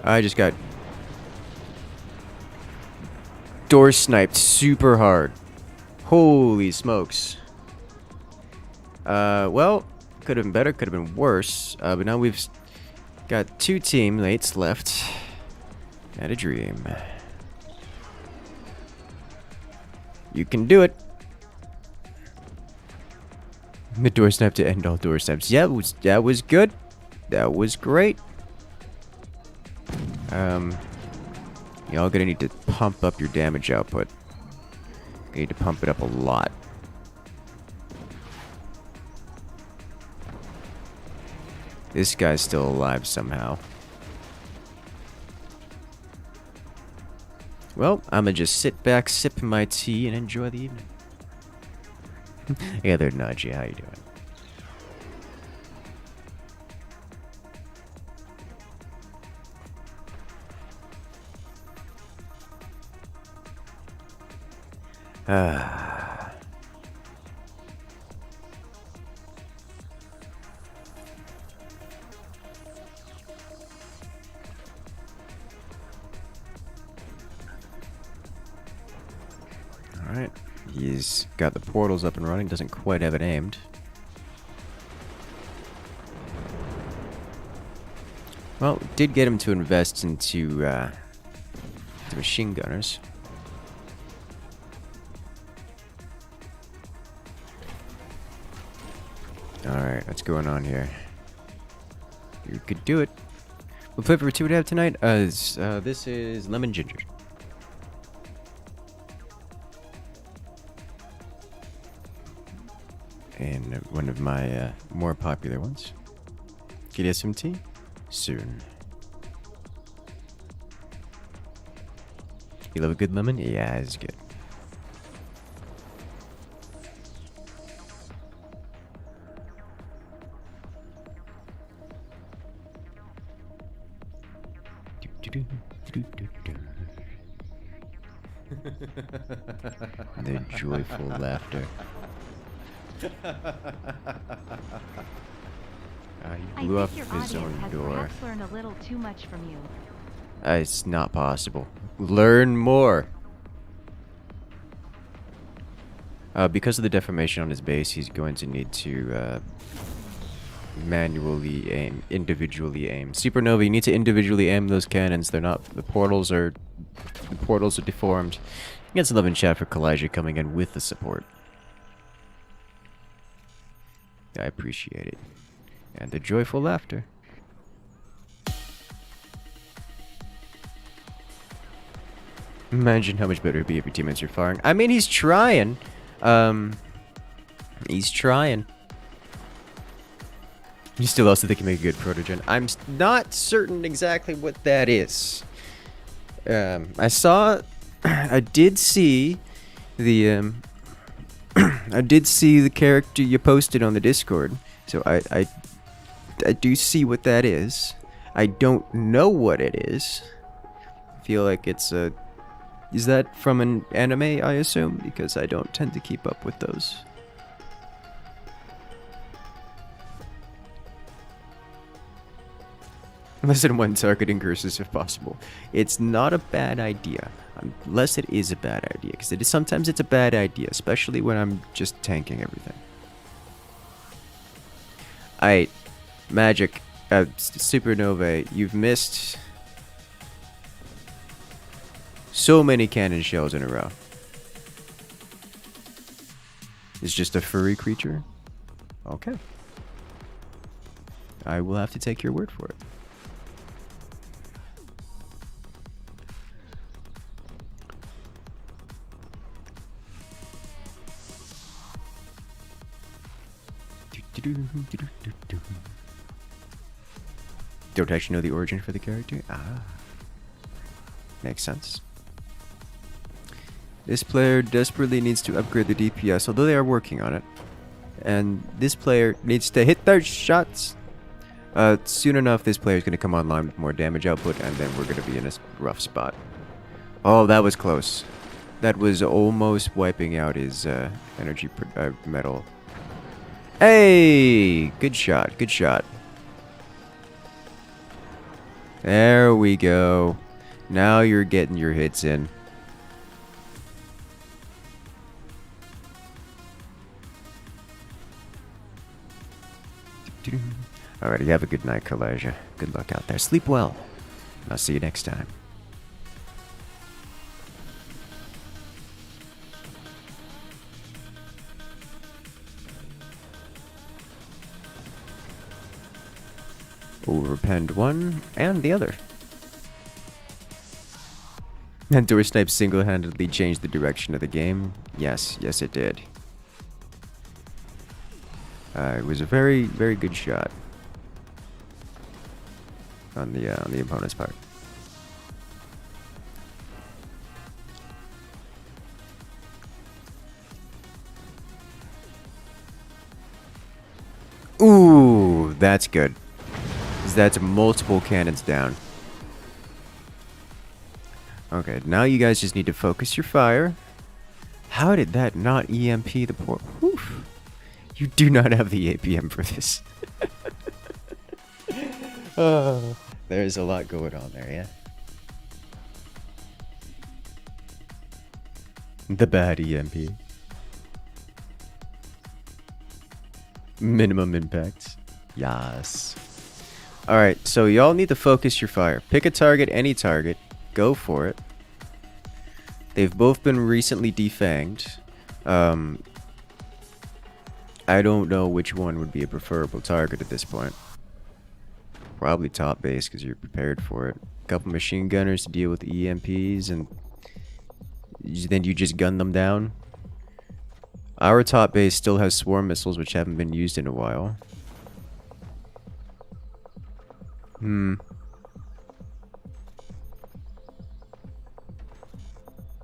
I just got door sniped super hard. Holy smokes. Well, could have been better, could have been worse. But now we've got 2 teammates left. Had a dream. You can do it. The door snap to end all door snaps. Yeah, that was good. That was great. Y'all gonna need to pump up your damage output. You need to pump it up a lot. This guy's still alive somehow. Well, I'm gonna just sit back, sip my tea, and enjoy the evening. Yeah, they're Najee. How you doing? Alright. He's got the portals up and running, doesn't quite have it aimed. Well, did get him to invest into the machine gunners. Alright, what's going on here? You could do it. What flavor of tea would have tonight? This is lemon ginger. And one of my more popular ones. Get you some tea? Soon. You love a good lemon? Yeah, it's good. The joyful laughter. He blew up his own door. Learned a little too much from you. It's not possible. Learn more. Because of the deformation on his base, he's going to need to manually aim, individually aim. Supernova, you need to individually aim those cannons. They're not. The portals are deformed. Gets 11 chat for Kalijah coming in with the support. I appreciate it. And the joyful laughter. Imagine how much better it'd be if your teammates are firing. I mean, he's trying. He's trying. You still also think he make a good protogen? I'm not certain exactly what that is. I did see the I did see the character you posted on the Discord, so I do see what that is. I don't know what it is. I feel like it's a... Is that from an anime, I assume? Because I don't tend to keep up with those. Less than one target Incursus if possible. It's not a bad idea. Unless it is a bad idea. Because sometimes it's a bad idea. Especially when I'm just tanking everything. Alright. Magic. Supernova. You've missed... so many cannon shells in a row. It's just a furry creature? Okay. I will have to take your word for it. Don't actually know the origin for the character? Ah. Makes sense. This player desperately needs to upgrade the DPS, although they are working on it. And this player needs to hit their shots. Soon enough, this player is going to come online with more damage output, and then we're going to be in a rough spot. Oh, that was close. That was almost wiping out his energy metal. Hey! Good shot, good shot. There we go. Now you're getting your hits in. Alrighty, have a good night, Kalijah. Good luck out there. Sleep well. I'll see you next time. Overpenned one and the other. And Door Snipe single-handedly changed the direction of the game. Yes, yes it did. It was a very, very good shot on the opponent's part. Ooh, that's good. That's multiple cannons down. Okay, now you guys just need to focus your fire. How did that not EMP the port? Oof. You do not have the APM for this. Oh, there's a lot going on there, yeah? The bad EMP. Minimum impact. Yes. Alright, so y'all need to focus your fire. Pick a target, any target. Go for it. They've both been recently defanged. I don't know which one would be a preferable target at this point. Probably top base because you're prepared for it. A couple machine gunners to deal with EMPs, and then you just gun them down. Our top base still has swarm missiles, which haven't been used in a while.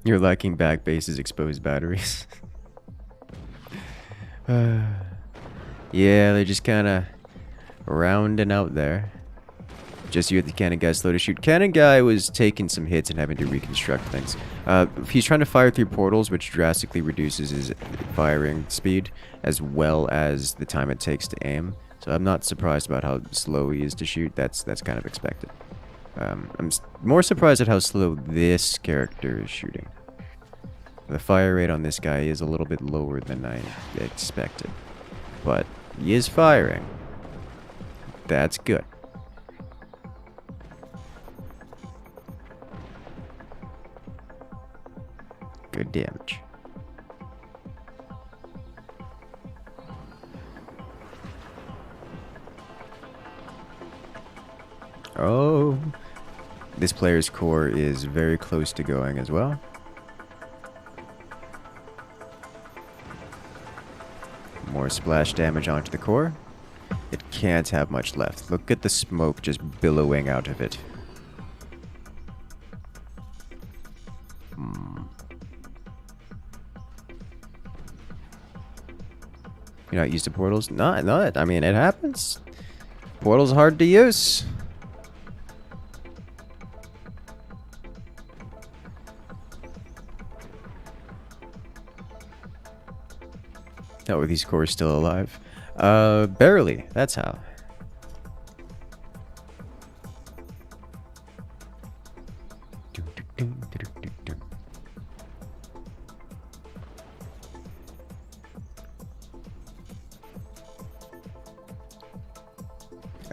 You're lacking back base's exposed batteries. Yeah, they're just kind of rounding out there. Just you at the cannon guy slow to shoot. Cannon guy was taking some hits and having to reconstruct things. He's trying to fire through portals, which drastically reduces his firing speed, as well as the time it takes to aim. So I'm not surprised about how slow he is to shoot. That's kind of expected. I'm more surprised at how slow this character is shooting. The fire rate on this guy is a little bit lower than I expected. But he is firing. That's good. Good damage. Oh. This player's core is very close to going as well. More splash damage onto the core. It can't have much left. Look at the smoke just billowing out of it. You're not used to portals? Not. I mean, it happens. Portals are hard to use. Oh, are these cores still alive? Barely. That's how.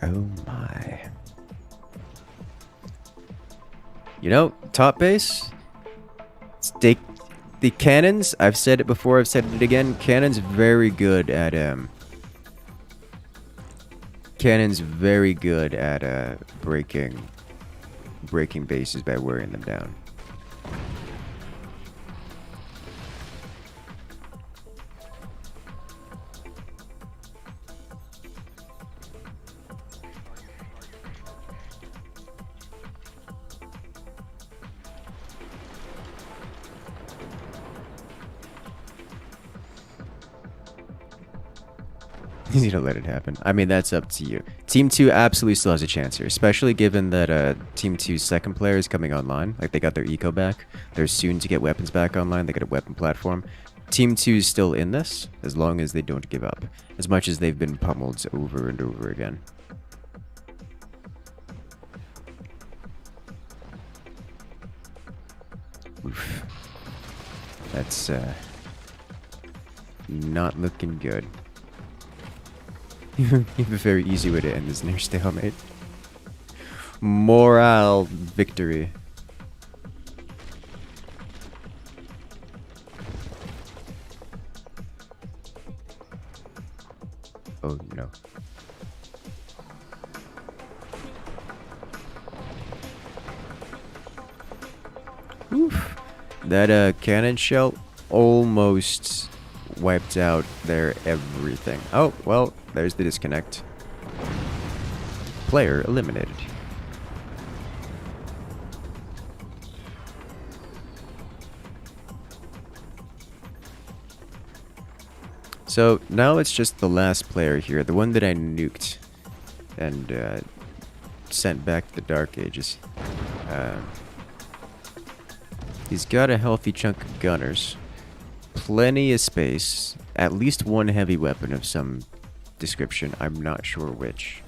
Oh my. You know, top base, the cannons, I've said it before, I've said it again, cannons very good at breaking bases by wearing them down. You need to let it happen. I mean, that's up to you. Team 2 absolutely still has a chance here, especially given that Team 2's second player is coming online. Like, they got their eco back. They're soon to get weapons back online. They got a weapon platform. Team 2 is still in this, as long as they don't give up. As much as they've been pummeled over and over again. Oof. That's not looking good. You have a very easy way to end this near stalemate. Morale victory. Oh no. Oof. That cannon shell almost wiped out their everything. Oh, well, there's the disconnect. Player eliminated. So now it's just the last player here, the one that I nuked and sent back to the Dark Ages. He's got a healthy chunk of gunners, plenty of space, at least one heavy weapon of some description, I'm not sure which.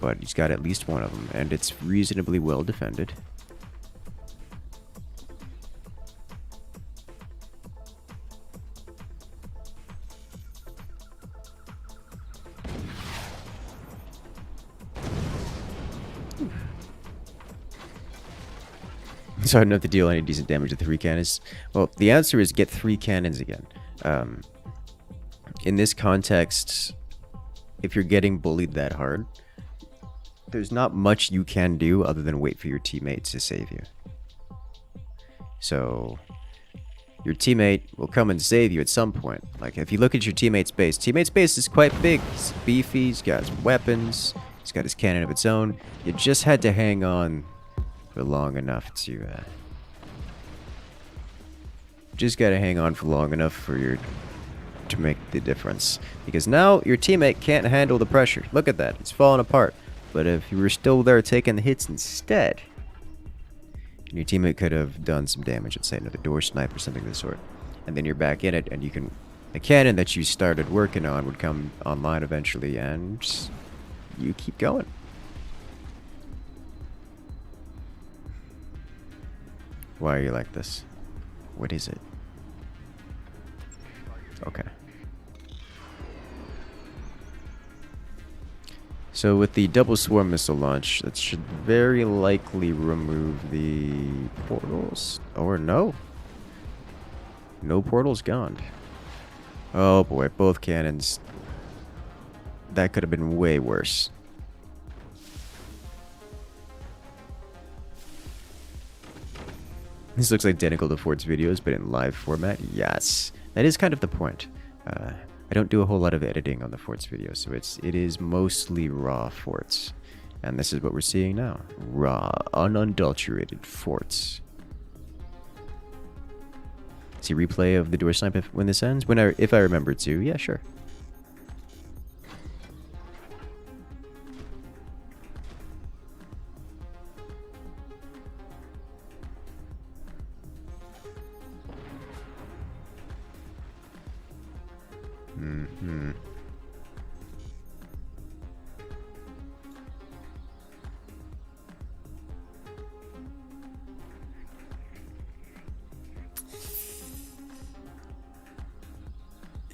But he's got at least one of them, and it's reasonably well defended. So I don't have to deal any decent damage with 3 cannons. Well, the answer is get 3 cannons again. In this context, if you're getting bullied that hard, there's not much you can do other than wait for your teammates to save you. So your teammate will come and save you at some point. Like if you look at your teammate's base is quite big. He's beefy, he's got his weapons, he's got his cannon of its own. You just had to hang on for long enough to just gotta hang on for long enough for your to make the difference, because now your teammate can't handle the pressure. Look at that, it's falling apart. But if you were still there taking the hits instead, your teammate could have done some damage, let's say another door snipe or something of the sort, and then you're back in it, and you can the cannon that you started working on would come online eventually, and you keep going. Why are you like this? What is it? Okay. So with the double swarm missile launch, that should very likely remove the portals. Or no. No portals gone. Oh boy, both cannons. That could have been way worse. This looks identical to Fort's videos, but in live format. Yes, that is kind of the point. I don't do a whole lot of editing on the Forts videos, so it is mostly raw Forts, and this is what we're seeing now: raw, unadulterated Forts. See replay of the door snipe when this ends. If I remember to, yeah, sure.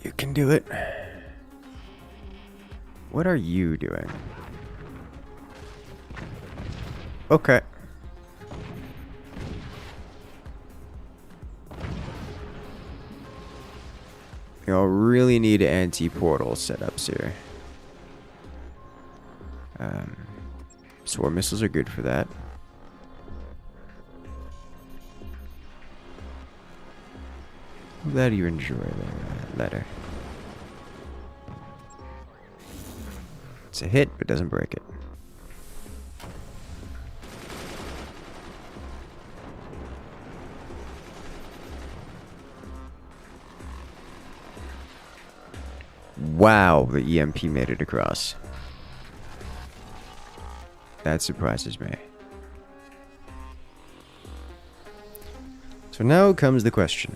You can do it. What are you doing? Okay. You'll really need anti-portal setups here. Swarm missiles are good for that. I'm glad you enjoy the letter. It's a hit, but doesn't break it. Wow, the EMP made it across. That surprises me. So now comes the question.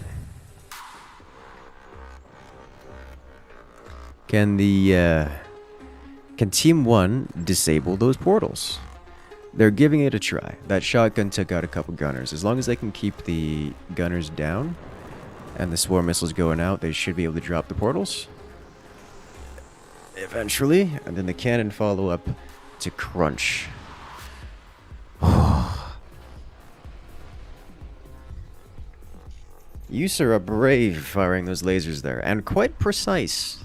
Can Team 1 disable those portals? They're giving it a try. That shotgun took out a couple gunners. As long as they can keep the gunners down and the swarm missiles going out, they should be able to drop the portals eventually, and then the cannon follow up to crunch. You, sir, are brave firing those lasers there, and quite precise.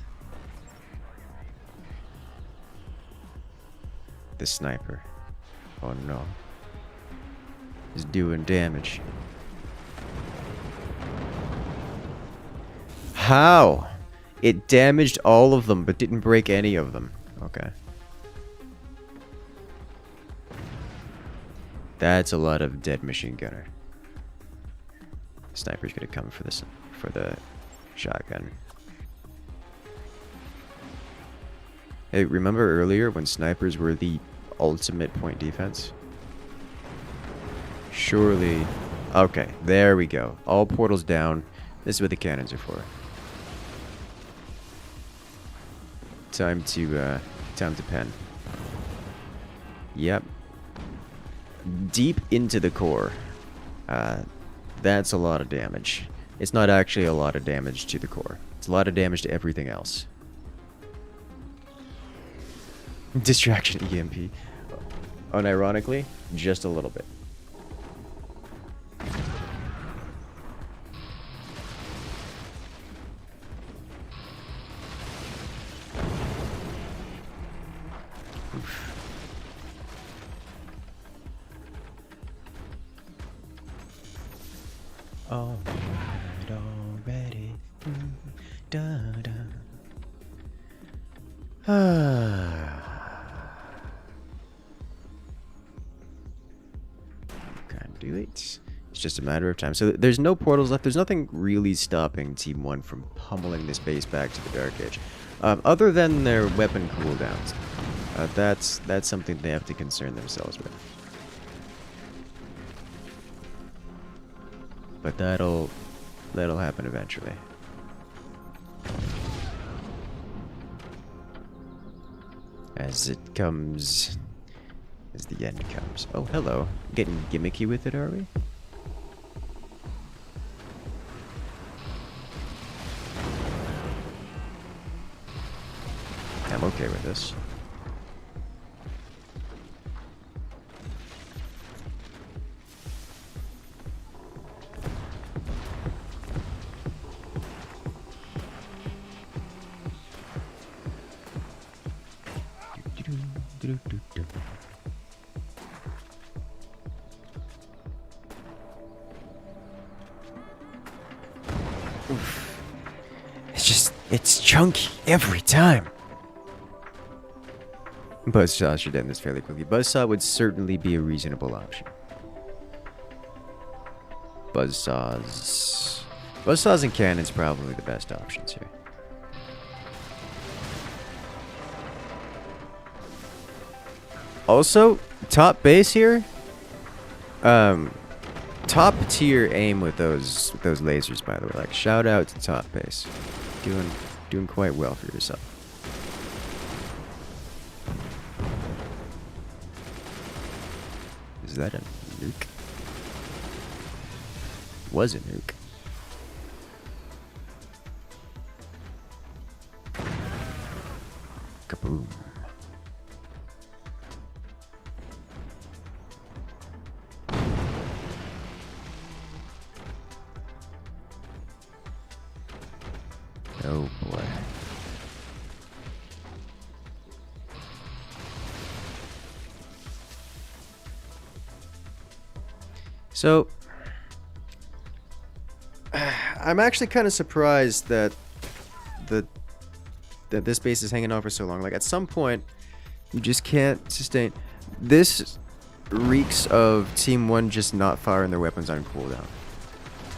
The sniper. Oh no. Is doing damage. How? It damaged all of them, but didn't break any of them. Okay. That's a lot of dead machine gunner. Sniper's gonna come for this, for the shotgun. Hey, remember earlier when snipers were the ultimate point defense? Surely. Okay, there we go. All portals down. This is what the cannons are for. Time to pen. Yep. Deep into the core. That's a lot of damage. It's not actually a lot of damage to the core. It's a lot of damage to everything else. Distraction EMP. Unironically, just a little bit. Oof. All right, already. Da da. Can't do it. It's just a matter of time. So there's no portals left. There's nothing really stopping Team 1 from pummeling this base back to the Dark Age. Other than their weapon cooldowns. That's something they have to concern themselves with. But that'll happen eventually. As it comes, as the end comes. Oh, hello. Getting gimmicky with it, are we? I'm okay with this. Oof. It's chunky every time. Buzzsaw should end this fairly quickly. Buzzsaw would certainly be a reasonable option. Buzzsaws and cannons probably the best options here. Also, top base here. Top tier aim with those lasers, by the way. Like, shout out to top base. Doing quite well for yourself. Is that a nuke? Was a nuke. Kaboom. Oh boy. So, I'm actually kind of surprised that this base is hanging on for so long. Like, at some point, you just can't sustain. This reeks of Team 1 just not firing their weapons on cooldown.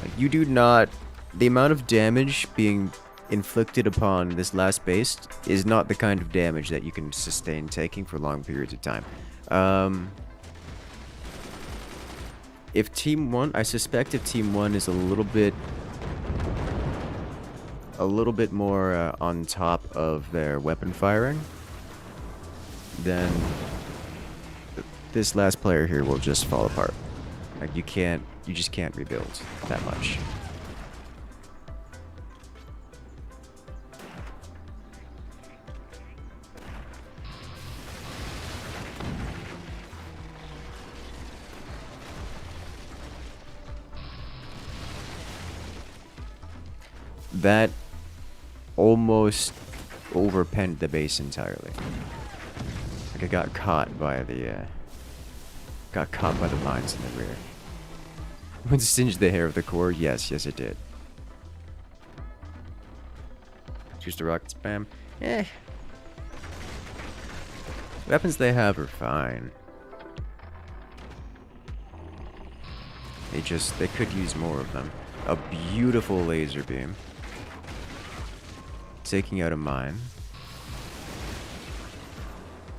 Like, you do not. The amount of damage being inflicted upon this last base is not the kind of damage that you can sustain taking for long periods of time. If Team 1, I suspect if Team 1 is a little bit more on top of their weapon firing, then this last player here will just fall apart. Like you just can't rebuild that much. That almost overpenned the base entirely. Like I got caught by the mines in the rear. Would it singe the hair of the core? Yes, it did. Choose the rocket spam. Weapons they have are fine. They could use more of them. A beautiful laser beam. Taking out a mine.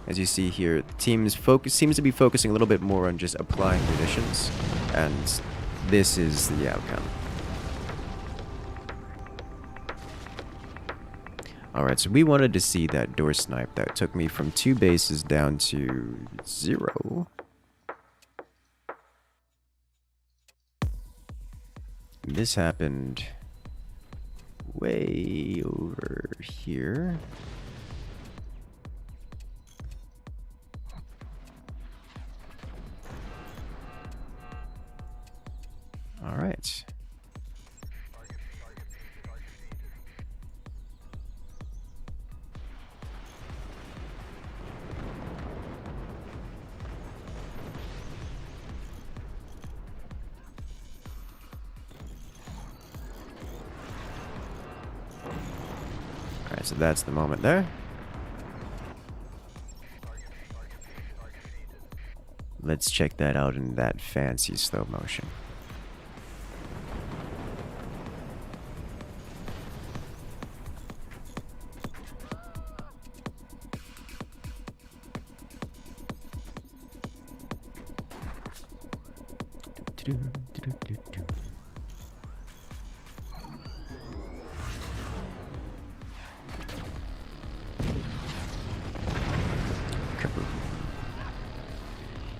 As you see here, the team seems to be focusing a little bit more on just applying munitions, and this is the outcome. Alright, so we wanted to see that door snipe that took me from 2 bases down to 0. This happened way over here. All right. Alright, so that's the moment there. Let's check that out in that fancy slow motion.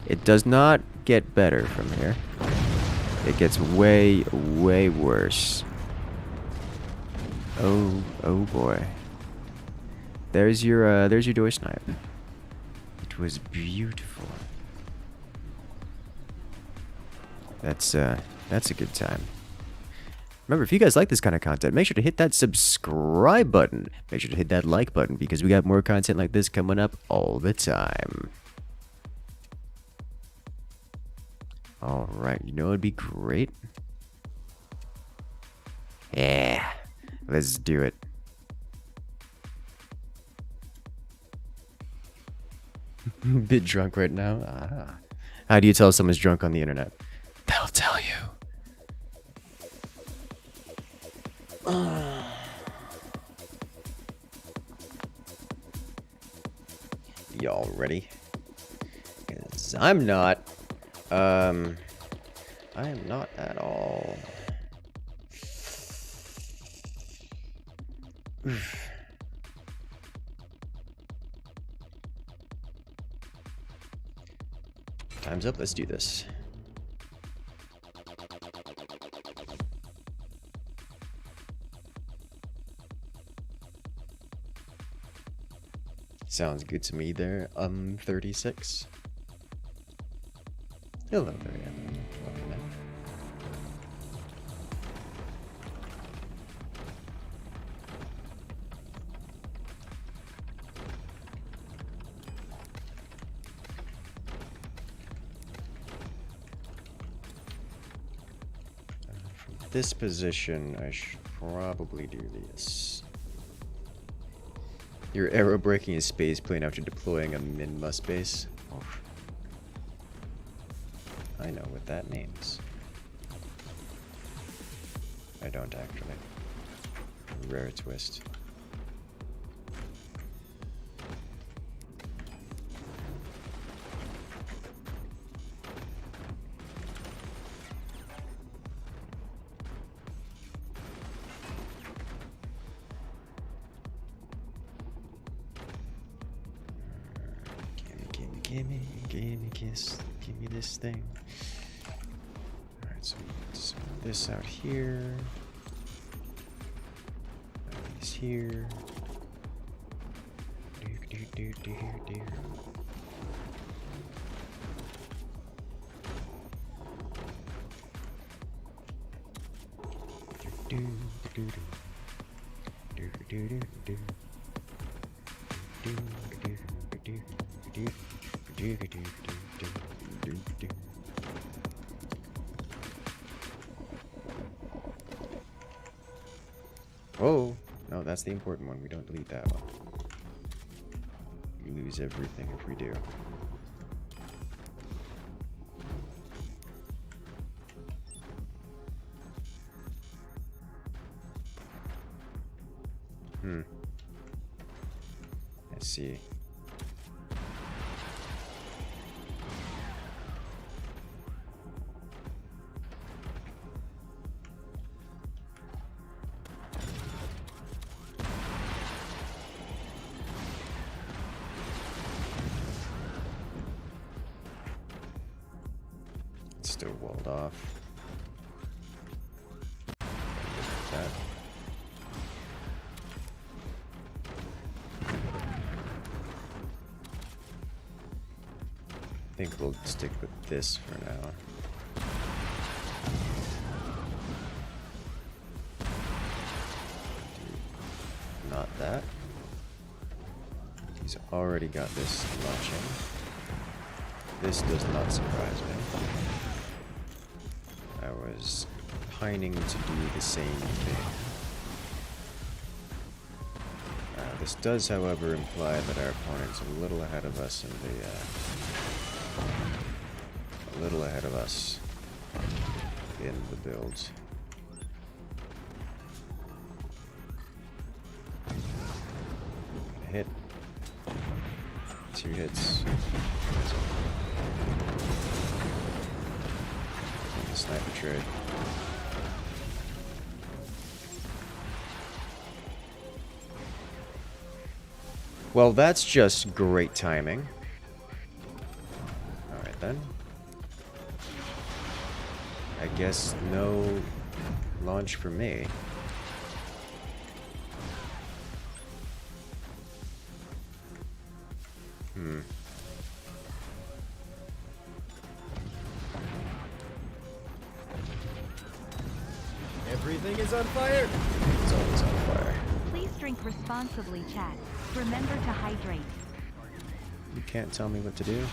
It does not get better from here. It gets way, way worse. Oh boy. There's your door snipe. It was beautiful. That's a good time. Remember, if you guys like this kind of content, make sure to hit that subscribe button. Make sure to hit that like button because we got more content like this coming up all the time. Alright, you know it'd be great? Yeah, let's do it. Bit drunk right now? Ah. How do you tell someone's drunk on the internet? They'll tell you. Y'all ready? 'Cause I'm not. I am not at all. Time's up, let's do this. Sounds good to me there, 36. Hello there, yeah. Welcome back. From this position, I should probably do this. Your arrow breaking a space plane after deploying a min-mus base. Oh. I know what that means. I don't actually. Rare twist. Gimme a kiss. Give me this thing. Alright, so let's put this out here. These here. Do. Oh, no, that's the important one. We don't delete that one. We lose everything if we do. Let's see. It's still walled off. That. I think we'll stick with this for now. Not that. He's already got this launching. This does not surprise me. I was pining to do the same thing. This does, however, imply that our opponent's a little ahead of us in the build. Hit. 2 hits. The sniper trade. Well, that's just great timing. Alright then. I guess no launch for me. Everything is on fire! It's always on fire. Please drink responsibly, chat. Remember to hydrate. You can't tell me what to do.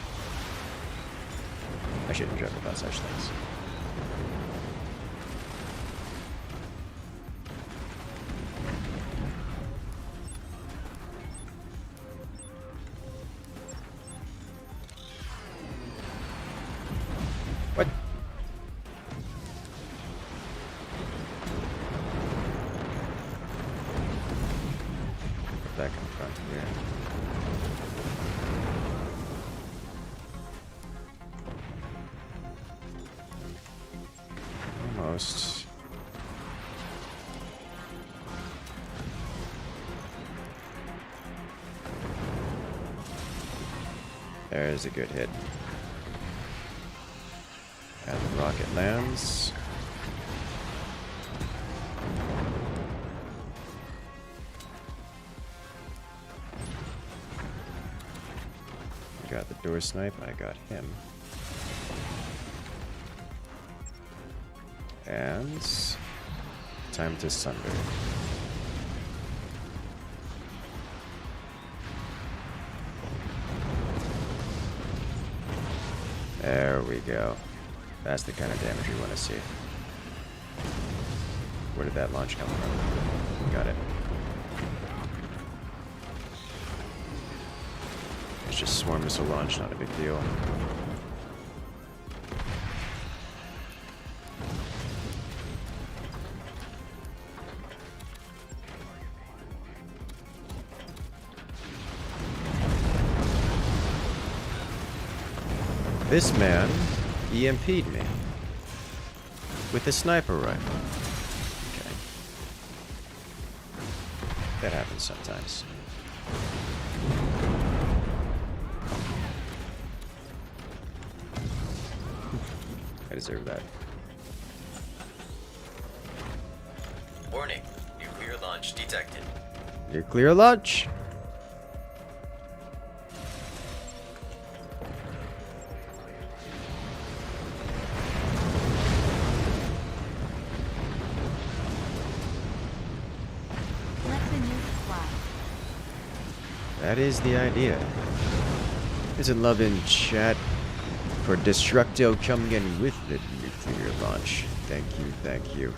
I shouldn't joke about such things. What? Put that in front here. Almost. There's a good hit. And the rocket lands. I got the door snipe, I got him. And time to sunder. There we go. That's the kind of damage we want to see. Where did that launch come from? Got it. It's just swarm missile launch, not a big deal. This man EMP'd me with a sniper rifle. Okay. That happens sometimes. I deserve that. Warning. Nuclear launch detected. Nuclear launch. Let the nuke fly. That is the idea. There's a love in chat for Destructo coming in with the nuclear launch. Thank you, thank you.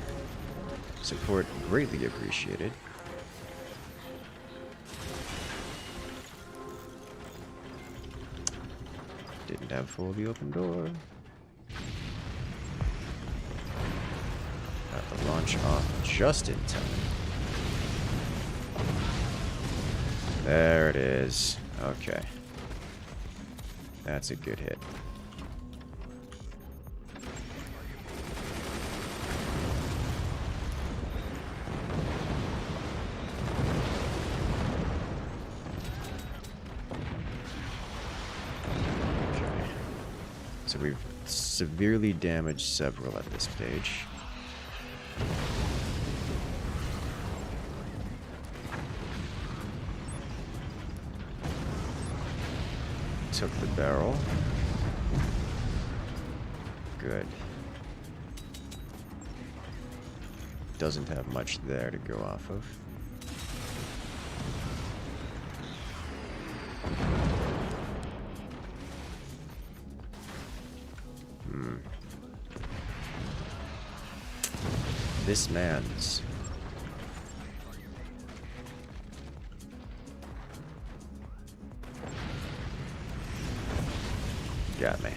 Support greatly appreciated. Didn't have fully open door. Got the launch off just in time. There it is. Okay. That's a good hit. Okay. So we've severely damaged several at this stage. Took the barrel. Good. Doesn't have much there to go off of. This man's. Got me.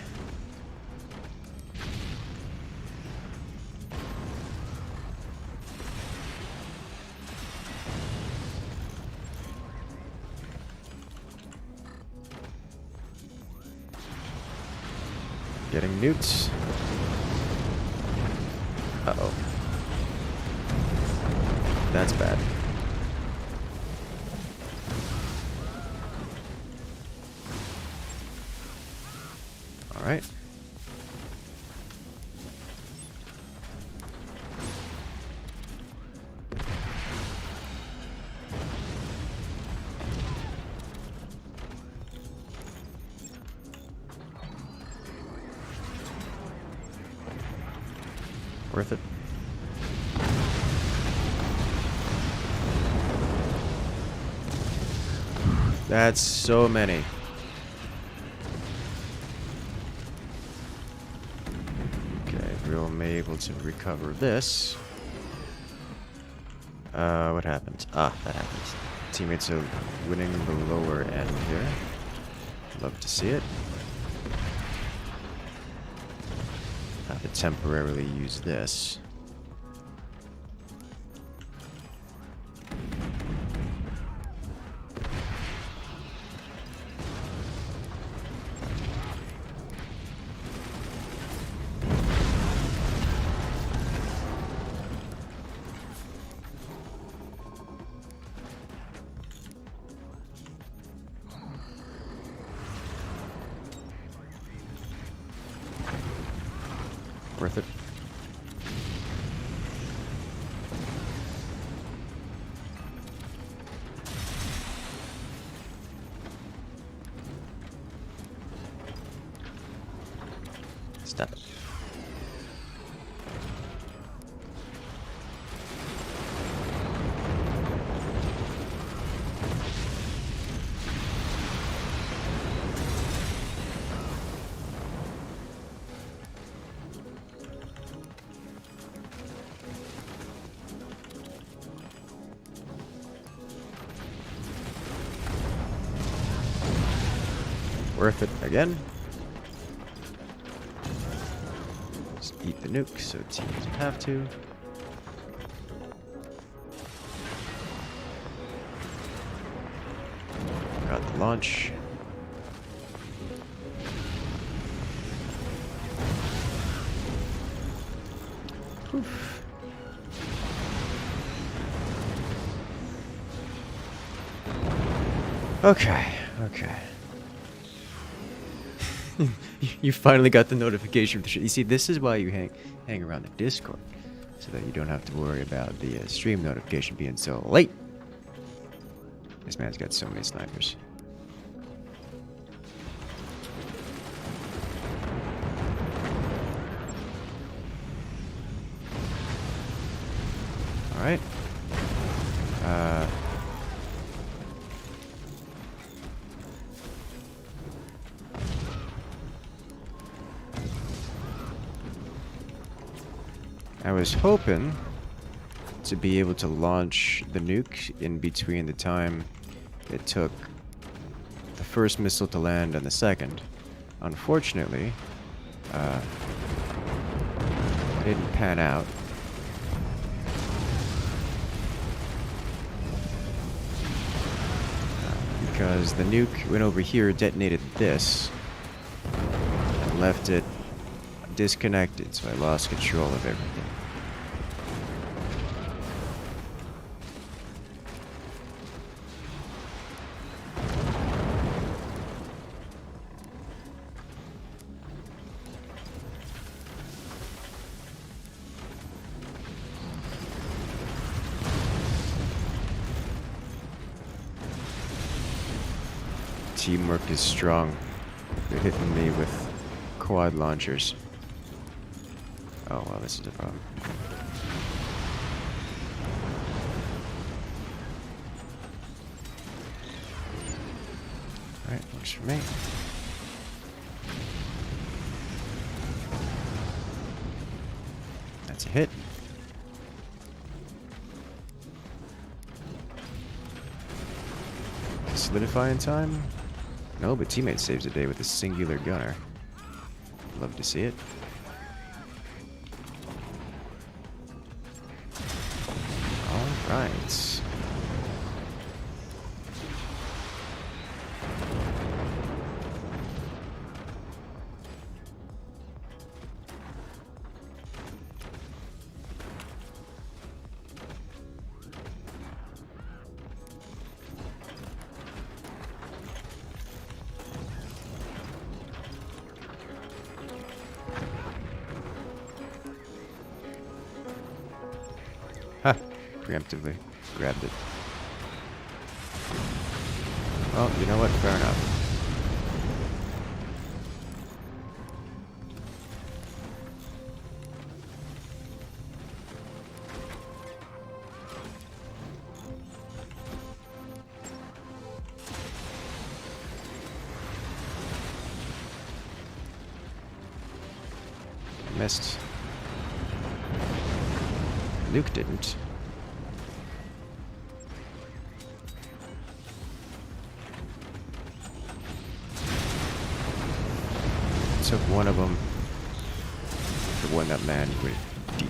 Getting nukes. Uh-oh. That's bad. All right. Worth it. That's so many. Okay, we'll be able to recover this. What happened? Ah, that happened. Teammates are winning the lower end here. Love to see it. Have to temporarily use this. Worth it. Stop it. Worth it again. Just eat the nuke so team doesn't have to. Got the launch. Oof. Okay, okay. You finally got the notification. You see, this is why you hang around the Discord, so that you don't have to worry about the stream notification being so late. This man's got so many snipers. All right. I was hoping to be able to launch the nuke in between the time it took the first missile to land and the second. Unfortunately, it didn't pan out. Because the nuke went over here, detonated this, and left it disconnected, so I lost control of everything. Teamwork is strong. They're hitting me with quad launchers. Oh, well, this is a problem. Alright, works for me. That's a hit. Solidify in time? No, but teammate saves the day with a singular gunner. Love to see it. Alright. Ha! Preemptively grabbed it. Well, you know what? Fair enough. Missed. Luke didn't. Took one of them. The one that man went deep.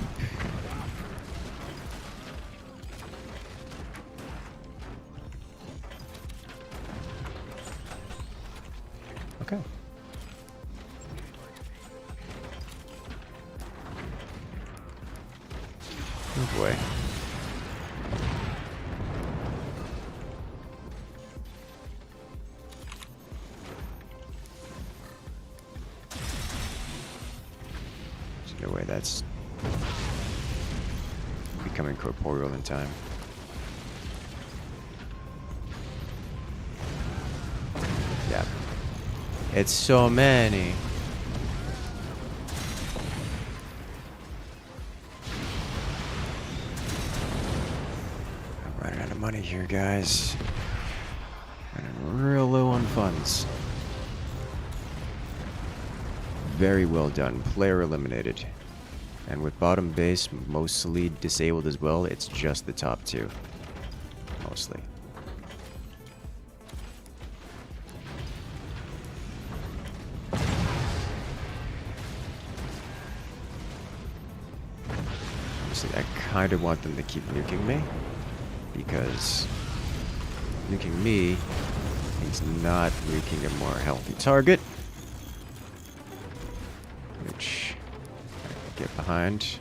Okay. Oh boy. There's no way that's becoming corporeal in time. Yeah. It's so many. Money here, guys. Running real low on funds. Very well done. Player eliminated. And with bottom base mostly disabled as well, it's just the top two. Mostly. Honestly, I kind of want them to keep nuking me. Because nuking me means not nuking a more healthy target, which I can get behind.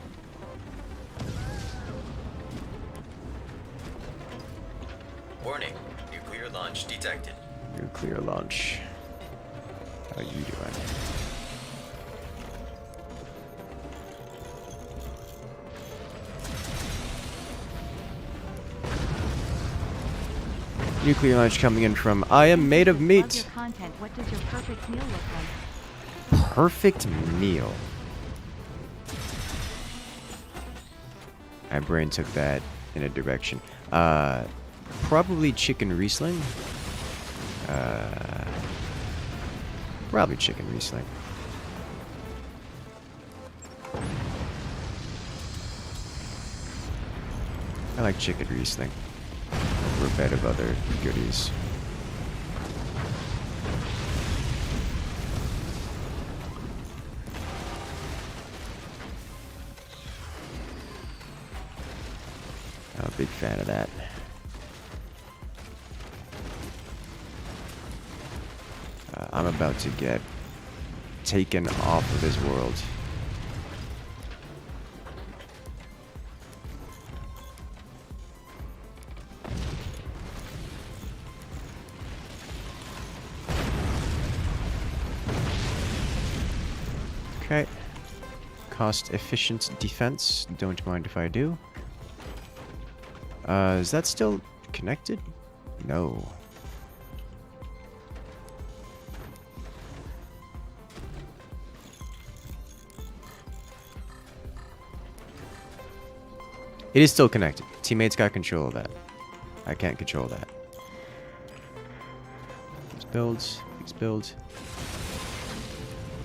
Warning, nuclear launch detected. Nuclear launch. How you doing? Nuclear launch coming in from I am made of Love meat. your content. What does your perfect meal look like? Perfect meal. My brain took that in a direction. Probably chicken Riesling. Probably chicken Riesling. I like chicken Riesling over a bed of other goodies. I'm a big fan of that. I'm about to get taken off of this world. Okay. Cost-efficient defense. Don't mind if I do. Is that still connected? No. It is still connected. Teammates got control of that. I can't control that. These builds. These builds.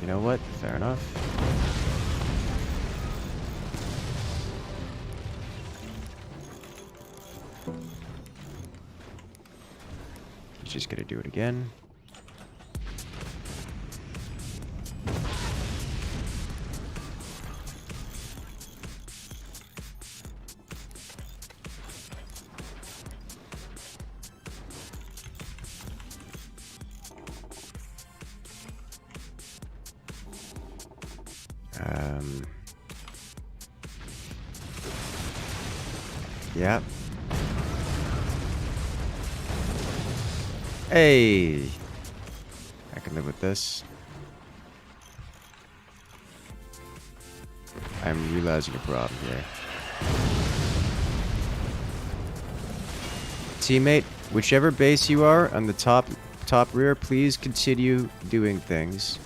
You know what? Fair enough. He's just gonna do it again. Yep. Hey! I can live with this. I'm realizing a problem here. Teammate, whichever base you are on the top rear, please continue doing things.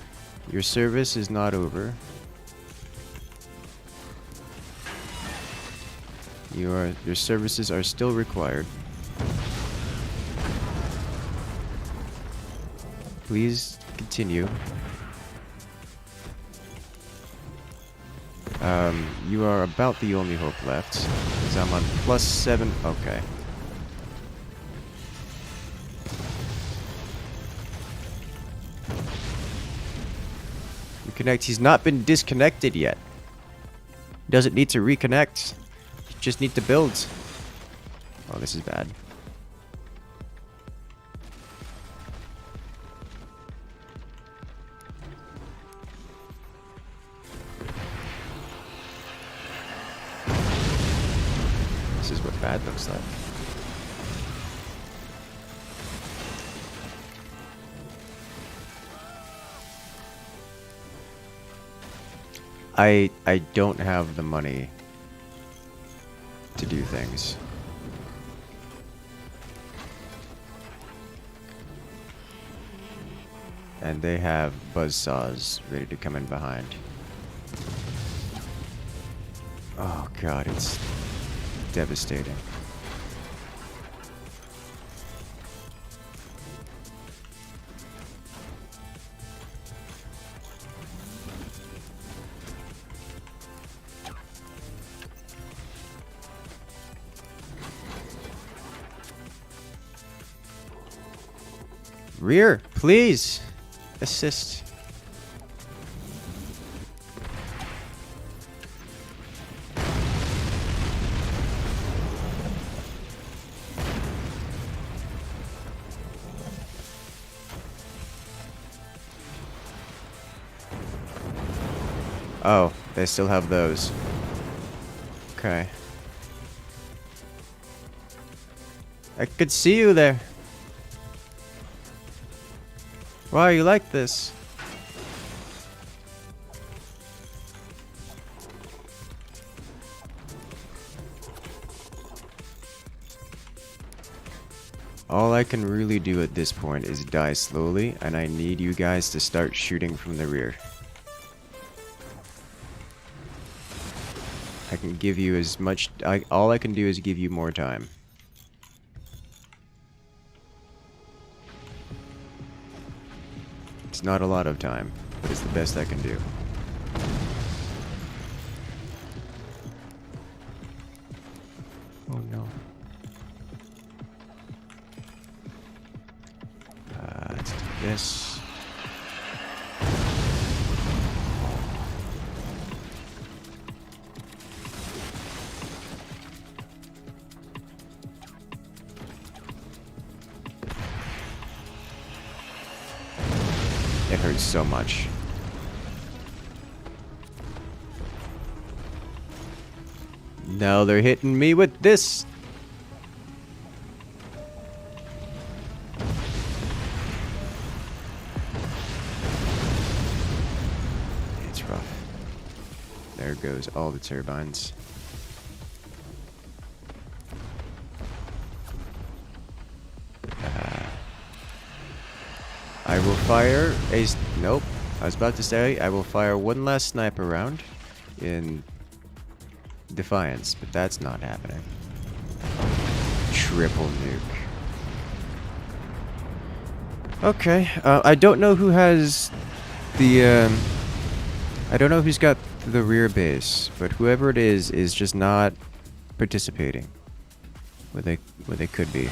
Your service is not over. Your services are still required. Please continue. You are about the only hope left. Because I'm on +7. Okay. Reconnect. He's not been disconnected yet. Doesn't need to reconnect. Just need to build. Oh, this is bad. This is what bad looks like. I don't have the money to do things. And they have buzzsaws ready to come in behind. Oh god, it's devastating. Rear, please assist. Oh, they still have those. Okay. I could see you there. Why are you like this? All I can really do at this point is die slowly, and I need you guys to start shooting from the rear. I can give you as much... all I can do is give you more time. It's not a lot of time, but it's the best I can do. Oh no. Let's do this. It hurts so much. Now they're hitting me with this. It's rough. There goes all the turbines. I will fire a... Nope. I was about to say I will fire one last sniper round in defiance, but that's not happening. Triple nuke. Okay. I don't know who has the... I don't know who's got the rear base, but whoever it is just not participating where they could be.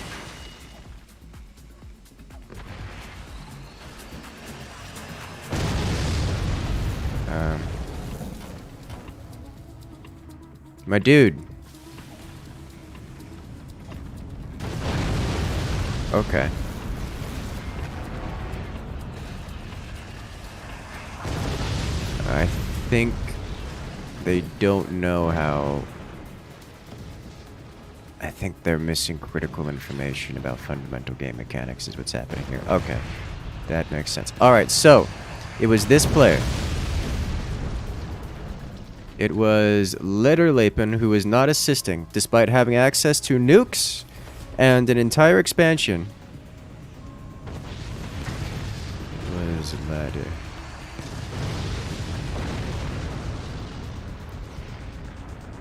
My dude. Okay. I think they don't know how... I think they're missing critical information about fundamental game mechanics is what's happening here. Okay. That makes sense. Alright, so it was this player. It was Letterlapen who was not assisting, despite having access to nukes and an entire expansion. Where's the ladder?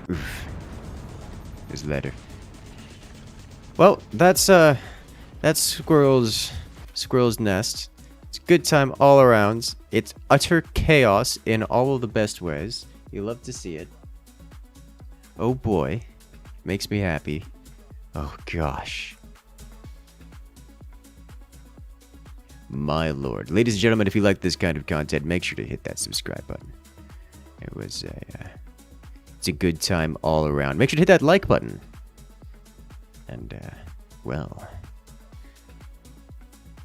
Oof. There's ladder. Well, that's Squirrel's nest. It's a good time all around. It's utter chaos in all of the best ways. You love to see it. Oh boy. Makes me happy. Oh gosh. My lord. Ladies and gentlemen, if you like this kind of content, make sure to hit that subscribe button. It was it's a good time all around. Make sure to hit that like button. And, well,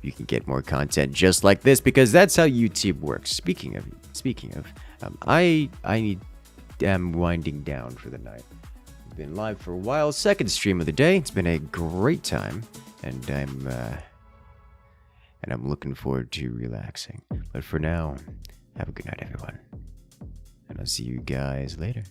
you can get more content just like this because that's how YouTube works. Speaking of, I am winding down for the night. I've been live for a while. Second stream of the day. It's been a great time, and I'm looking forward to relaxing. But for now, have a good night, everyone, and I'll see you guys later.